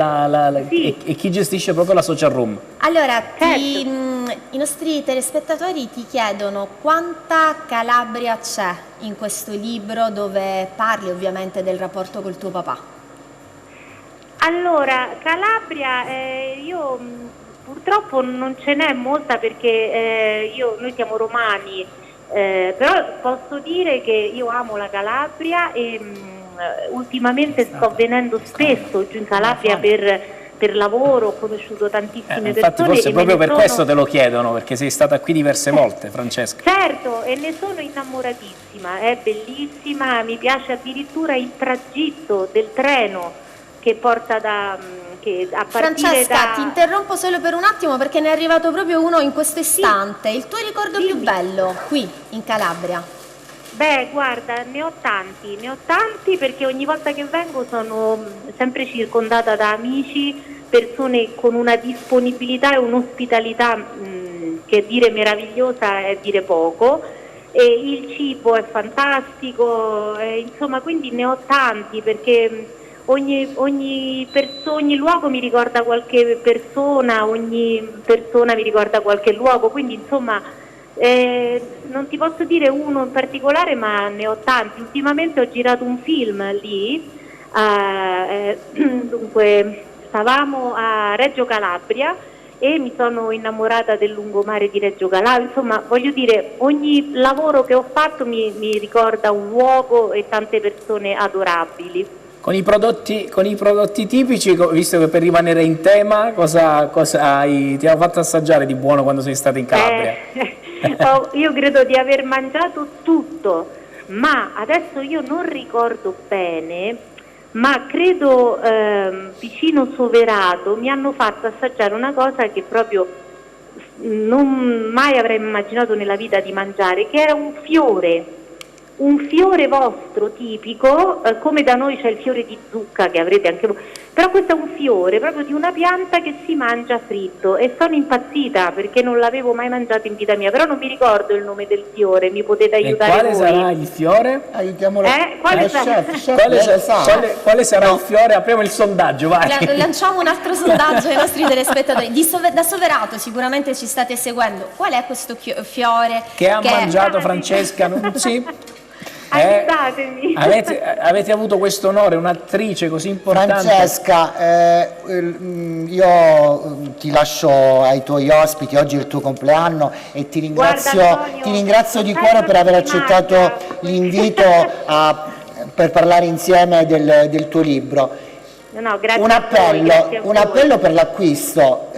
Speaker 1: e chi gestisce proprio la social room.
Speaker 3: Allora, i nostri telespettatori ti chiedono quanta Calabria c'è in questo libro dove parli ovviamente del rapporto col tuo papà.
Speaker 6: Allora, Calabria, io purtroppo non ce n'è molta perché noi siamo romani, però posso dire che io amo la Calabria e ultimamente sto venendo spesso giù in Calabria per lavoro, ho conosciuto tantissime
Speaker 1: infatti
Speaker 6: persone.
Speaker 1: Forse proprio per questo te lo chiedono, perché sei stata qui diverse volte, Francesca.
Speaker 6: Certo, e ne sono innamoratissima, è bellissima, mi piace addirittura il tragitto del treno che porta a partire
Speaker 3: Francesca, ti interrompo solo per un attimo perché ne è arrivato proprio uno in questo istante. Il tuo ricordo più bello qui in Calabria?
Speaker 6: Beh, guarda, ne ho tanti perché ogni volta che vengo sono sempre circondata da amici, persone con una disponibilità e un'ospitalità che dire meravigliosa è dire poco, e il cibo è fantastico, insomma, quindi ne ho tanti perché ogni luogo mi ricorda qualche persona, ogni persona mi ricorda qualche luogo, quindi insomma non ti posso dire uno in particolare, ma ne ho tanti. Ultimamente ho girato un film lì, dunque stavamo a Reggio Calabria e mi sono innamorata del lungomare di Reggio Calabria, insomma voglio dire, ogni lavoro che ho fatto mi ricorda un luogo e tante persone adorabili.
Speaker 1: Con i prodotti tipici, visto che per rimanere in tema, cosa ti hanno fatto assaggiare di buono quando sei stata in Calabria?
Speaker 6: Io credo di aver mangiato tutto, ma adesso io non ricordo bene, ma credo vicino Soverato mi hanno fatto assaggiare una cosa che proprio non mai avrei immaginato nella vita di mangiare, che era un fiore vostro tipico, come da noi c'è il fiore di zucca che avrete anche voi, però questo è un fiore proprio di una pianta che si mangia fritto e sono impazzita perché non l'avevo mai mangiato in vita mia, però non mi ricordo il nome del fiore, mi potete aiutare
Speaker 1: quale
Speaker 6: voi?
Speaker 1: Sarà il fiore?
Speaker 5: Aiutiamolo.
Speaker 6: Quale
Speaker 1: sarà il fiore? Apriamo il sondaggio, vai.
Speaker 3: Lanciamo un altro sondaggio ai nostri telespettatori. Da Soverato sicuramente ci state seguendo. Qual è questo fiore
Speaker 1: che ha mangiato Francesca? Sì.
Speaker 6: Aiutatemi.
Speaker 1: Avete avuto questo onore, un'attrice così importante.
Speaker 5: Francesca, io ti lascio ai tuoi ospiti, oggi è il tuo compleanno e ti ringrazio di cuore per aver accettato l'invito per parlare insieme del tuo libro.
Speaker 6: No, grazie
Speaker 5: un appello per l'acquisto,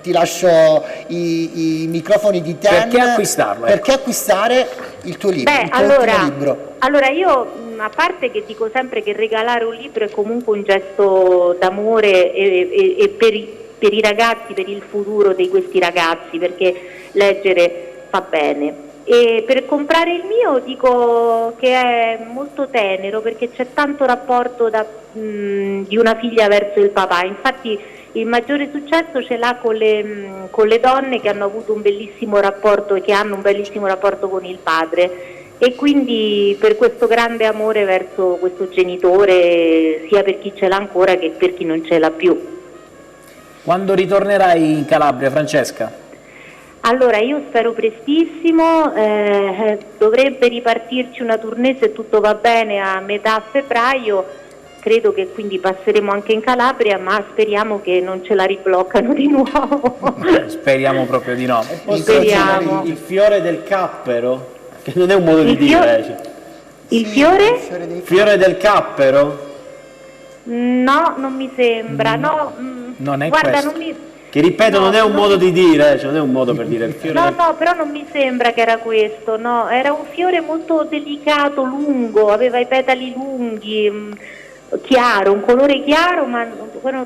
Speaker 5: ti lascio i microfoni di Ten.
Speaker 1: Perché acquistarlo?
Speaker 5: Perché acquistare il tuo libro?
Speaker 6: Allora io, a parte che dico sempre che regalare un libro è comunque un gesto d'amore e per i ragazzi, per il futuro di questi ragazzi, perché leggere fa bene. E per comprare il mio dico che è molto tenero perché c'è tanto rapporto di una figlia verso il papà, infatti il maggiore successo ce l'ha con le donne che hanno avuto un bellissimo rapporto e che hanno un bellissimo rapporto con il padre, e quindi per questo grande amore verso questo genitore, sia per chi ce l'ha ancora che per chi non ce l'ha più.
Speaker 1: Quando ritornerai in Calabria, Francesca?
Speaker 6: Allora, io spero prestissimo, dovrebbe ripartirci una tournée se tutto va bene a metà febbraio, credo che quindi passeremo anche in Calabria, ma speriamo che non ce la ribloccano di nuovo.
Speaker 1: Speriamo proprio di no.
Speaker 6: Speriamo.
Speaker 4: Il fiore del cappero, che non è un modo di dire.
Speaker 6: Il fiore?
Speaker 4: Fiore del cappero?
Speaker 6: No, non mi sembra. No,
Speaker 1: non è
Speaker 6: guarda,
Speaker 1: questo.
Speaker 6: non mi...
Speaker 4: Che ripeto, non è un modo di dire, cioè non è un modo per dire il fiore.
Speaker 6: No, però non mi sembra che era questo, no, era un fiore molto delicato, lungo, aveva i petali lunghi, chiaro, un colore chiaro, ma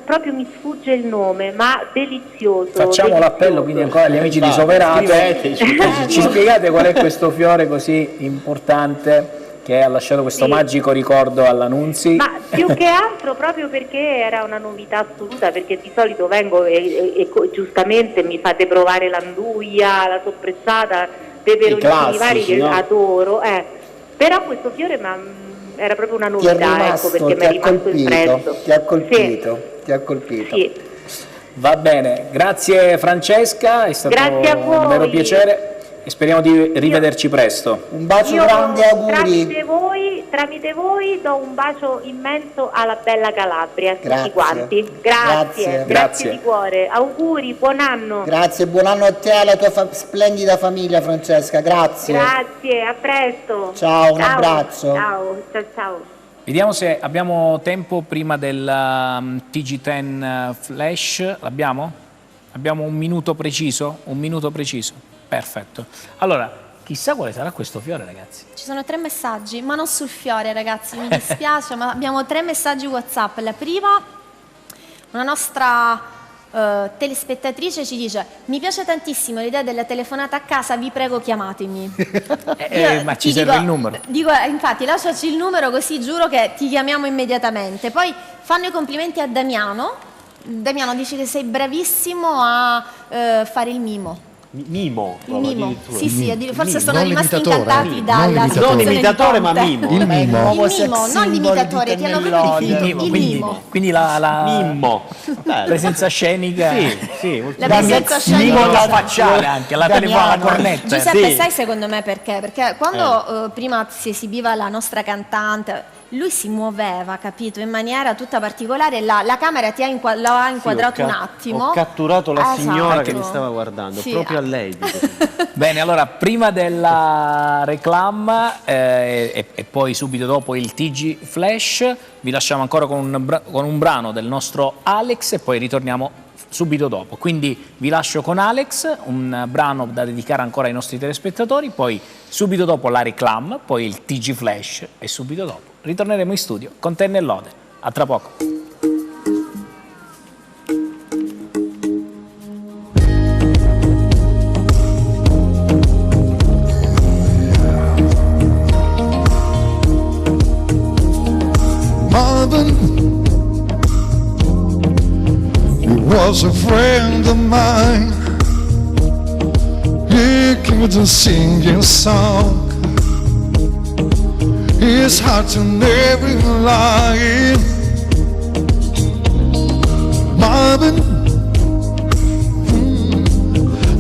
Speaker 6: proprio mi sfugge il nome, ma delizioso.
Speaker 1: Facciamo l'appello quindi ancora agli amici di Soverato, ci spiegate qual è questo fiore così importante che ha lasciato questo magico ricordo all'Annunzi?
Speaker 6: Ma più che altro proprio perché era una novità assoluta, perché di solito vengo e giustamente mi fate provare l'anduia, la soppressata, peperoncini vari che adoro, però questo fiore era proprio una novità, ecco perché mi è rimasto impresso.
Speaker 5: Ti ha colpito.
Speaker 6: Sì.
Speaker 1: Va bene, grazie Francesca, è stato un vero piacere e speriamo di rivederci presto.
Speaker 5: Un bacio grande, auguri.
Speaker 6: Tramite voi do un bacio immenso alla bella Calabria, tutti quanti. Grazie di cuore, auguri, buon anno.
Speaker 5: Grazie, buon anno a te e alla tua splendida famiglia, Francesca, grazie.
Speaker 6: Grazie, a presto.
Speaker 5: Ciao, un abbraccio.
Speaker 6: Ciao.
Speaker 1: Vediamo se abbiamo tempo prima del TG10 Flash. L'abbiamo? Abbiamo un minuto preciso? Perfetto. Allora, chissà quale sarà questo fiore, ragazzi.
Speaker 3: Ci sono 3 messaggi, ma non sul fiore, ragazzi, mi dispiace, ma abbiamo 3 messaggi WhatsApp. La prima, una nostra telespettatrice ci dice: mi piace tantissimo l'idea della telefonata a casa, vi prego chiamatemi.
Speaker 1: Ma ci serve il numero.
Speaker 3: Dico, infatti, lasciaci il numero così giuro che ti chiamiamo immediatamente. Poi fanno i complimenti a Damiano. Damiano dice che sei bravissimo a fare il mimo.
Speaker 4: Mimo?
Speaker 3: Il mimo, sì, forse sono
Speaker 12: non
Speaker 3: rimasti
Speaker 12: l'imitatore,
Speaker 3: incantati dalla
Speaker 4: non imitatore ma mimo.
Speaker 12: Il mimo.
Speaker 3: Non l'imitatore, ti hanno proprio definito il mimo.
Speaker 1: Quindi la
Speaker 4: mimmo.
Speaker 1: presenza scenica.
Speaker 4: Sì,
Speaker 3: la presenza scenica.
Speaker 1: Mimo da facciale anche, la telefona, la cornetta.
Speaker 3: Giuseppe, sai secondo me perché? Perché quando prima si esibiva la nostra cantante, lui si muoveva, capito, in maniera tutta particolare, la camera l'ha inquadrato un attimo.
Speaker 4: Ho catturato la signora
Speaker 3: Esatto.
Speaker 4: che mi stava guardando,
Speaker 3: Sì.
Speaker 4: proprio a lei.
Speaker 1: Bene, allora prima della reclam e poi subito dopo il TG Flash vi lasciamo ancora con un brano del nostro Alex e poi ritorniamo subito dopo. Quindi vi lascio con Alex, un brano da dedicare ancora ai nostri telespettatori, poi subito dopo la reclam, poi il TG Flash e subito dopo ritorneremo in studio con Tenne e Lode. A tra poco.
Speaker 13: Marvin, he was a friend of mine. He came to sing his song. His heart's never lying. Marvin,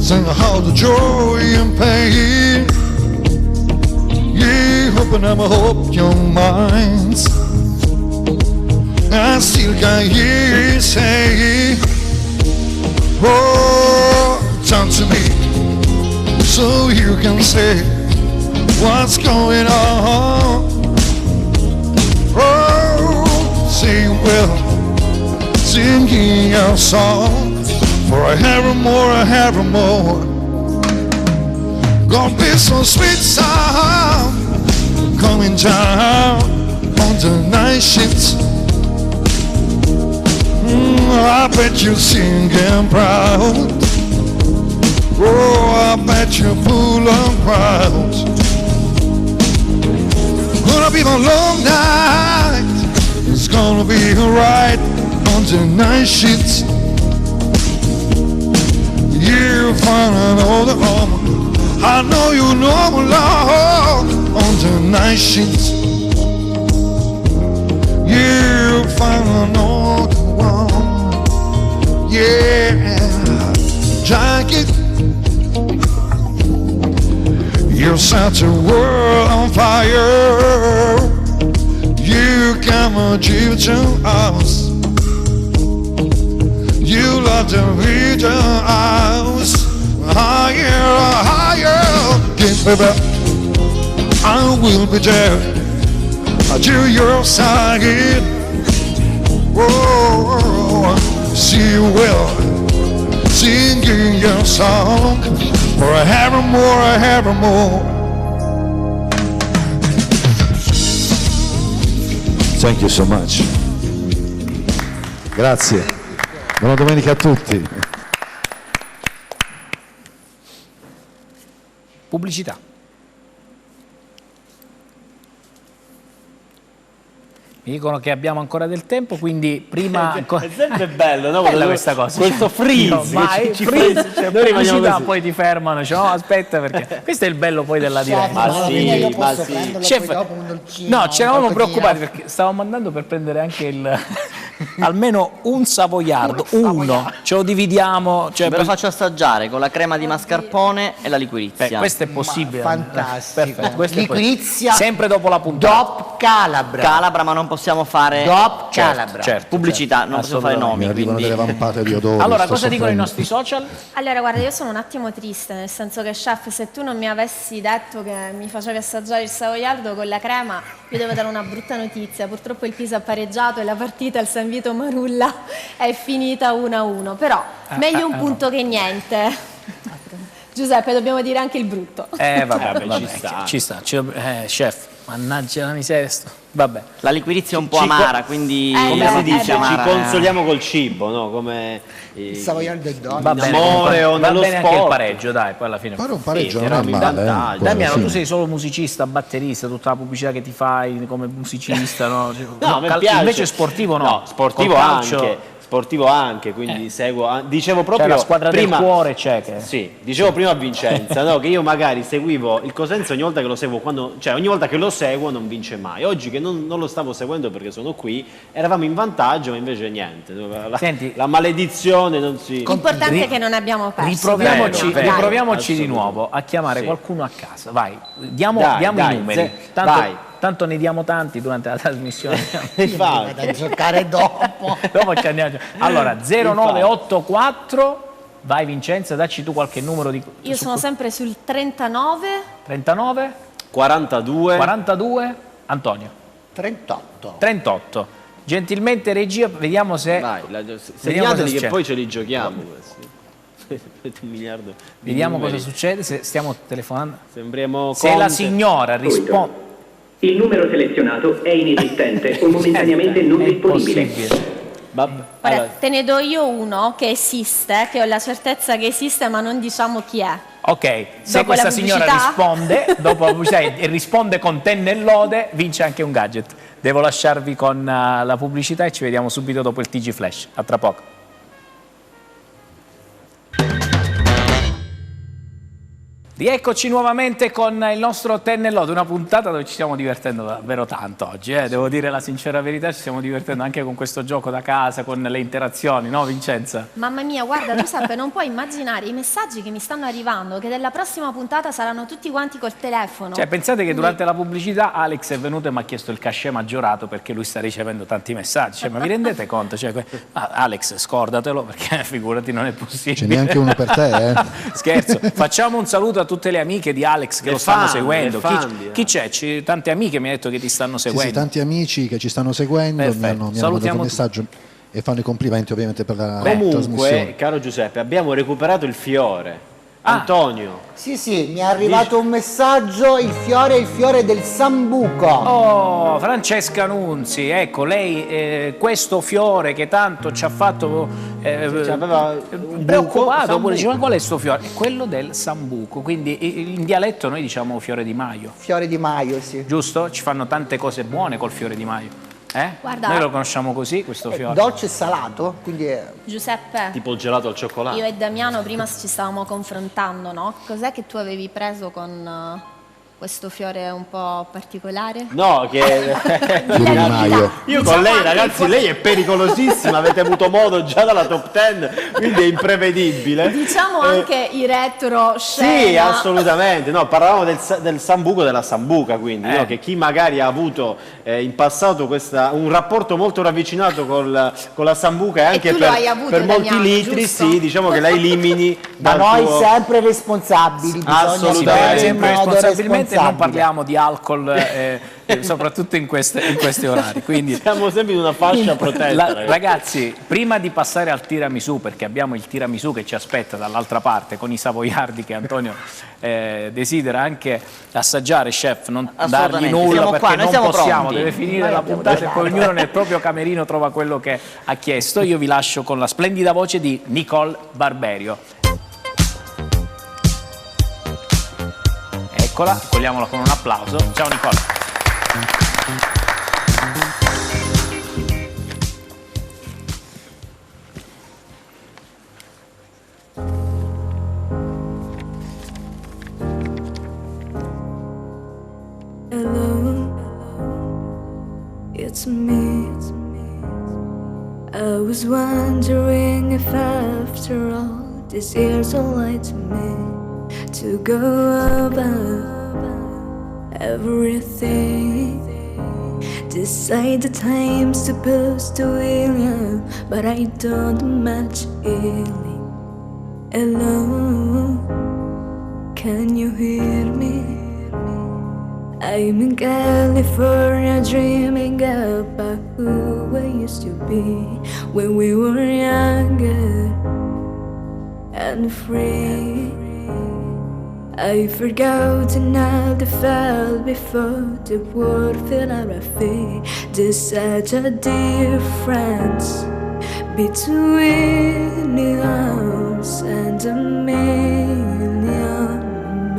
Speaker 13: sing how the joy and pain. Yeah, open up, hope your minds. I still can hear you say, oh, talk to me, so you can say what's going on. Oh, say well, singing our song for a evermore. Gonna be some sweet sound coming down on the night shifts. I bet you're singing proud. Oh, I bet you're full of crowds. Gonna be a long night. It's gonna be alright on the night shifts. You find all the home. I know you know love on the night shifts. You find all the one. Yeah, jacket. You set the world on fire. You can I'ma give it to us. You love to reach us higher, higher. Give me back, I will be there to your side. Oh, she will singing your song forevermore, evermore.
Speaker 12: Thank you so much. Grazie. Buona domenica a tutti.
Speaker 1: Pubblicità. Mi dicono che abbiamo ancora del tempo, quindi prima...
Speaker 4: È sempre bello, no?
Speaker 1: Bella questa cosa.
Speaker 4: Questo freeze.
Speaker 1: Cioè, pubblicità, poi ti fermano, cioè, no, aspetta, perché questo è il bello poi della diretta.
Speaker 4: Ma sì, ma sì.
Speaker 1: Chef, no, ci eravamo preoccupati perché stavamo andando per prendere anche il... almeno un savoiardo, uno, ce lo dividiamo. Cioè,
Speaker 2: ve lo faccio assaggiare con la crema di mascarpone e la liquirizia.
Speaker 1: Beh, questo è possibile.
Speaker 5: Fantastico.
Speaker 1: Perfetto, questo
Speaker 5: Liquirizia.
Speaker 1: Sempre dopo la puntata.
Speaker 5: DOP Calabra.
Speaker 2: Calabra, ma non possiamo fare
Speaker 5: DOP Calabra.
Speaker 1: Certo,
Speaker 2: pubblicità, non possiamo fare nomi.
Speaker 12: Mi arrivano
Speaker 2: Quindi...
Speaker 12: delle vampate di odore.
Speaker 1: Allora,
Speaker 12: sto
Speaker 1: cosa dicono i
Speaker 12: soffrendo.
Speaker 1: nostri social?
Speaker 3: Allora, guarda, io sono un attimo triste, nel senso che, chef, se tu non mi avessi detto che mi facevi assaggiare il savoiardo con la crema, io devo dare una brutta notizia. Purtroppo il Pisa ha pareggiato e la partita, il San Vito Marulla, è finita 1-1. Però, meglio un punto che niente. Giuseppe, dobbiamo dire anche il brutto.
Speaker 1: Vabbè,
Speaker 4: ci sta.
Speaker 1: Chef, mannaggia la miseria. Vabbè.
Speaker 2: La liquirizia è un po' amara, quindi...
Speaker 4: Come si dice? Ci
Speaker 2: amara,
Speaker 4: consoliamo col cibo, no? Come
Speaker 5: Il savoiardo è
Speaker 1: Va
Speaker 5: donna.
Speaker 1: bene,
Speaker 4: amore o
Speaker 1: va
Speaker 4: nello
Speaker 1: bene anche il
Speaker 4: sport.
Speaker 1: pareggio, dai, poi alla fine.
Speaker 12: Fare un pareggio
Speaker 4: Sì,
Speaker 12: non è
Speaker 4: eravamo in
Speaker 12: male.
Speaker 4: vantaggio.
Speaker 1: Damiano,
Speaker 12: Sì.
Speaker 1: tu sei solo musicista, batterista, tutta la pubblicità che ti fai come musicista, no?
Speaker 4: No, mi piace.
Speaker 1: Invece sportivo no.
Speaker 4: No, sportivo
Speaker 1: Col calcio-
Speaker 4: anche. Sportivo anche, quindi seguo. Dicevo proprio
Speaker 1: Cioè, la squadra
Speaker 4: prima,
Speaker 1: del cuore c'è che...
Speaker 4: Sì, dicevo prima a Vincenza, no, che io magari seguivo il Cosenza ogni volta che lo seguo, cioè ogni volta che lo seguo non vince mai. Oggi che non lo stavo seguendo perché sono qui, eravamo in vantaggio, ma invece niente.
Speaker 1: Senti,
Speaker 4: la maledizione non si...
Speaker 3: L'importante è che non abbiamo perso.
Speaker 1: Riproviamoci di nuovo a chiamare qualcuno a casa. Vai, diamo i numeri. Tanto ne diamo tanti durante la trasmissione.
Speaker 5: Vado a giocare dopo.
Speaker 1: Dopo ci andiamo. Allora, 0984, vai Vincenza, dacci tu qualche numero di...
Speaker 3: Io sono sempre sul 39.
Speaker 1: 39?
Speaker 4: 42.
Speaker 1: 42? Antonio?
Speaker 5: 38.
Speaker 1: 38. Gentilmente regia, vediamo se...
Speaker 4: Vai,
Speaker 1: vediamo
Speaker 4: segnateli
Speaker 1: cosa
Speaker 4: che
Speaker 1: c'è.
Speaker 4: poi ce li giochiamo questi. Un miliardo di
Speaker 1: Vediamo
Speaker 4: numeri.
Speaker 1: cosa succede, se stiamo telefonando.
Speaker 4: Sembriamo
Speaker 1: Se la signora risponde...
Speaker 21: Il numero selezionato è inesistente o momentaneamente non disponibile.
Speaker 3: Ora, te ne do io uno che esiste, che ho la certezza che esiste, ma non diciamo chi è.
Speaker 1: Ok, se
Speaker 3: Dopo
Speaker 1: questa
Speaker 3: la
Speaker 1: signora
Speaker 3: pubblicità?
Speaker 1: risponde, dopo la pubblicità, e risponde con te nell'ode, vince anche un gadget. Devo lasciarvi con la pubblicità e ci vediamo subito dopo il TG Flash. A tra poco. Rieccoci nuovamente con il nostro Tennellode, una puntata dove ci stiamo divertendo davvero tanto oggi, devo dire la sincera verità, ci stiamo divertendo anche con questo gioco da casa, con le interazioni, no Vincenza?
Speaker 3: Mamma mia, guarda Giuseppe, non puoi immaginare i messaggi che mi stanno arrivando, che della prossima puntata saranno tutti quanti col telefono.
Speaker 1: Cioè, pensate che durante la pubblicità Alex è venuto e mi ha chiesto il cachet maggiorato perché lui sta ricevendo tanti messaggi. Cioè, ma vi rendete conto? Cioè, Alex, scordatelo perché figurati non è possibile.
Speaker 12: C'è neanche uno per te,
Speaker 1: Scherzo. Facciamo un saluto a tutte le amiche di Alex che lo stanno seguendo. Chi c'è? Tante amiche mi ha detto che ti stanno seguendo.
Speaker 12: Sì, tanti amici che ci stanno seguendo, mi hanno mandato un messaggio e fanno i complimenti ovviamente per la trasmissione.
Speaker 4: Comunque, caro Giuseppe, abbiamo recuperato il fiore. Antonio.
Speaker 5: Sì, mi è arrivato un messaggio, il fiore del Sambuco.
Speaker 1: Oh, Francesca Nunzi, ecco, lei questo fiore che tanto ci ha fatto preoccupato, pure diceva qual è sto fiore? È quello del Sambuco, quindi in dialetto noi diciamo fiore di Maio.
Speaker 5: Fiore di Maio, sì.
Speaker 1: Giusto? Ci fanno tante cose buone col fiore di Maio.
Speaker 3: Guarda,
Speaker 1: noi lo conosciamo così, questo fiore.
Speaker 5: Dolce e salato, quindi
Speaker 3: Giuseppe,
Speaker 4: tipo il gelato al cioccolato.
Speaker 3: io e Damiano prima ci stavamo confrontando, no? Cos'è che tu avevi preso con questo fiore un po' particolare?
Speaker 4: No, che io con lei, ragazzi, lei è pericolosissima, avete avuto modo già dalla top 10, quindi è imprevedibile.
Speaker 3: Diciamo anche i retro scena.
Speaker 4: Sì, assolutamente. No, parlavamo del sambuco, della sambuca, quindi no, che chi magari ha avuto in passato un rapporto molto ravvicinato con la sambuca e anche per molti litri, giusto? Sì, diciamo che la elimini.
Speaker 5: Ma noi sempre responsabili,
Speaker 4: assolutamente.
Speaker 1: Responsabilmente non parliamo di alcol, soprattutto in questi orari. Quindi
Speaker 4: siamo sempre in una fascia protetta.
Speaker 1: Ragazzi, prima di passare al tiramisù, perché abbiamo il tiramisù che ci aspetta dall'altra parte con i savoiardi che Antonio desidera anche assaggiare, chef, non dargli nulla perché non possiamo, pronti. Deve finire la puntata e poi ognuno nel proprio camerino trova quello che ha chiesto. Io vi lascio con la splendida voce di Nicole Barberio. Eccola, accogliamola con un applauso. Ciao Nicole.
Speaker 19: Hello, it's me. I was wondering if after all these years all lied to me. To go above everything. Decide the time's supposed to heal you, but I don't match healing. Hello, can you hear me? I'm in California dreaming about who I used to be when we were younger and free. I've forgotten how to fall before the world fell out of feet. There's such a difference between us and a million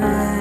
Speaker 19: miles.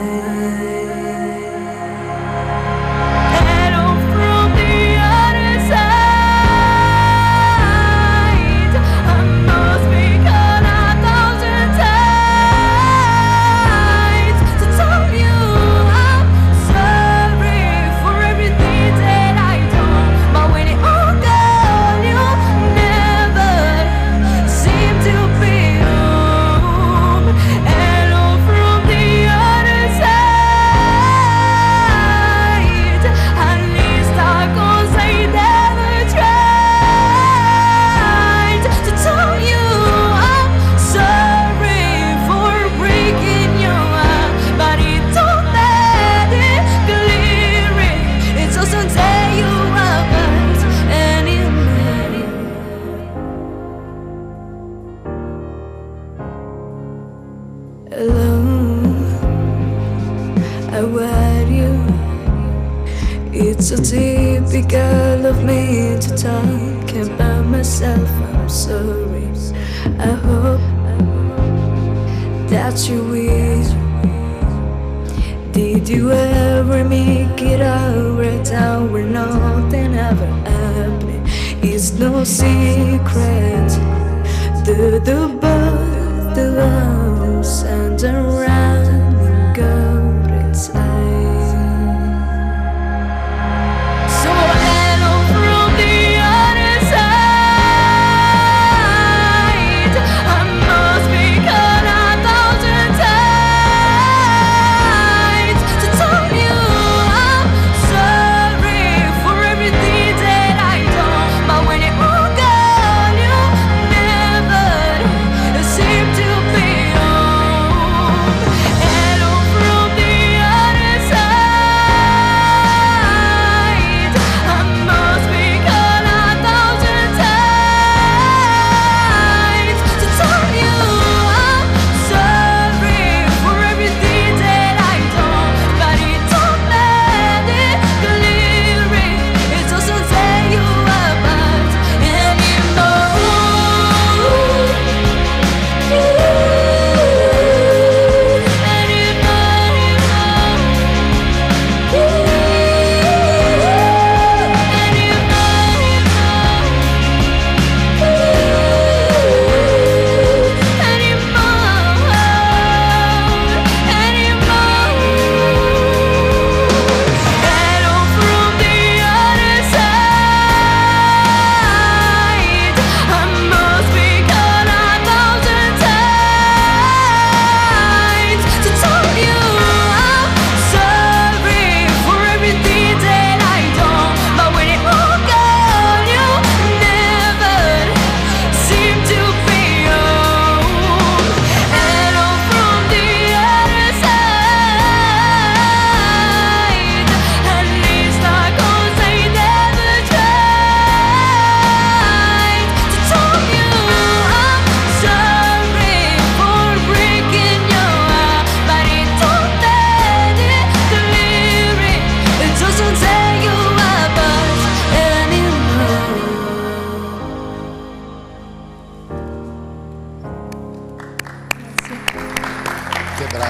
Speaker 19: It's so typical of me to talk about myself. I'm sorry. I hope that you will. Did you ever make it over a town where nothing ever happened? It's no secret. The both of us and around and go inside.
Speaker 15: Seem to be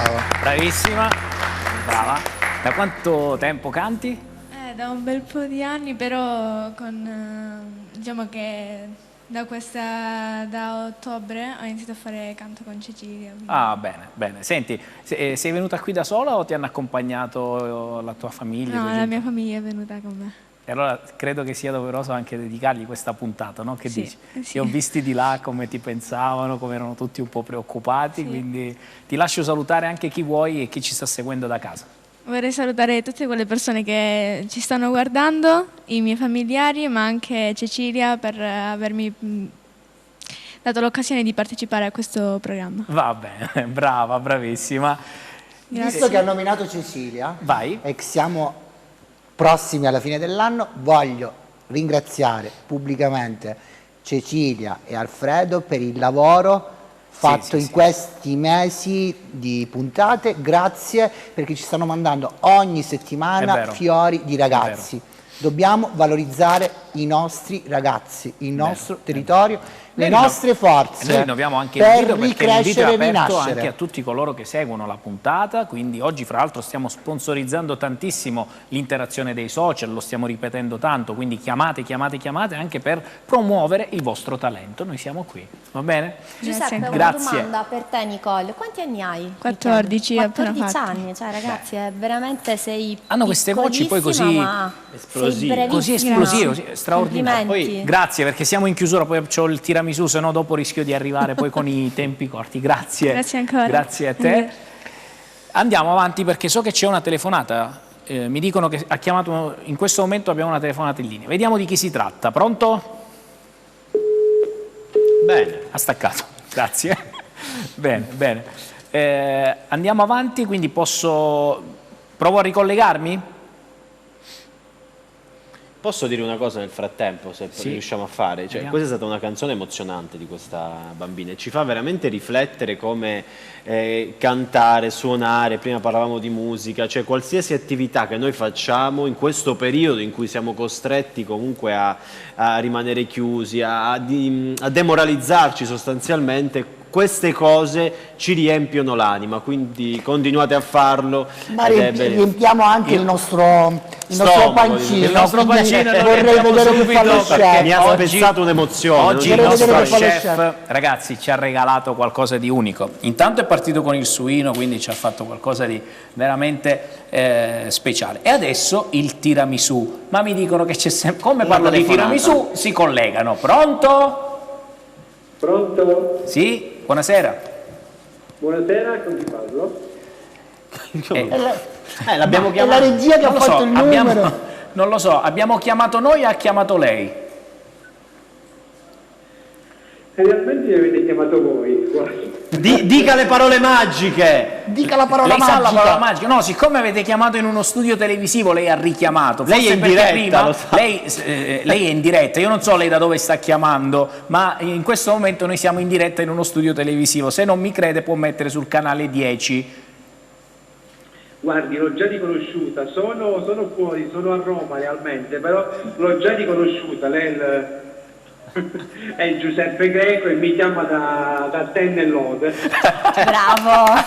Speaker 12: Brava.
Speaker 1: Bravissima, brava. Da quanto tempo canti?
Speaker 20: Da un bel po' di anni, però diciamo che da ottobre ho iniziato a fare canto con Cecilia. Quindi.
Speaker 1: Ah, bene, bene. Senti, sei venuta qui da sola o ti hanno accompagnato la tua famiglia?
Speaker 20: No, la mia famiglia è venuta con me.
Speaker 1: E allora credo che sia doveroso anche dedicargli questa puntata, no? Che
Speaker 20: sì,
Speaker 1: dici?
Speaker 20: Sì.
Speaker 1: Ti ho visti di là come ti pensavano, come erano tutti un po' preoccupati, quindi ti lascio salutare anche chi vuoi e chi ci sta seguendo da casa.
Speaker 20: Vorrei salutare tutte quelle persone che ci stanno guardando, i miei familiari, ma anche Cecilia per avermi dato l'occasione di partecipare a questo programma.
Speaker 1: Va bene, brava, bravissima.
Speaker 20: Grazie.
Speaker 5: Visto che ha nominato Cecilia,
Speaker 1: vai.
Speaker 5: E che siamo prossimi alla fine dell'anno, voglio ringraziare pubblicamente Cecilia e Alfredo per il lavoro fatto in questi mesi di puntate. Grazie, perché ci stanno mandando ogni settimana fiori di ragazzi. Dobbiamo valorizzare i nostri ragazzi, il nostro territorio, le nostre forze,
Speaker 1: noi rinnoviamo anche
Speaker 5: per
Speaker 1: il video, perché l'invito è
Speaker 5: ricrescere e
Speaker 1: aperto
Speaker 5: rinascere.
Speaker 1: anche a tutti coloro che seguono la puntata, quindi oggi fra l'altro stiamo sponsorizzando tantissimo l'interazione dei social, lo stiamo ripetendo tanto, quindi chiamate anche per promuovere il vostro talento, noi siamo qui, va bene?
Speaker 3: Giuseppe, una
Speaker 1: Grazie.
Speaker 3: domanda per te, Nicole, quanti anni hai?
Speaker 20: 14,
Speaker 3: 14 anni, cioè ragazzi, veramente sei
Speaker 1: hanno queste voci poi così
Speaker 3: esplosive,
Speaker 1: così esplosive, così straordinarie.
Speaker 3: Complimenti.
Speaker 1: Poi, grazie, perché siamo in chiusura, poi c'ho il tiramisù, se no dopo rischio di arrivare poi con i tempi corti. Grazie.
Speaker 20: Grazie ancora.
Speaker 1: Grazie a te. Andiamo avanti perché so che c'è una telefonata. Mi dicono che ha chiamato, in questo momento abbiamo una telefonata in linea. Vediamo di chi si tratta. Pronto?
Speaker 4: Bene.
Speaker 1: Ha staccato. Grazie. Bene, bene. Andiamo avanti, quindi provo a ricollegarmi?
Speaker 4: Posso dire una cosa nel frattempo, se riusciamo a fare? Cioè, questa è stata una canzone emozionante di questa bambina e ci fa veramente riflettere come cantare, suonare, prima parlavamo di musica, cioè qualsiasi attività che noi facciamo in questo periodo in cui siamo costretti comunque a rimanere chiusi, a demoralizzarci sostanzialmente, queste cose ci riempiono l'anima, quindi continuate a farlo.
Speaker 5: Ma riempiamo anche il nostro pancino.
Speaker 1: Il nostro pancino
Speaker 5: vorrei vedere che fa lo chef.
Speaker 4: Mi ha spezzato un'emozione.
Speaker 1: Oggi il nostro chef, ragazzi, ci ha regalato qualcosa di unico. Intanto è partito con il suino, quindi ci ha fatto qualcosa di veramente speciale. E adesso il tiramisù. Ma mi dicono che c'è sempre... Come parlo di tiramisù, si collegano. Pronto?
Speaker 18: Pronto?
Speaker 1: Sì? Buonasera.
Speaker 18: Buonasera, con chi parlo?
Speaker 1: L'abbiamo
Speaker 5: È la regia che ha fatto il numero.
Speaker 1: Non lo so, abbiamo chiamato noi o ha chiamato lei?
Speaker 18: Realmente mi avete chiamato voi.
Speaker 4: Dica le parole magiche.
Speaker 5: Dica la parola
Speaker 1: lei
Speaker 5: magica.
Speaker 1: Sa la parola magica? No, siccome avete chiamato in uno studio televisivo, lei ha richiamato.
Speaker 4: Lei è in diretta,
Speaker 1: prima,
Speaker 4: lo sa.
Speaker 1: lei è in diretta. Io non so lei da dove sta chiamando, ma in questo momento noi siamo in diretta in uno studio televisivo. Se non mi crede può mettere sul canale 10.
Speaker 18: Guardi, l'ho già riconosciuta, sono fuori, sono a Roma realmente, però l'ho già riconosciuta, lei è il Giuseppe Greco e mi chiama da Tenne e Lode.
Speaker 3: Bravo!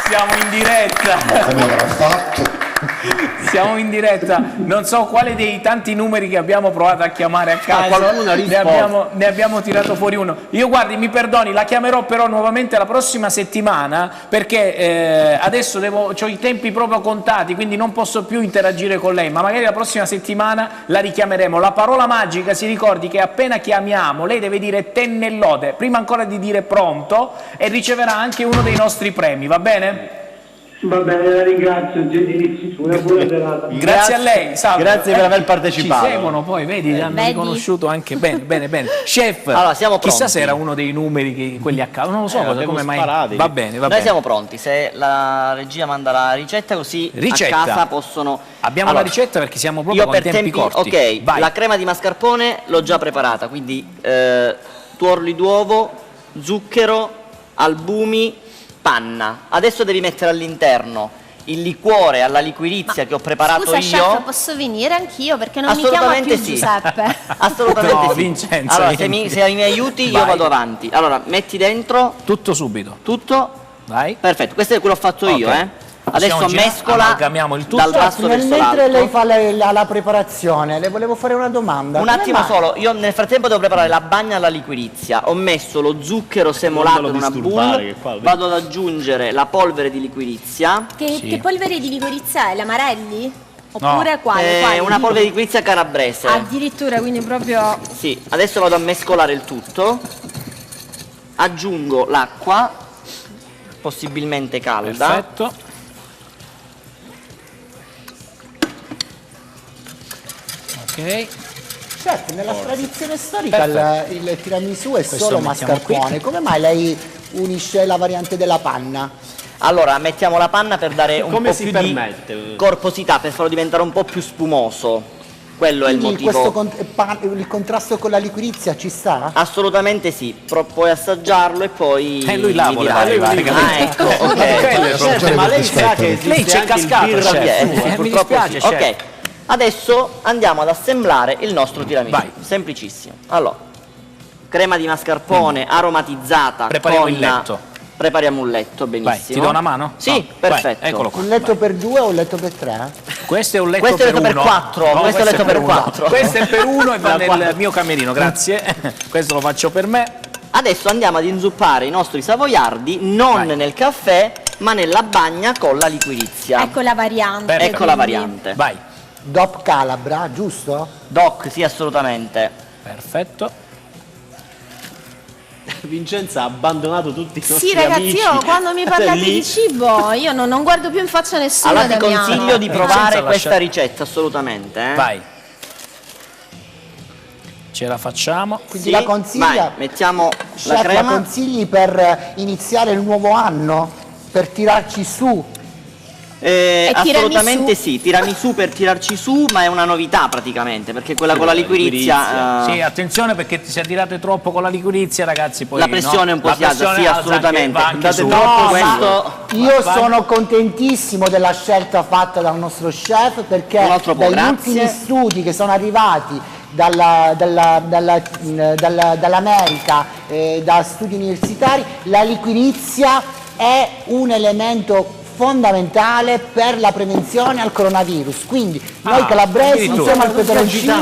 Speaker 1: Siamo in diretta. Siamo in diretta, non so quale dei tanti numeri che abbiamo provato a chiamare a caso, ne abbiamo tirato fuori uno. Io guardi, mi perdoni, la chiamerò però nuovamente la prossima settimana perché adesso ho i tempi proprio contati, quindi non posso più interagire con lei, ma magari la prossima settimana la richiameremo. La parola magica, si ricordi che appena chiamiamo lei deve dire Tenne e Lode, prima ancora di dire pronto, e riceverà anche uno dei nostri premi, va bene?
Speaker 18: Va bene, la ringrazio, gentilissimo, una buona serata.
Speaker 1: Grazie a lei, salve.
Speaker 4: Grazie per aver partecipato.
Speaker 1: Ci seguono poi, vedi, hanno riconosciuto anche bene. Chef,
Speaker 2: allora, siamo pronti.
Speaker 1: Chissà se era uno dei numeri quelli a caso, non lo so come mai. Va bene.
Speaker 2: Noi siamo pronti, se la regia manda la ricetta così a casa possono...
Speaker 1: Abbiamo la ricetta perché siamo proprio con tempi corti.
Speaker 2: Ok,
Speaker 1: vai.
Speaker 2: La crema di mascarpone l'ho già preparata, quindi tuorli d'uovo, zucchero, albumi, panna. Adesso devi mettere all'interno il liquore alla liquirizia che ho preparato
Speaker 3: scusa,
Speaker 2: io.
Speaker 3: Chef, posso venire anchio perché non mi chiama più Giuseppe.
Speaker 2: Assolutamente
Speaker 1: no,
Speaker 2: sì.
Speaker 1: Vincenzo,
Speaker 2: allora, se mi aiuti io vado avanti. Allora, metti dentro
Speaker 1: tutto subito.
Speaker 2: Tutto
Speaker 1: Vai.
Speaker 2: Perfetto, questo è quello che ho fatto io, Adesso mescola
Speaker 1: amalgamiamo il tutto.
Speaker 2: dal basso verso
Speaker 5: Mentre lei
Speaker 2: l'alto.
Speaker 5: fa la preparazione, le volevo fare una domanda.
Speaker 2: Un attimo solo, io nel frattempo devo preparare la bagna alla liquirizia. Ho messo lo zucchero semolato in una bowl, vado ad aggiungere la polvere di liquirizia.
Speaker 3: Che polvere di liquirizia è? L'Amarelli? Oppure quale?
Speaker 2: Una polvere di liquirizia calabrese.
Speaker 3: Addirittura, quindi proprio...
Speaker 2: Sì, adesso vado a mescolare il tutto. Aggiungo l'acqua, possibilmente calda.
Speaker 1: Perfetto. Ok.
Speaker 5: Certo, nella tradizione storica il tiramisù è solo mascarpone. Come mai lei unisce la variante della panna?
Speaker 2: Allora, mettiamo la panna per dare un po' più
Speaker 4: permette?
Speaker 2: di corposità, per farlo diventare un po' più spumoso. Quello è il motivo.
Speaker 5: Il contrasto con la liquirizia ci sta?
Speaker 2: Assolutamente sì, puoi assaggiarlo e poi...
Speaker 1: lui la voleva.
Speaker 2: ecco, ok.
Speaker 4: Ma lei sa che
Speaker 1: lei c'è cascato,
Speaker 2: mi dispiace, ok. Adesso andiamo ad assemblare il nostro tiramisù.
Speaker 1: Vai.
Speaker 2: Semplicissimo. Allora, crema di mascarpone aromatizzata.
Speaker 1: Prepariamo il letto.
Speaker 2: Prepariamo un letto, benissimo.
Speaker 1: Vai, ti do una mano?
Speaker 2: Sì, perfetto.
Speaker 1: Vai, eccolo qua.
Speaker 5: Un letto per 2 o un letto per 3?
Speaker 1: Questo è un letto
Speaker 2: Questo è
Speaker 1: per
Speaker 2: letto per 4.
Speaker 1: No,
Speaker 2: questo è letto per 4.
Speaker 1: Questo è per 1 e va nel mio camerino, grazie. Questo lo faccio per me.
Speaker 2: Adesso andiamo ad inzuppare i nostri savoiardi non nel caffè, ma nella bagna con la liquirizia.
Speaker 3: Ecco la variante.
Speaker 2: Ecco la variante.
Speaker 1: Vai.
Speaker 5: DOP Calabra, giusto?
Speaker 2: DOC, sì, assolutamente.
Speaker 1: Perfetto.
Speaker 4: Vincenza ha abbandonato tutti i nostri
Speaker 3: Sì, ragazzi,
Speaker 4: amici.
Speaker 3: io quando mi parlate
Speaker 4: Lì.
Speaker 3: di cibo, io non guardo più in faccia a nessuno.
Speaker 2: Allora ti
Speaker 3: Damiano.
Speaker 2: consiglio di provare questa ricetta, assolutamente.
Speaker 1: Vai. Ce la facciamo.
Speaker 5: Quindi la consiglia?
Speaker 2: Vai, mettiamo
Speaker 5: Chef,
Speaker 2: la crema.
Speaker 5: la consigli per iniziare il nuovo anno? Per tirarci su?
Speaker 2: Assolutamente sì, tiramisù per tirarci su, ma è una novità praticamente, perché quella con la liquirizia...
Speaker 1: Sì, attenzione perché se tirate troppo con la liquirizia, ragazzi, poi
Speaker 2: la pressione un po' si alza, sì, assolutamente.
Speaker 5: Io sono contentissimo della scelta fatta dal nostro chef, perché dagli ultimi studi che sono arrivati dall'America, da studi universitari, la liquirizia è un elemento fondamentale per la prevenzione al coronavirus. Quindi noi calabresi insieme al peperoncino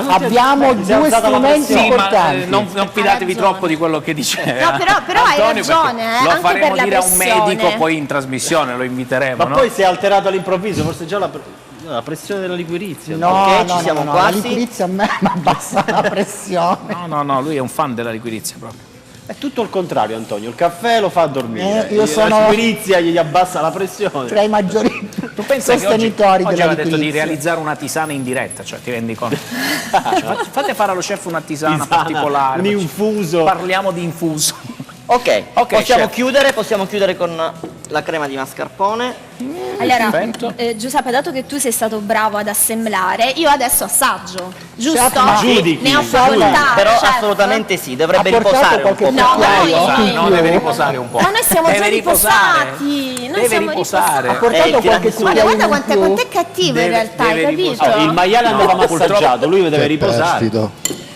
Speaker 5: abbiamo due strumenti importanti.
Speaker 1: Non fidatevi troppo di quello che dice.
Speaker 3: No, però hai ragione,
Speaker 1: lo
Speaker 3: anche
Speaker 1: faremo
Speaker 3: per la
Speaker 1: dire a un
Speaker 3: pressione.
Speaker 1: medico poi in trasmissione, lo inviteremo.
Speaker 4: Ma poi si è alterato all'improvviso, forse già la pressione della liquirizia.
Speaker 5: No, la liquirizia a me mi abbassa la pressione.
Speaker 1: No, lui è un fan della liquirizia proprio.
Speaker 4: È tutto il contrario, Antonio. Il caffè lo fa dormire.
Speaker 5: Io sono
Speaker 4: la liquirizia gli abbassa la pressione.
Speaker 5: Tra i maggiori
Speaker 1: tu pensa
Speaker 5: sostenitori
Speaker 1: oggi
Speaker 5: della
Speaker 1: aveva detto di
Speaker 5: liquirizia.
Speaker 1: realizzare una tisana in diretta, cioè ti rendi conto? Fate fare allo chef una tisana particolare.
Speaker 4: Un infuso.
Speaker 1: Parliamo di infuso.
Speaker 2: Ok, possiamo
Speaker 1: chef.
Speaker 2: chiudere con la crema di mascarpone.
Speaker 3: Allora, Giuseppe, dato che tu sei stato bravo ad assemblare, io adesso assaggio, giusto? Ne ho facoltà.
Speaker 2: Però
Speaker 3: chef.
Speaker 2: assolutamente sì, dovrebbe riposare un po'.
Speaker 1: No, deve riposare un po'.
Speaker 3: Ma noi siamo già riposati. Noi siamo riposati.
Speaker 5: Ha portato qualche
Speaker 3: Guarda quanto è cattivo in realtà, hai capito?
Speaker 4: Il maiale andava massaggiato, lui deve riposare.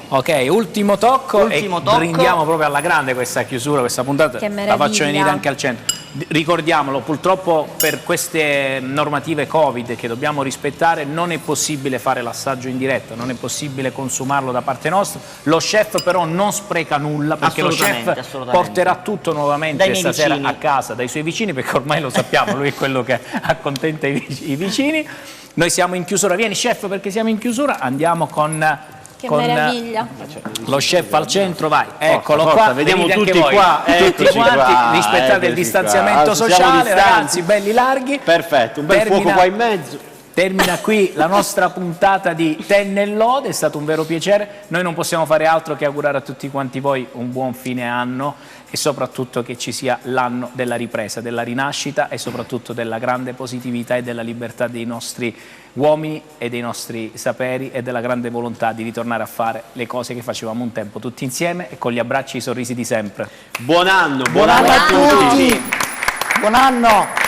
Speaker 1: Ok, ultimo tocco e brindiamo proprio alla grande questa chiusura, questa puntata.
Speaker 3: Che
Speaker 1: la
Speaker 3: meraviglia.
Speaker 1: faccio venire anche al centro. Ricordiamolo, purtroppo per queste normative Covid che dobbiamo rispettare non è possibile fare l'assaggio in diretta, non è possibile consumarlo da parte nostra. Lo chef però non spreca nulla, perché lo chef porterà tutto nuovamente stasera a casa dai suoi vicini, perché ormai lo sappiamo, lui è quello che accontenta i vicini. Noi siamo in chiusura, vieni chef perché siamo in chiusura, andiamo con
Speaker 3: meraviglia.
Speaker 1: Lo chef al centro, vai, eccolo
Speaker 4: forza,
Speaker 1: qua,
Speaker 4: vediamo
Speaker 1: venite
Speaker 4: tutti
Speaker 1: anche voi.
Speaker 4: qua,
Speaker 1: Tutti quanti, rispettate il distanziamento sociale, ragazzi, belli larghi.
Speaker 4: Perfetto, un bel fuoco qua in mezzo.
Speaker 1: Termina qui la nostra puntata di Tenne e Lode, è stato un vero piacere. Noi non possiamo fare altro che augurare a tutti quanti voi un buon fine anno e soprattutto che ci sia l'anno della ripresa, della rinascita e soprattutto della grande positività e della libertà dei nostri uomini e dei nostri saperi e della grande volontà di ritornare a fare le cose che facevamo un tempo tutti insieme e con gli abbracci e i sorrisi di sempre.
Speaker 4: Buon anno
Speaker 5: a tutti! Buon anno!